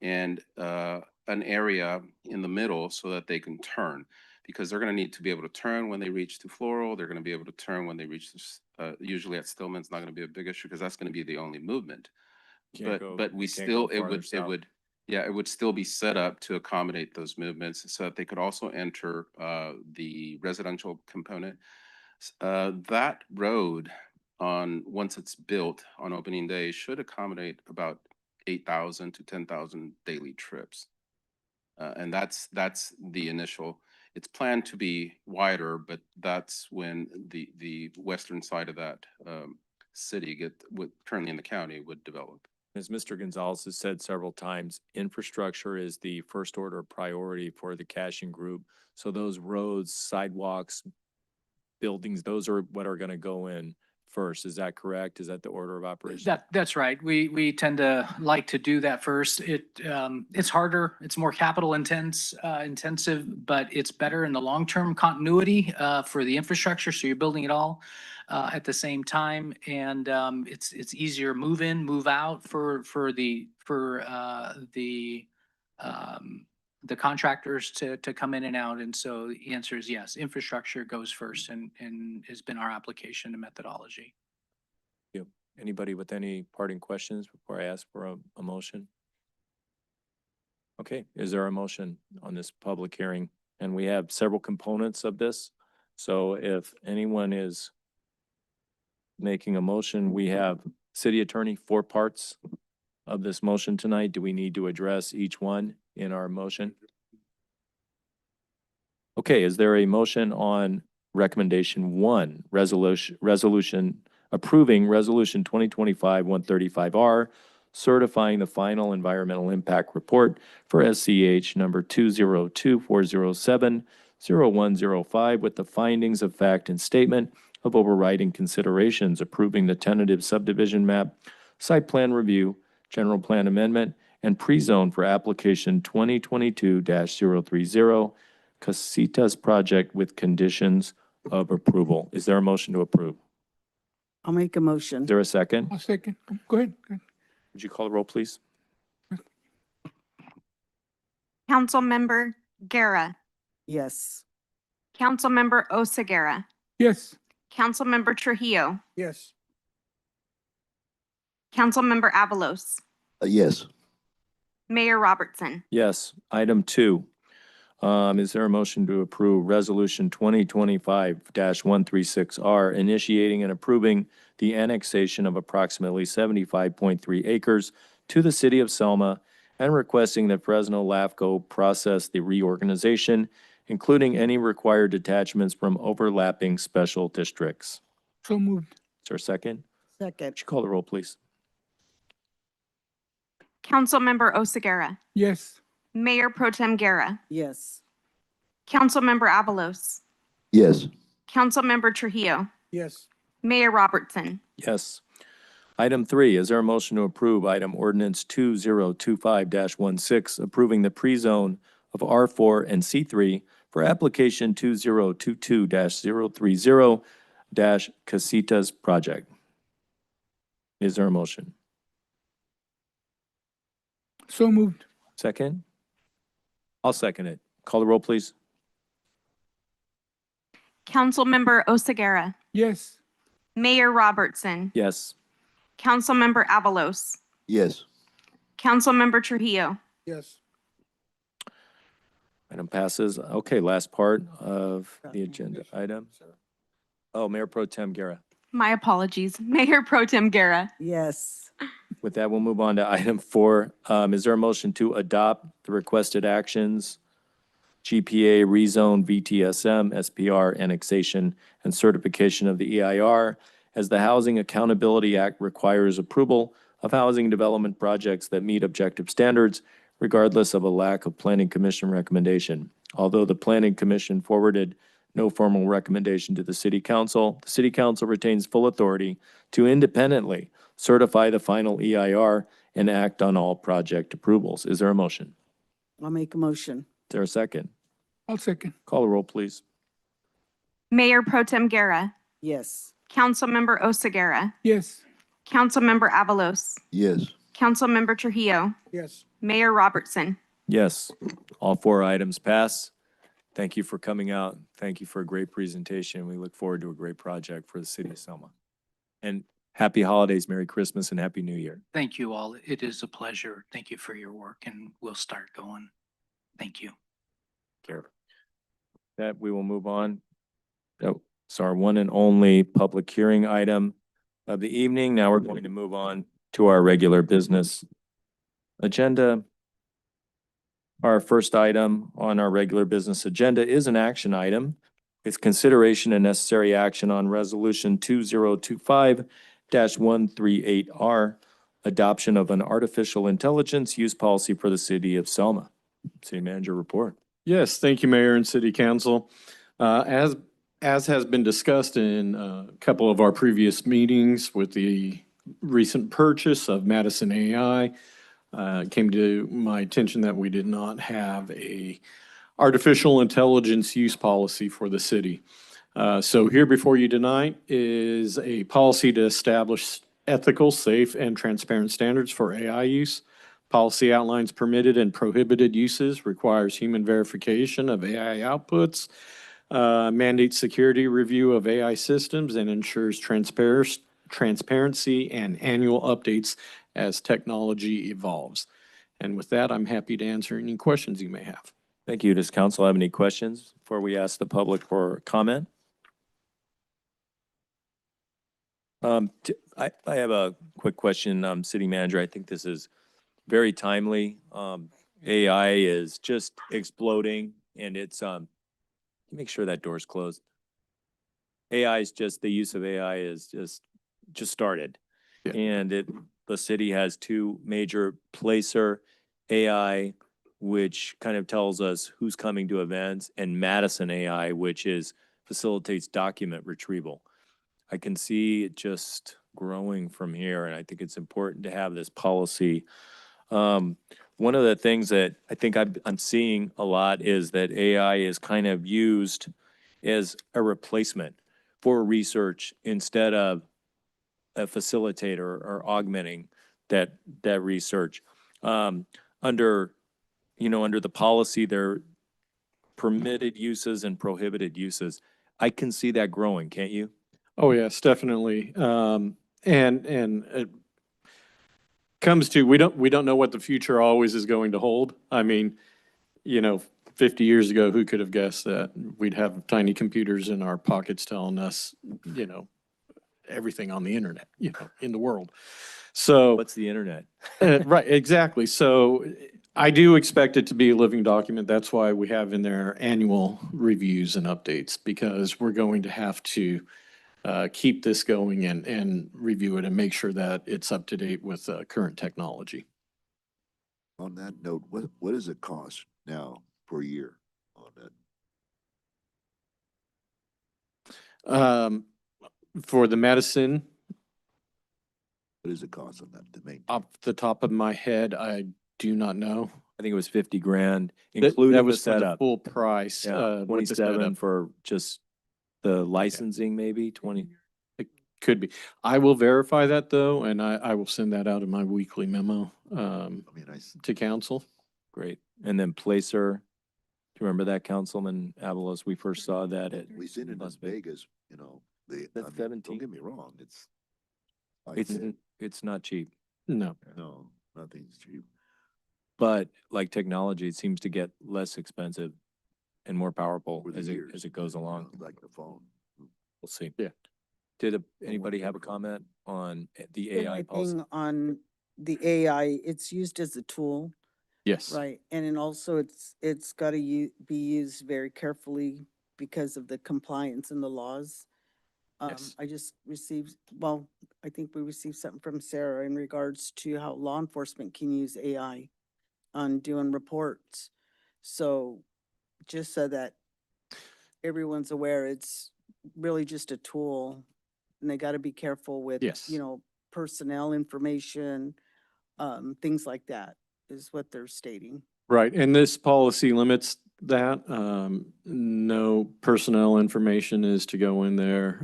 and an area in the middle so that they can turn, because they're going to need to be able to turn when they reach to Floral. They're going to be able to turn when they reach usually at Stillman. It's not going to be a big issue because that's going to be the only movement. But we still, it would still be set up to accommodate those movements so that they could also enter the residential component. That road once it's built on opening day should accommodate about 8,000 to 10,000 daily trips. And that's the initial. It's planned to be wider, but that's when the western side of that city currently in the county would develop. As Mr. Gonzalez has said several times, infrastructure is the first order priority for the Cashin Group. So those roads, sidewalks, buildings, those are what are going to go in first. Is that correct? Is that the order of operations? That's right. We tend to like to do that first. It's harder, it's more capital intensive, but it's better in the long-term continuity for the infrastructure. So you're building it all at the same time, and it's easier move in, move out for the contractors to come in and out. And so the answer is yes, infrastructure goes first and has been our application and methodology. Anybody with any parting questions before I ask for a motion? Okay, is there a motion on this public hearing? And we have several components of this. So if anyone is making a motion, we have city attorney, 4 parts of this motion tonight. Do we need to address each one in our motion? Okay, is there a motion on recommendation 1, resolution approving resolution 2025-135R, certifying the final environmental impact report for SCH number 202-407-0105 with the findings of fact and statement of overriding considerations, approving the tentative subdivision map, site plan review, general plan amendment, and pre-zone for application 2022-030, Casitas project with conditions of approval. Is there a motion to approve? I'll make a motion. Is there a second? I'll second. Go ahead. Would you call the roll, please? Councilmember Guerra, Yes. Councilmember Oseguera, Yes. Councilmember Trujillo, Yes. Councilmember Avalos, Yes. Mayor Robertson. Yes. Item 2. Is there a motion to approve resolution 2025-136R, initiating and approving the annexation of approximately 75.3 acres to the city of Selma and requesting that Fresno LAFCO process the reorganization, including any required detachments from overlapping special districts? So moved. Is there a second? Second. Would you call the roll, please? Councilmember Oseguera, Yes. Mayor Pro Tem Guerra, Yes. Councilmember Avalos, Yes. Councilmember Trujillo, Yes. Mayor Robertson. Yes. Item 3, is there a motion to approve item ordinance 2025-16, approving the pre-zone of R4 and C3 for application 2022-030 Casitas project? Is there a motion? So moved. Second? I'll second it. Call the roll, please. Councilmember Oseguera, Yes. Mayor Robertson, Yes. Councilmember Avalos, Yes. Councilmember Trujillo. Yes. Item passes. Okay, last part of the agenda item. Oh, Mayor Pro Tem Guerra. My apologies. Mayor Pro Tem Guerra. Yes. With that, we'll move on to item 4. Is there a motion to adopt the requested actions, GPA, rezone, VTSM, SPR, annexation, and certification of the EIR, as the Housing Accountability Act requires approval of housing development projects that meet objective standards, regardless of a lack of Planning Commission recommendation. Although the Planning Commission forwarded no formal recommendation to the City Council retains full authority to independently certify the final EIR and act on all project approvals. Is there a motion? I'll make a motion. Is there a second? I'll second. Call the roll, please. Mayor Pro Tem Guerra. Yes. Councilmember Oseguera. Yes. Councilmember Avalos. Yes. Councilmember Trujillo. Yes. Mayor Robertson. Yes, all 4 items pass. Thank you for coming out. Thank you for a great presentation. We look forward to a great project for the City of Selma. And happy holidays, Merry Christmas, and Happy New Year. Thank you all. It is a pleasure. Thank you for your work, and we'll start going. Thank you. Care. That we will move on. Oh, it's our one and only public hearing item of the evening. Now we're going to move on to our regular business agenda. Our first item on our regular business agenda is an action item. It's consideration and necessary action on Resolution 2025-138R, adoption of an artificial intelligence use policy for the City of Selma. City Manager report. Yes, thank you, Mayor and City Council. As has been discussed in a couple of our previous meetings with the recent purchase of Madison AI, it came to my attention that we did not have a artificial intelligence use policy for the city. So here before you tonight is a policy to establish ethical, safe, and transparent standards for AI use. Policy outlines permitted and prohibited uses, requires human verification of AI outputs, mandates security review of AI systems, and ensures transparency and annual updates as technology evolves. And with that, I'm happy to answer any questions you may have. Thank you. Does council have any questions before we ask the public for comment? I have a quick question, City Manager. I think this is very timely. AI is just exploding, and it's make sure that door's closed. AI is just, the use of AI is just started. Yeah. And the city has 2 major Placer AI, which kind of tells us who's coming to events, and Madison AI, which facilitates document retrieval. I can see it just growing from here, and I think it's important to have this policy. One of the things that I think I'm seeing a lot is that AI is kind of used as a replacement for research instead of a facilitator or augmenting that research. Under the policy, there are permitted uses and prohibited uses. I can see that growing, can't you? Oh, yes, definitely. And it comes to, we don't know what the future always is going to hold. I mean, 50 years ago, who could have guessed that we'd have tiny computers in our pockets telling us, everything on the internet, in the world. So What's the internet? right, exactly. So I do expect it to be a living document. That's why we have in there annual reviews and updates, because we're going to have to keep this going and review it and make sure that it's up to date with current technology. On that note, what does it cost now per year on that? For the Madison, What does it cost on that to maintain? off the top of my head, I do not know. I think it was 50 grand, That including the was for the setup. full price. Yeah, with the 27 setup. for just the licensing, maybe 20. It could be. I will verify that though, and I will send that out in my weekly memo to council. Great. And then Placer, do you remember that, Councilman Avalos? We first saw that at We seen it in Las Vegas, That's 17. Don't get me wrong, It's not cheap. No. no, nothing's cheap. But like technology, it seems to get less expensive and more powerful Over the as years, it goes along. Like the phone. We'll see. Yeah. Did anybody have a comment on the The AI only policy? thing on the AI, it's used as a tool, Yes. right? And then also it's got to be used very carefully because of the compliance and the laws. Yes. I just received, well, I think we received something from Sarah in regards to how law enforcement can use AI on doing reports. So just so that everyone's aware, it's really just a tool. And they got to be careful with, Yes. you know, personnel information, things like that is what they're stating. Right, and this policy limits that. No personnel information is to go in there.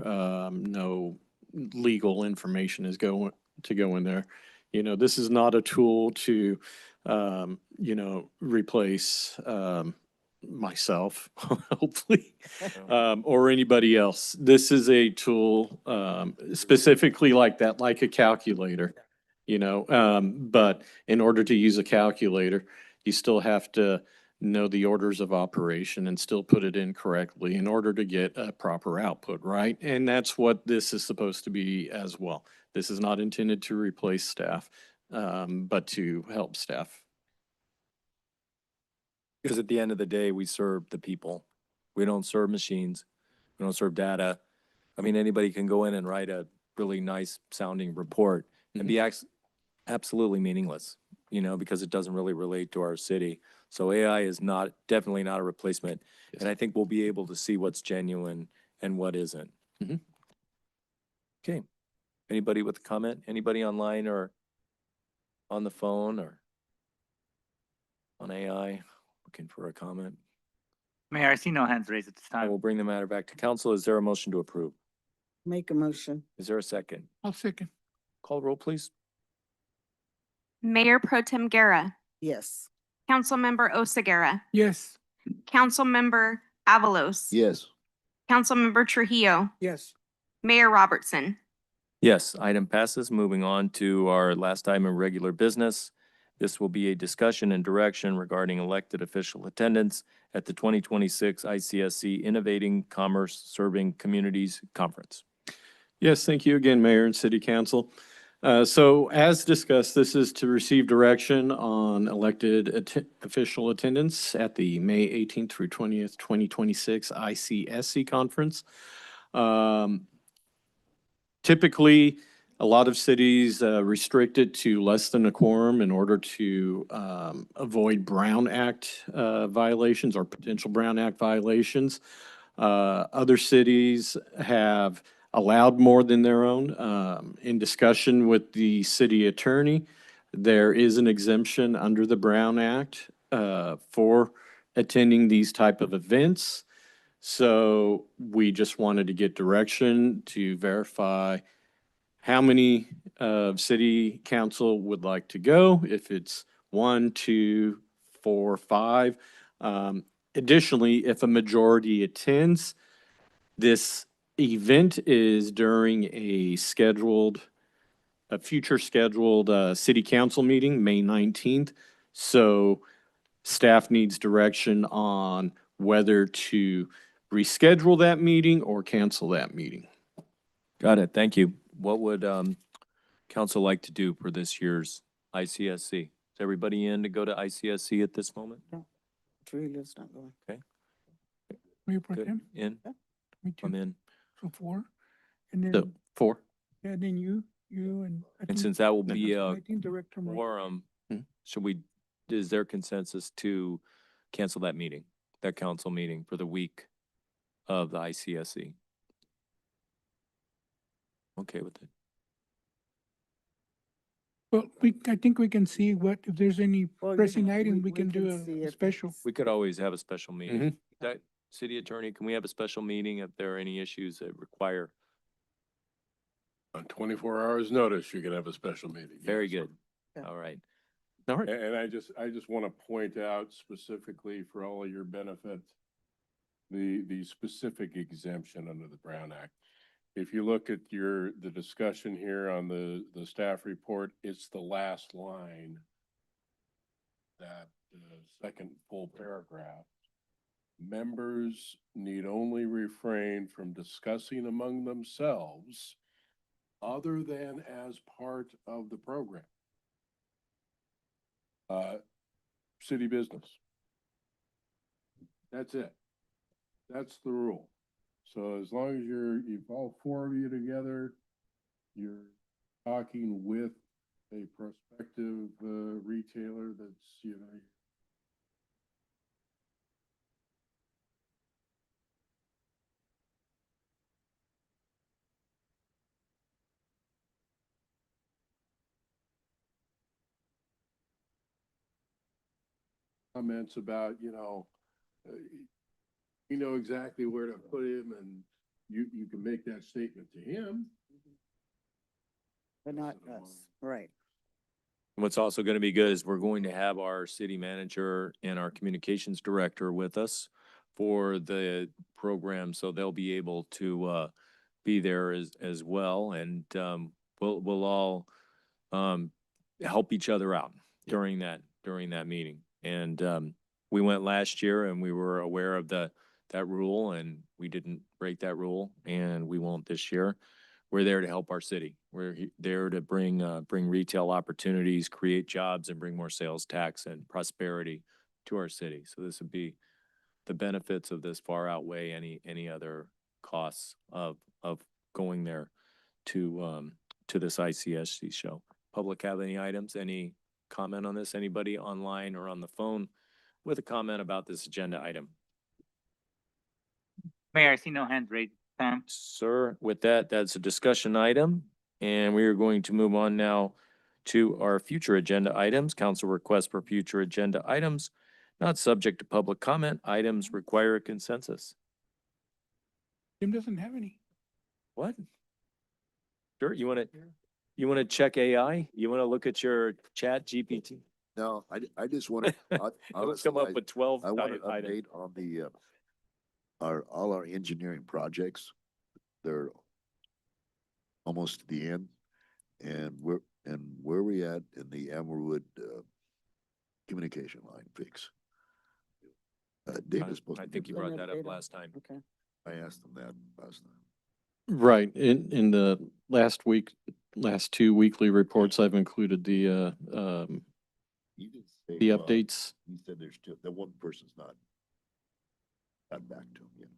No legal information is to go in there. You know, this is not a tool to, you know, replace, myself, hopefully, or anybody else. This is a tool, specifically like that, like a calculator, you know, but in order to use a calculator, you still have to know the orders of operation and still put it in correctly in order to get a proper output, right? And that's what this is supposed to be as well. This is not intended to replace staff, but to help staff. Because at the end of the day, we serve the people. We don't serve machines. We don't serve data. I mean, anybody can go in and write a really nice sounding report and be absolutely meaningless, you know, because it doesn't really relate to our city. So AI is definitely not a replacement. And I think we'll be able to see what's genuine and what isn't. Mhm. Okay. Anybody with a comment? Anybody online or on the phone or on AI looking for a comment? Mayor, I see no hands raised at this I time. will bring the matter back to council. Is there a motion to approve? Make a motion. Is there a second? I'll second. Call roll, please. Mayor Pro Tem Guerra, Yes. Councilmember Oseguera, Yes. Councilmember Avalos. Yes. Councilmember Trujillo, Yes. Mayor Robertson. Yes, item passes. Moving on to our last item of regular business. This will be a discussion and direction regarding elected official attendance at the 2026 ICSC Innovating Commerce Serving Communities Conference. Yes, thank you again, Mayor and City Council. So as discussed, this is to receive direction on elected official attendance at the May 18th through 20th, 2026 ICSC Conference. Typically, a lot of cities restrict it to less than a quorum in order to avoid Brown Act violations or potential Brown Act violations. Other cities have allowed more than their own. In discussion with the city attorney, there is an exemption under the Brown Act for attending these type of events. So we just wanted to get direction to verify how many city council would like to go, if it's 1, 2, 4, 5. Additionally, if a majority attends, this event is during a future scheduled city council meeting, May 19th. So staff needs direction on whether to reschedule that meeting or cancel that meeting. Got it. Thank you. What would council like to do for this year's ICSC? Is everybody in to go to ICSC at this moment? Trujillo's not going. Mayor Pro Good. Tem? In? Me too. I'm in. So 4. And So then, 4. yeah, then you and. I And think- since that will be I a think Director Mike. quorum, Mhm. is there consensus to cancel that meeting, that council meeting for the week of the ICSC? Okay with it. Well, I think we can see if there's any Well, pressing yeah, item, we- we we can do can see a if special. it's- We could always have a special meeting. Mhm. That, city attorney, can we have a special meeting if there are any issues that require? On 24 hours notice, you can have a special meeting. Very yes. good. All right. All right. And I just want to point out specifically for all of your benefit, the specific exemption under the Brown Act. If you look at the discussion here on the staff report, it's the last line that second full paragraph. Members need only refrain from discussing among themselves other than as part of the program. City business. That's it. That's the rule. So as long as you've all four of you together, you're talking with a prospective retailer that's, you know, comments about, you know exactly where to put him, and you can make that statement to him. But not us, right? What's also going to be good is we're going to have our city manager and our communications director with us for the program, so they'll be able to be there as well, and we'll all help each other out during that meeting. And we went last year, and we were aware of that rule, and we didn't break that rule, and we won't this year. We're there to help our city. We're there to bring retail opportunities, create jobs, and bring more sales tax and prosperity to our city. So this would be, the benefits of this far outweigh any other costs of going there to this ICSC show. Public have any items? Any comment on this? Anybody online or on the phone with a comment about this agenda item? Mayor, I see no hands raised. Sam? Sir, with that, that's a discussion item, and we are going to move on now to our future agenda items. Council requests for future agenda items not subject to public comment. Items require a consensus. Jim doesn't have any. What? Sure, you want to check AI? You want to look at your chat GPT? No, I just want to, Let's come up with 12 I want an items. update on the, all our engineering projects. They're almost to the end. And where we at in the Amberwood, communication line fix? Dave is supposed to. I think you brought that up last time. Okay. I asked him that last time. Right. In the last 2 weekly reports, I've included the He didn't say, the well, updates. He said there's still, that one person's not got back to him yet.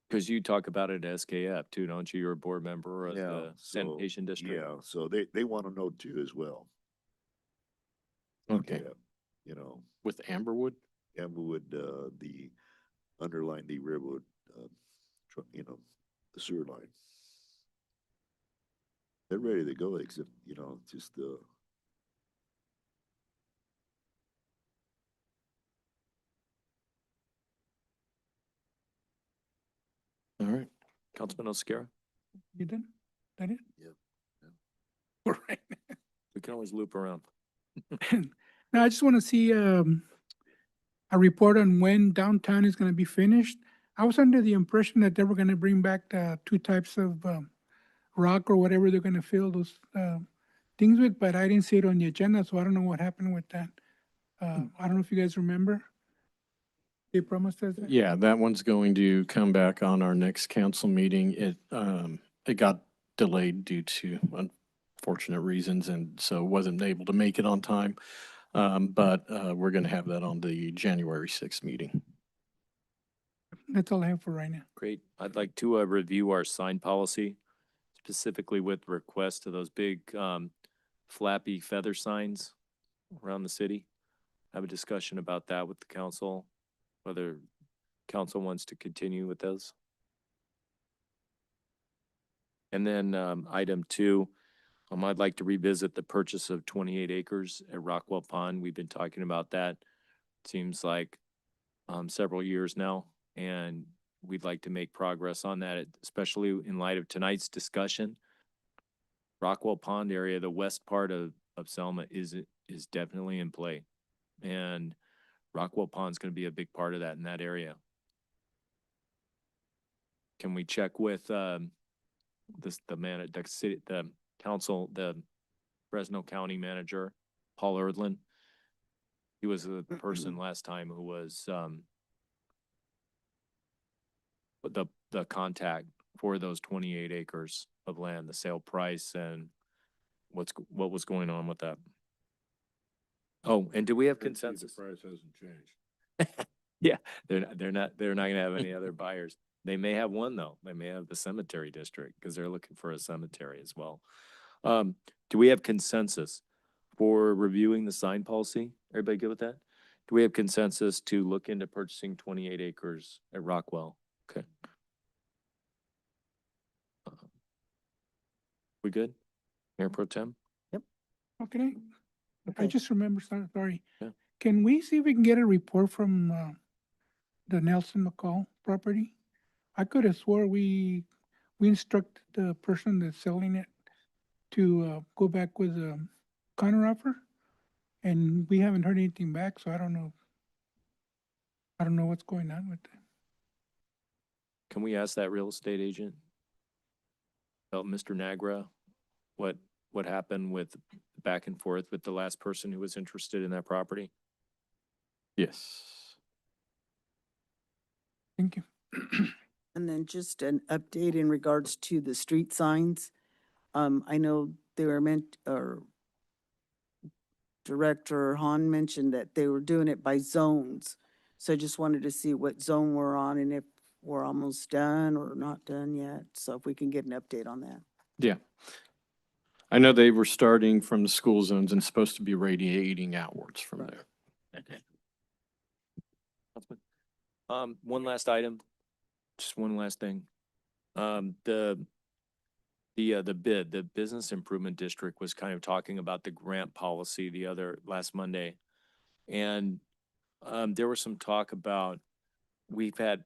Because you talk about it at SKF too, don't you? You're a board member of Yeah, the so, sanitation district. Yeah, so they want to know too as well. Okay. Yeah, you know, With Amberwood? Amberwood, the underline the railroad, the sewer line. They're ready to go, except, just, All right. Councilman Oscara, You done? That it? Yep. All right. we can always loop around. Now, I just want to see a report on when downtown is going to be finished. I was under the impression that they were going to bring back the two types of rock or whatever they're going to fill those things with, but I didn't see it on the agenda, so I don't know what happened with that. I don't know if you guys remember. They promised us that. Yeah, that one's going to come back on our next council meeting. It got delayed due to unfortunate reasons, and so wasn't able to make it on time. But we're going to have that on the January 6th meeting. That's all I have for right now. Great. I'd like to review our sign policy, specifically with requests to those big flappy feather signs around the city. Have a discussion about that with the council, whether council wants to continue with those. And then item 2, I'd like to revisit the purchase of 28 acres at Rockwell Pond. We've been talking about that, seems like several years now, and we'd like to make progress on that, especially in light of tonight's discussion. Rockwell Pond area, the west part of Selma is definitely in play. And Rockwell Pond's going to be a big part of that in that area. Can we check with the council, the Fresno County manager Paul Erdlin. He was the person last time who was, the contact for those 28 acres of land, the sale price and what was going on with that. Oh, and do we have consensus? The price hasn't changed. Yeah, they're not gonna have any other buyers. They may have one though. They may have the cemetery district because they're looking for a cemetery as well. Do we have consensus for reviewing the sign policy? Everybody good with that? Do we have consensus to look into purchasing 28 acres at Rockwell? Okay. We good? Mayor Pro Tem? Okay, I Okay. just remember, sorry. Yeah. Can we see if we can get a report from, the Nelson McCall property? I could have swore we instructed the person that's selling it to, go back with a counteroffer. And we haven't heard anything back, so I don't know. I don't know what's going on with that. Can we ask that real estate agent? Mr. Nagra, what happened with back and forth with the last person who was interested in that property? Yes. Thank you. And then just an update in regards to the street signs. I know they were meant, or Director Hahn mentioned that they were doing it by zones. So I just wanted to see what zone we're on and if we're almost done or not done yet. So if we can get an update on that. Yeah. I know they were starting from the school zones and supposed to be radiating outwards from there. Okay. One last item, just one last thing. The bid, the Business Improvement District was kind of talking about the grant policy last Monday. And, there was some talk about, we've had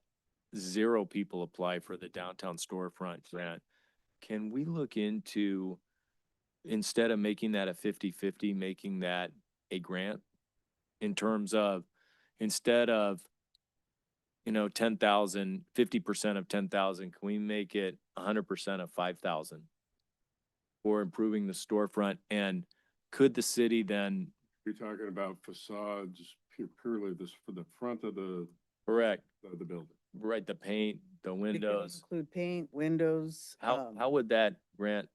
0 people apply for the downtown storefront grant. Can we look into, instead of making that a 50-50, making that a grant? In terms of, instead of, 10,000, 50% of 10,000, can we make it 100% of 5,000? For improving the storefront, and could the city then? You're talking about facades purely this for the front of the Correct. of the building. Right, the paint, the windows. Include paint, windows. How would that grant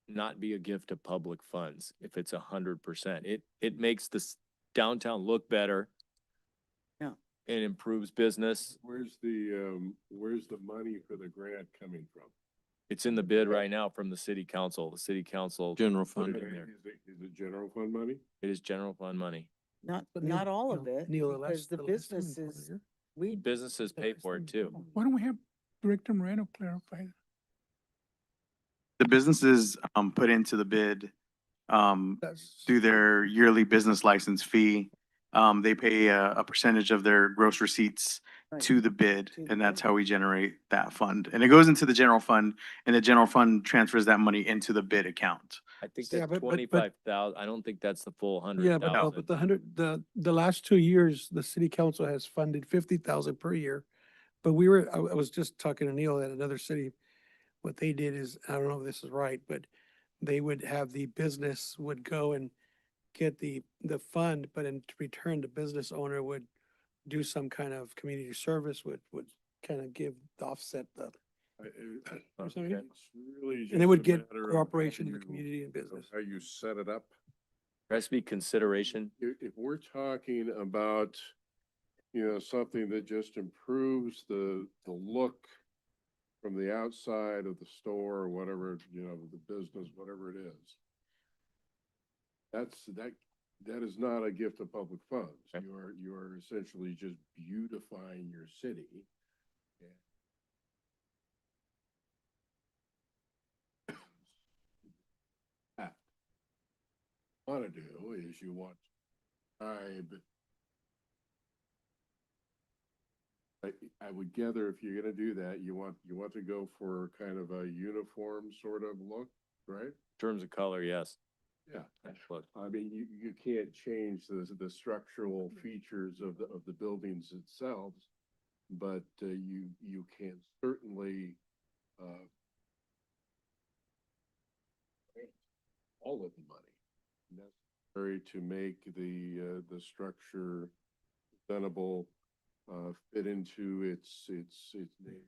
not be a gift of public funds if it's 100%? It makes this downtown look better. Yeah. It improves business. Where's the money for the grant coming from? It's in the bid right now from the city council. The city council. General put fund. it in there. Is it general fund money? It is general fund money. Not all of it, because the businesses, Businesses pay for it too. Why don't we have Director Moreno clarify? The businesses put into the bid through their yearly business license fee. They pay a percentage of their gross receipts to the bid, and that's how we generate that fund. And it goes into the general fund, and the general fund transfers that money into the bid account. I think Yeah, that's but- 25,000. I don't think that's the full Yeah, 100,000. but the last 2 years, the city council has funded 50,000 per year. But I was just talking to Neil at another city. What they did is, I don't know if this is right, but they would have the business would go and get the fund, but in return, the business owner would do some kind of community service, would kind of give the offset the. Or something. It's really And they would just a get matter of cooperation how of the community and business. how you set it up. There has to be consideration. If we're talking about, something that just improves the look from the outside of the store or whatever, the business, whatever it is. That is not a gift of public funds. Okay. You are essentially just beautifying your city. Want to do is you want I would gather if you're gonna do that, you want to go for kind of a uniform sort of look, right? In terms of color, yes. Yeah. Look, I mean, you can't change the structural features of the buildings itself, but you can certainly all of the money. And that's to make the structure presentable, fit into its neighbor.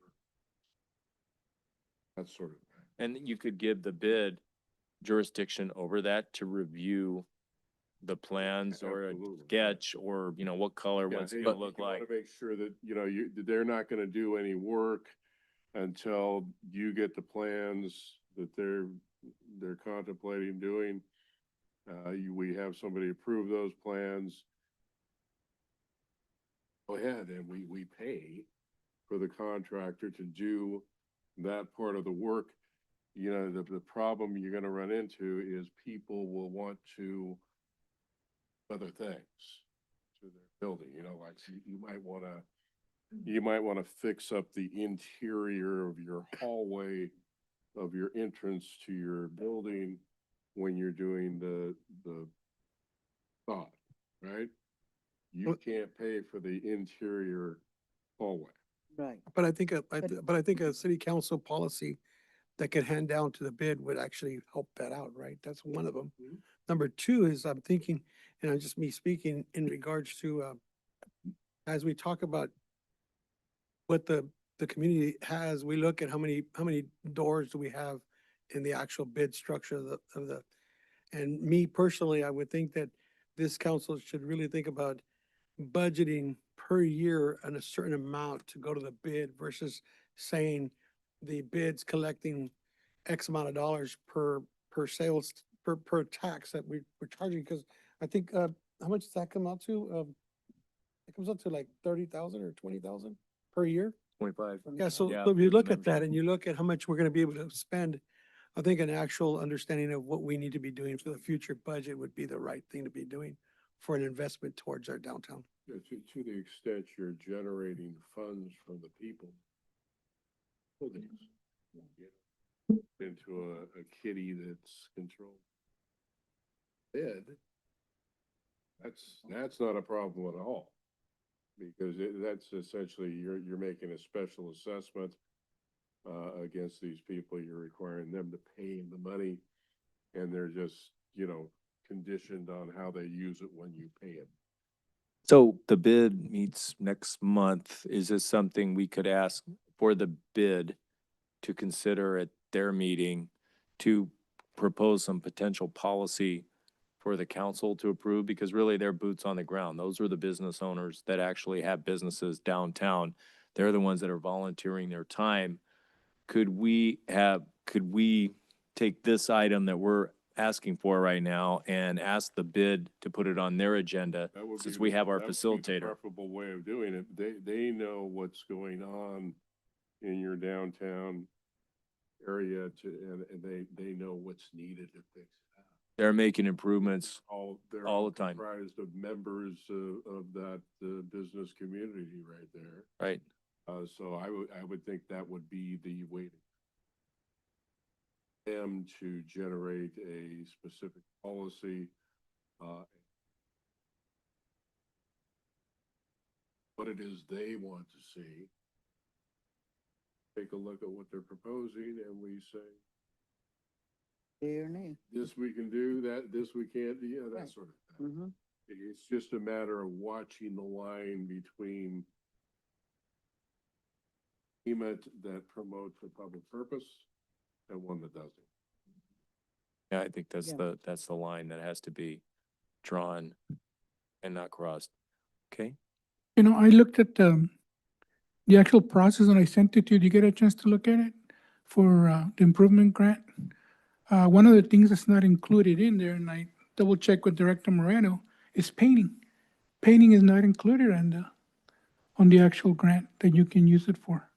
That sort of thing. And you could give the bid jurisdiction over that to review the plans or a Absolutely. sketch or, you know, what color, Yeah, what's it hey, gonna look you wanna like. make sure that, you know, that they're not gonna do any work until you get the plans that they're contemplating doing. We have somebody approve those plans. Go ahead and we pay for the contractor to do that part of the work. You know, the problem you're gonna run into is people will want to other things to their building, you know, like you might wanna fix up the interior of your hallway of your entrance to your building when you're doing the thought, right? You can't pay for the interior hallway. Right. But I think, but I think a city council policy that could hand down to the bid would actually help that out, right? That's one of them. Number two is I'm thinking, and I'm just me speaking in regards to, as we talk about what the community has, we look at how many doors do we have in the actual bid structure of the, and me personally, I would think that this council should really think about budgeting per year and a certain amount to go to the bid versus saying the bid's collecting X amount of dollars per sales, per tax that we're charging, because I think, how much does that come out to? It comes out to like 30,000 or 20,000 per year. 25. Yeah, so Yeah, so if you for the look at that membership. and you look at how much we're gonna be able to spend, I think an actual understanding of what we need to be doing for the future budget would be the right thing to be doing for an investment towards our downtown. Yeah, to the extent you're generating funds from the people. Buildings. Into a kitty that's controlled. Bid. That's not a problem at all. Because that's essentially, you're making a special assessment against these people. You're requiring them to pay the money, and they're just, you know, conditioned on how they use it when you pay it. So the bid meets next month. Is this something we could ask for the bid to consider at their meeting to propose some potential policy for the council to approve? Because really they're boots on the ground. Those are the business owners that actually have businesses downtown. They're the ones that are volunteering their time. Could we take this item that we're asking for right now and ask the bid to put it on their agenda, That would since be we the- have our that would be the facilitator? Preferable way of doing it. They know what's going on in your downtown area and they know what's needed to fix it up. They're making improvements They're all the time, comprised of members of that business community right there. right? So I would think that would be the way to them to generate a specific policy, what it is they want to see. Take a look at what they're proposing and we say, Yea or nay. this we can do, this we can't do, yeah, that Right. sort of thing. Mm-hmm. It's just a matter of watching the line between payment that promotes a public purpose and one that doesn't. Yeah, I think that's Yeah. that's the line that has to be drawn and not crossed. Okay? You know, I looked at the actual process and I sent it to you. Did you get a chance to look at it for the improvement grant? One of the things that's not included in there, and I double checked with Director Moreno, is painting. Painting is not included on the actual grant that you can use it for.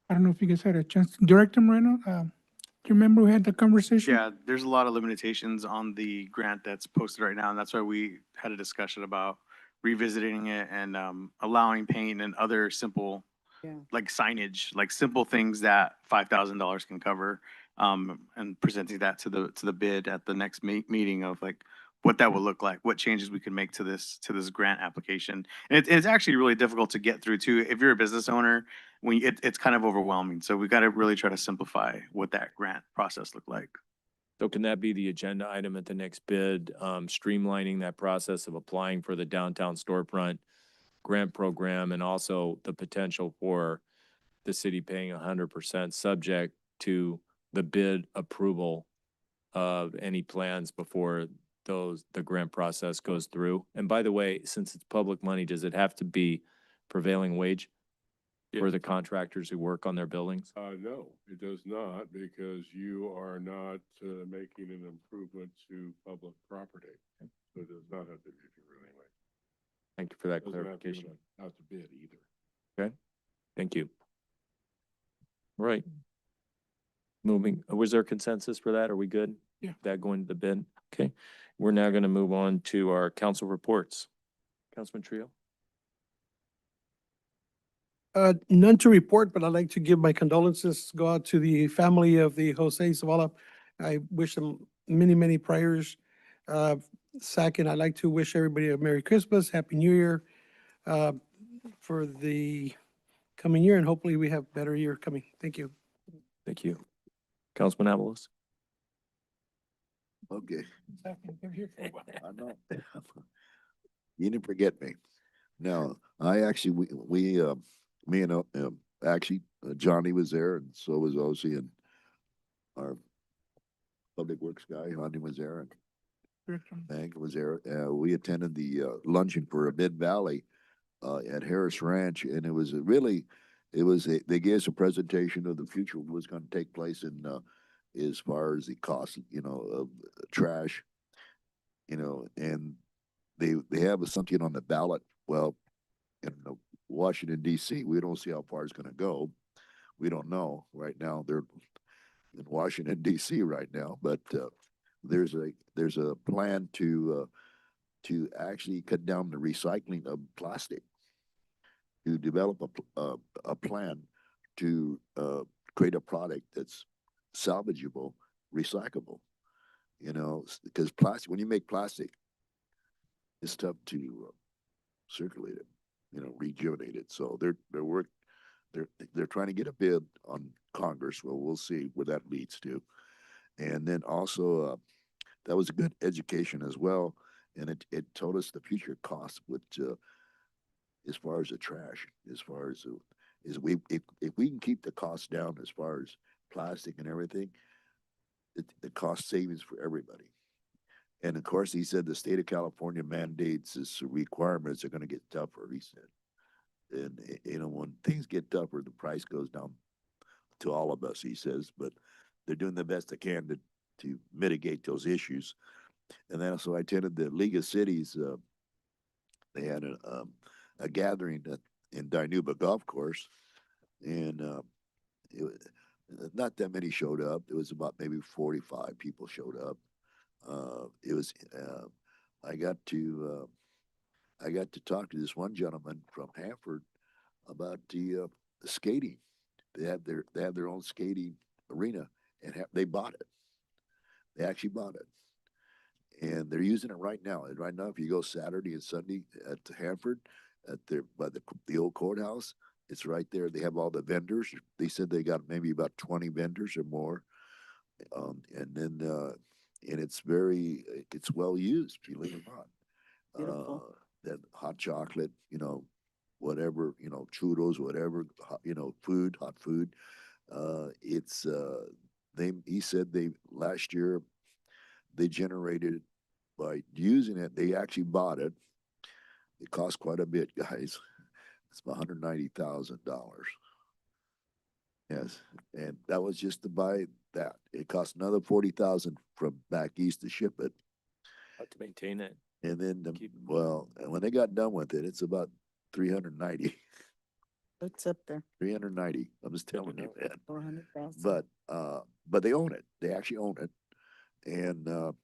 I don't know if you guys had a chance. Director Moreno, do you remember we had the conversation? Yeah, there's a lot of limitations on the grant that's posted right now, and that's why we had a discussion about revisiting it and allowing paint and other simple, Yeah. like signage, like simple things that $5,000 can cover, and presenting that to the bid at the next meeting of like what that would look like, what changes we can make to this grant application. And it's actually really difficult to get through too. If you're a business owner, it's kind of overwhelming. So we got to really try to simplify what that grant process looked like. So can that be the agenda item at the next bid, streamlining that process of applying for the downtown storefront grant program and also the potential for the city paying 100% subject to the bid approval of any plans before the grant process goes through? And by the way, since it's public money, does it have to be prevailing wage for the contractors who work on their buildings? No, it does not, because you are not making an improvement to public property. So it does not have to be prevailing wage. Thank you for that Doesn't have to be clarification. out to bid either. Okay, thank you. Right. Moving, was there consensus for that? Are we good? Yeah. That going to the bid? Okay, we're now going to move on to our council reports. Councilman Trio? None to report, but I'd like to give my condolences go out to the family of the Jose Zavala. I wish them many, many prayers. Second, I'd like to wish everybody a Merry Christmas, Happy New Year for the coming year, and hopefully we have a better year coming. Thank you. Thank you. Councilman Avalos? Okay. Second, they're here for a while. I know. You didn't forget me. No, I actually, me and, actually, Johnny was there and so was Osi and our public works guy, Johnny was there and Hank was there. We attended the, luncheon for Mid Valley, at Harris Ranch, and it was they gave us a presentation of the future of what's gonna take place in, as far as the cost, of trash, and they have something on the ballot. Well, in Washington DC, we don't see how far it's gonna go. We don't know right now. They're in Washington DC right now, but there's a plan to actually cut down the recycling of plastic, to develop a plan to create a product that's salvageable, recyclable. Because plastic, when you make plastic, it's tough to circulate it, rejuvenate it. So they're trying to get a bid on Congress. Well, we'll see where that leads to. And then also, that was a good education as well. And it told us the future costs, which, as far as the trash, as far as if we can keep the costs down as far as plastic and everything, the cost savings for everybody. And of course, he said the state of California mandates this requirements are going to get tougher, he said. And, when things get tougher, the price goes down to all of us, he says, but they're doing the best they can to mitigate those issues. And then also I attended the League of Cities. They had a gathering in Dinuba Golf Course, and not that many showed up. It was about maybe 45 people showed up. I got to talk to this one gentleman from Hanford about the skating. They have their own skating arena, and they bought it. They actually bought it, and they're using it right now. And right now, if you go Saturday and Sunday at Hanford, by the old courthouse, it's right there. They have all the vendors. They said they got maybe about 20 vendors or more, and then and it's well used, believe it or not. Beautiful. That hot chocolate, whatever, churros, whatever, hot food. He said last year they generated, by using it, they actually bought it. It cost quite a bit, guys. It's about $190,000. Yes, and that was just to buy that. It cost another $40,000 from back east to ship it. How to maintain it. And then, and when they got done with it, it's about 390. It's up there, 390. I'm just telling you, man. 400,000. But they own it. They actually own it. And Would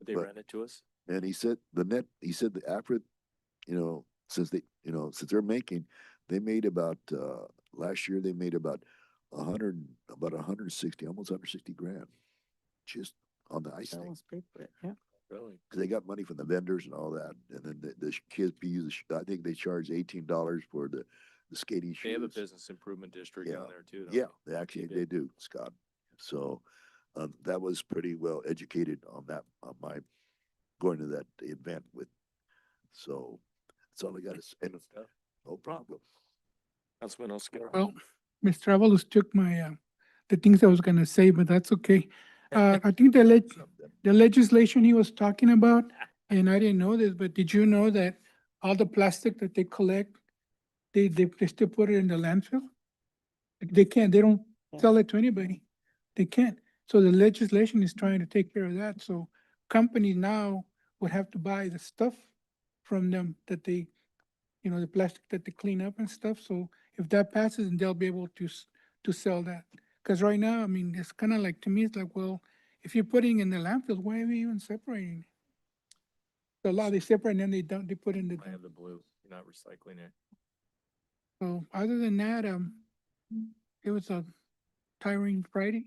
they rent it to us? and he said that after, since they're making, they made about last year they made about 160, almost 160 grand, just on the ice thing. Yeah. Really? Because they got money from the vendors and all that, and then the kids I think they charge $18 for the skating shoes. They have a business improvement district down there too. Yeah, they do, Scott. So, That was pretty well educated on that, on my going to that event with. So that's all I got to say. No problem. Councilman Oscar. Well, Mr. Avalos took my, the things I was gonna say, but that's okay. I think the legislation he was talking about, and I didn't know this, but did you know that all the plastic that they collect, they still put it in the landfill? They don't sell it to anybody. They can't. So the legislation is trying to take care of that. So companies now would have to buy the stuff from them that they, the plastic that they clean up and stuff. So if that passes, then they'll be able to sell that. Because right now, I mean, it's kind of like, to me, it's like, well, if you're putting in the landfill, why are we even separating? So a lot, they separate and then they put in the. I have the blue. You're not recycling it. So other than that, it was a tiring Friday,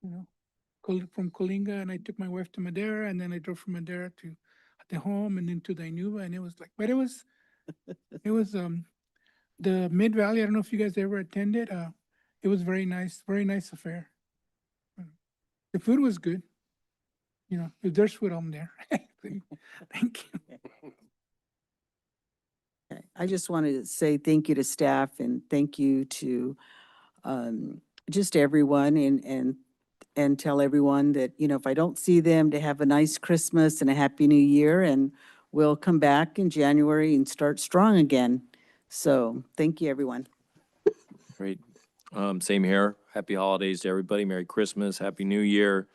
from Colinga, and I took my wife to Madera, and then I drove from Madera to the home and then to Dinuba, and it was like, but it was the Mid Valley. I don't know if you guys ever attended. It was very nice affair. The food was good. If there's food, I'm there. Thank you. Okay, I just wanted to say thank you to staff and thank you to just everyone and tell everyone that, if I don't see them, to have a nice Christmas and a Happy New Year, and we'll come back in January and start strong again. So thank you, everyone. Great. Same here. Happy holidays to everybody. Merry Christmas, Happy New Year.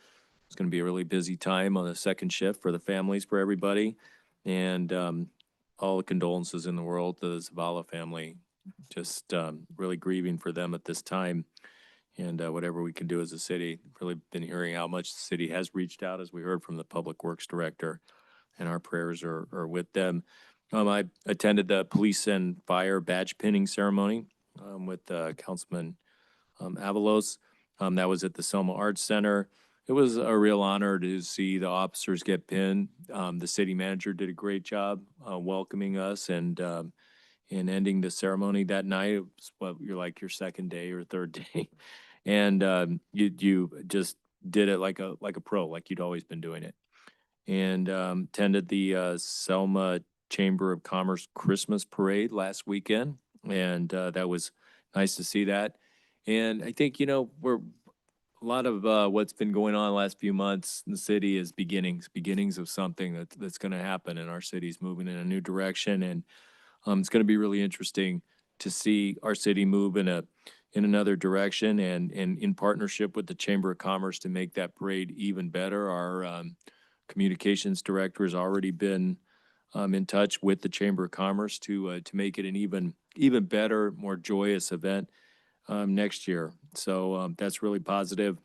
It's going to be a really busy time on the second shift for the families, for everybody. And all the condolences in the world to the Zavala family. Just really grieving for them at this time. And whatever we can do as a city, really been hearing how much the city has reached out, as we heard from the Public Works Director, and our prayers are with them. I attended the police and fire badge pinning ceremony with Councilman Avalos. That was at the Selma Arts Center. It was a real honor to see the officers get pinned. The city manager did a great job welcoming us and ending the ceremony that night. It was you're like your second day or third day, and you just did it like a pro, like you'd always been doing it. And attended the Selma Chamber of Commerce Christmas Parade last weekend, and that was nice to see that. And I think we're a lot of what's been going on the last few months in the city is beginnings of something that's going to happen, and our city's moving in a new direction. And it's going to be really interesting to see our city move in another direction, and in partnership with the Chamber of Commerce to make that parade even better. Our communications director has already been in touch with the Chamber of Commerce to make it an even better, more joyous event next year. So that's really positive.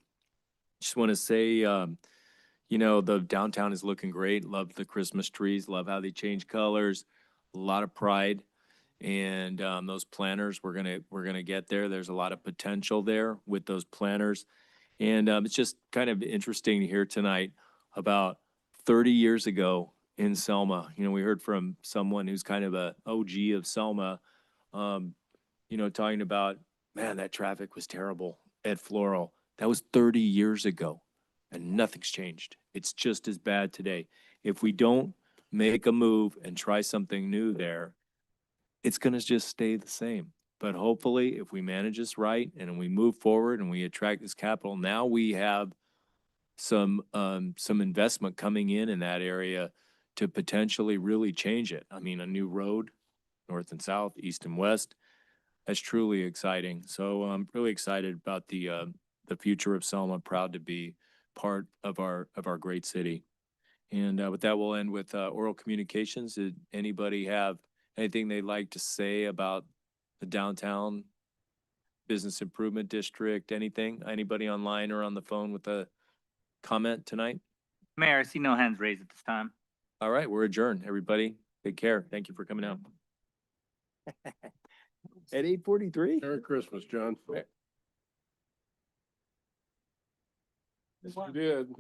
Just want to say, the downtown is looking great. Love the Christmas trees. Love how they change colors. A lot of pride. And those planners, we're gonna get there. There's a lot of potential there with those planners. And it's just kind of interesting to hear tonight about 30 years ago in Selma. We heard from someone who's kind of a OG of Selma, talking about, man, that traffic was terrible at Floral. That was 30 years ago, and nothing's changed. It's just as bad today. If we don't make a move and try something new there, it's going to just stay the same. But hopefully, if we manage this right and we move forward and we attract this capital, now we have some investment coming in that area to potentially really change it. I mean, a new road, north and south, east and west. That's truly exciting. So I'm really excited about the future of Selma. Proud to be part of our great city. And with that, we'll end with oral communications. Did anybody have anything they'd like to say about the downtown business improvement district? Anything? Anybody online or on the phone with a comment tonight? Mayor, I see no hands raised at this time. All right, we're adjourned. Everybody, take care. Thank you for coming out. At 8:43? Merry Christmas, John. Yes, you did.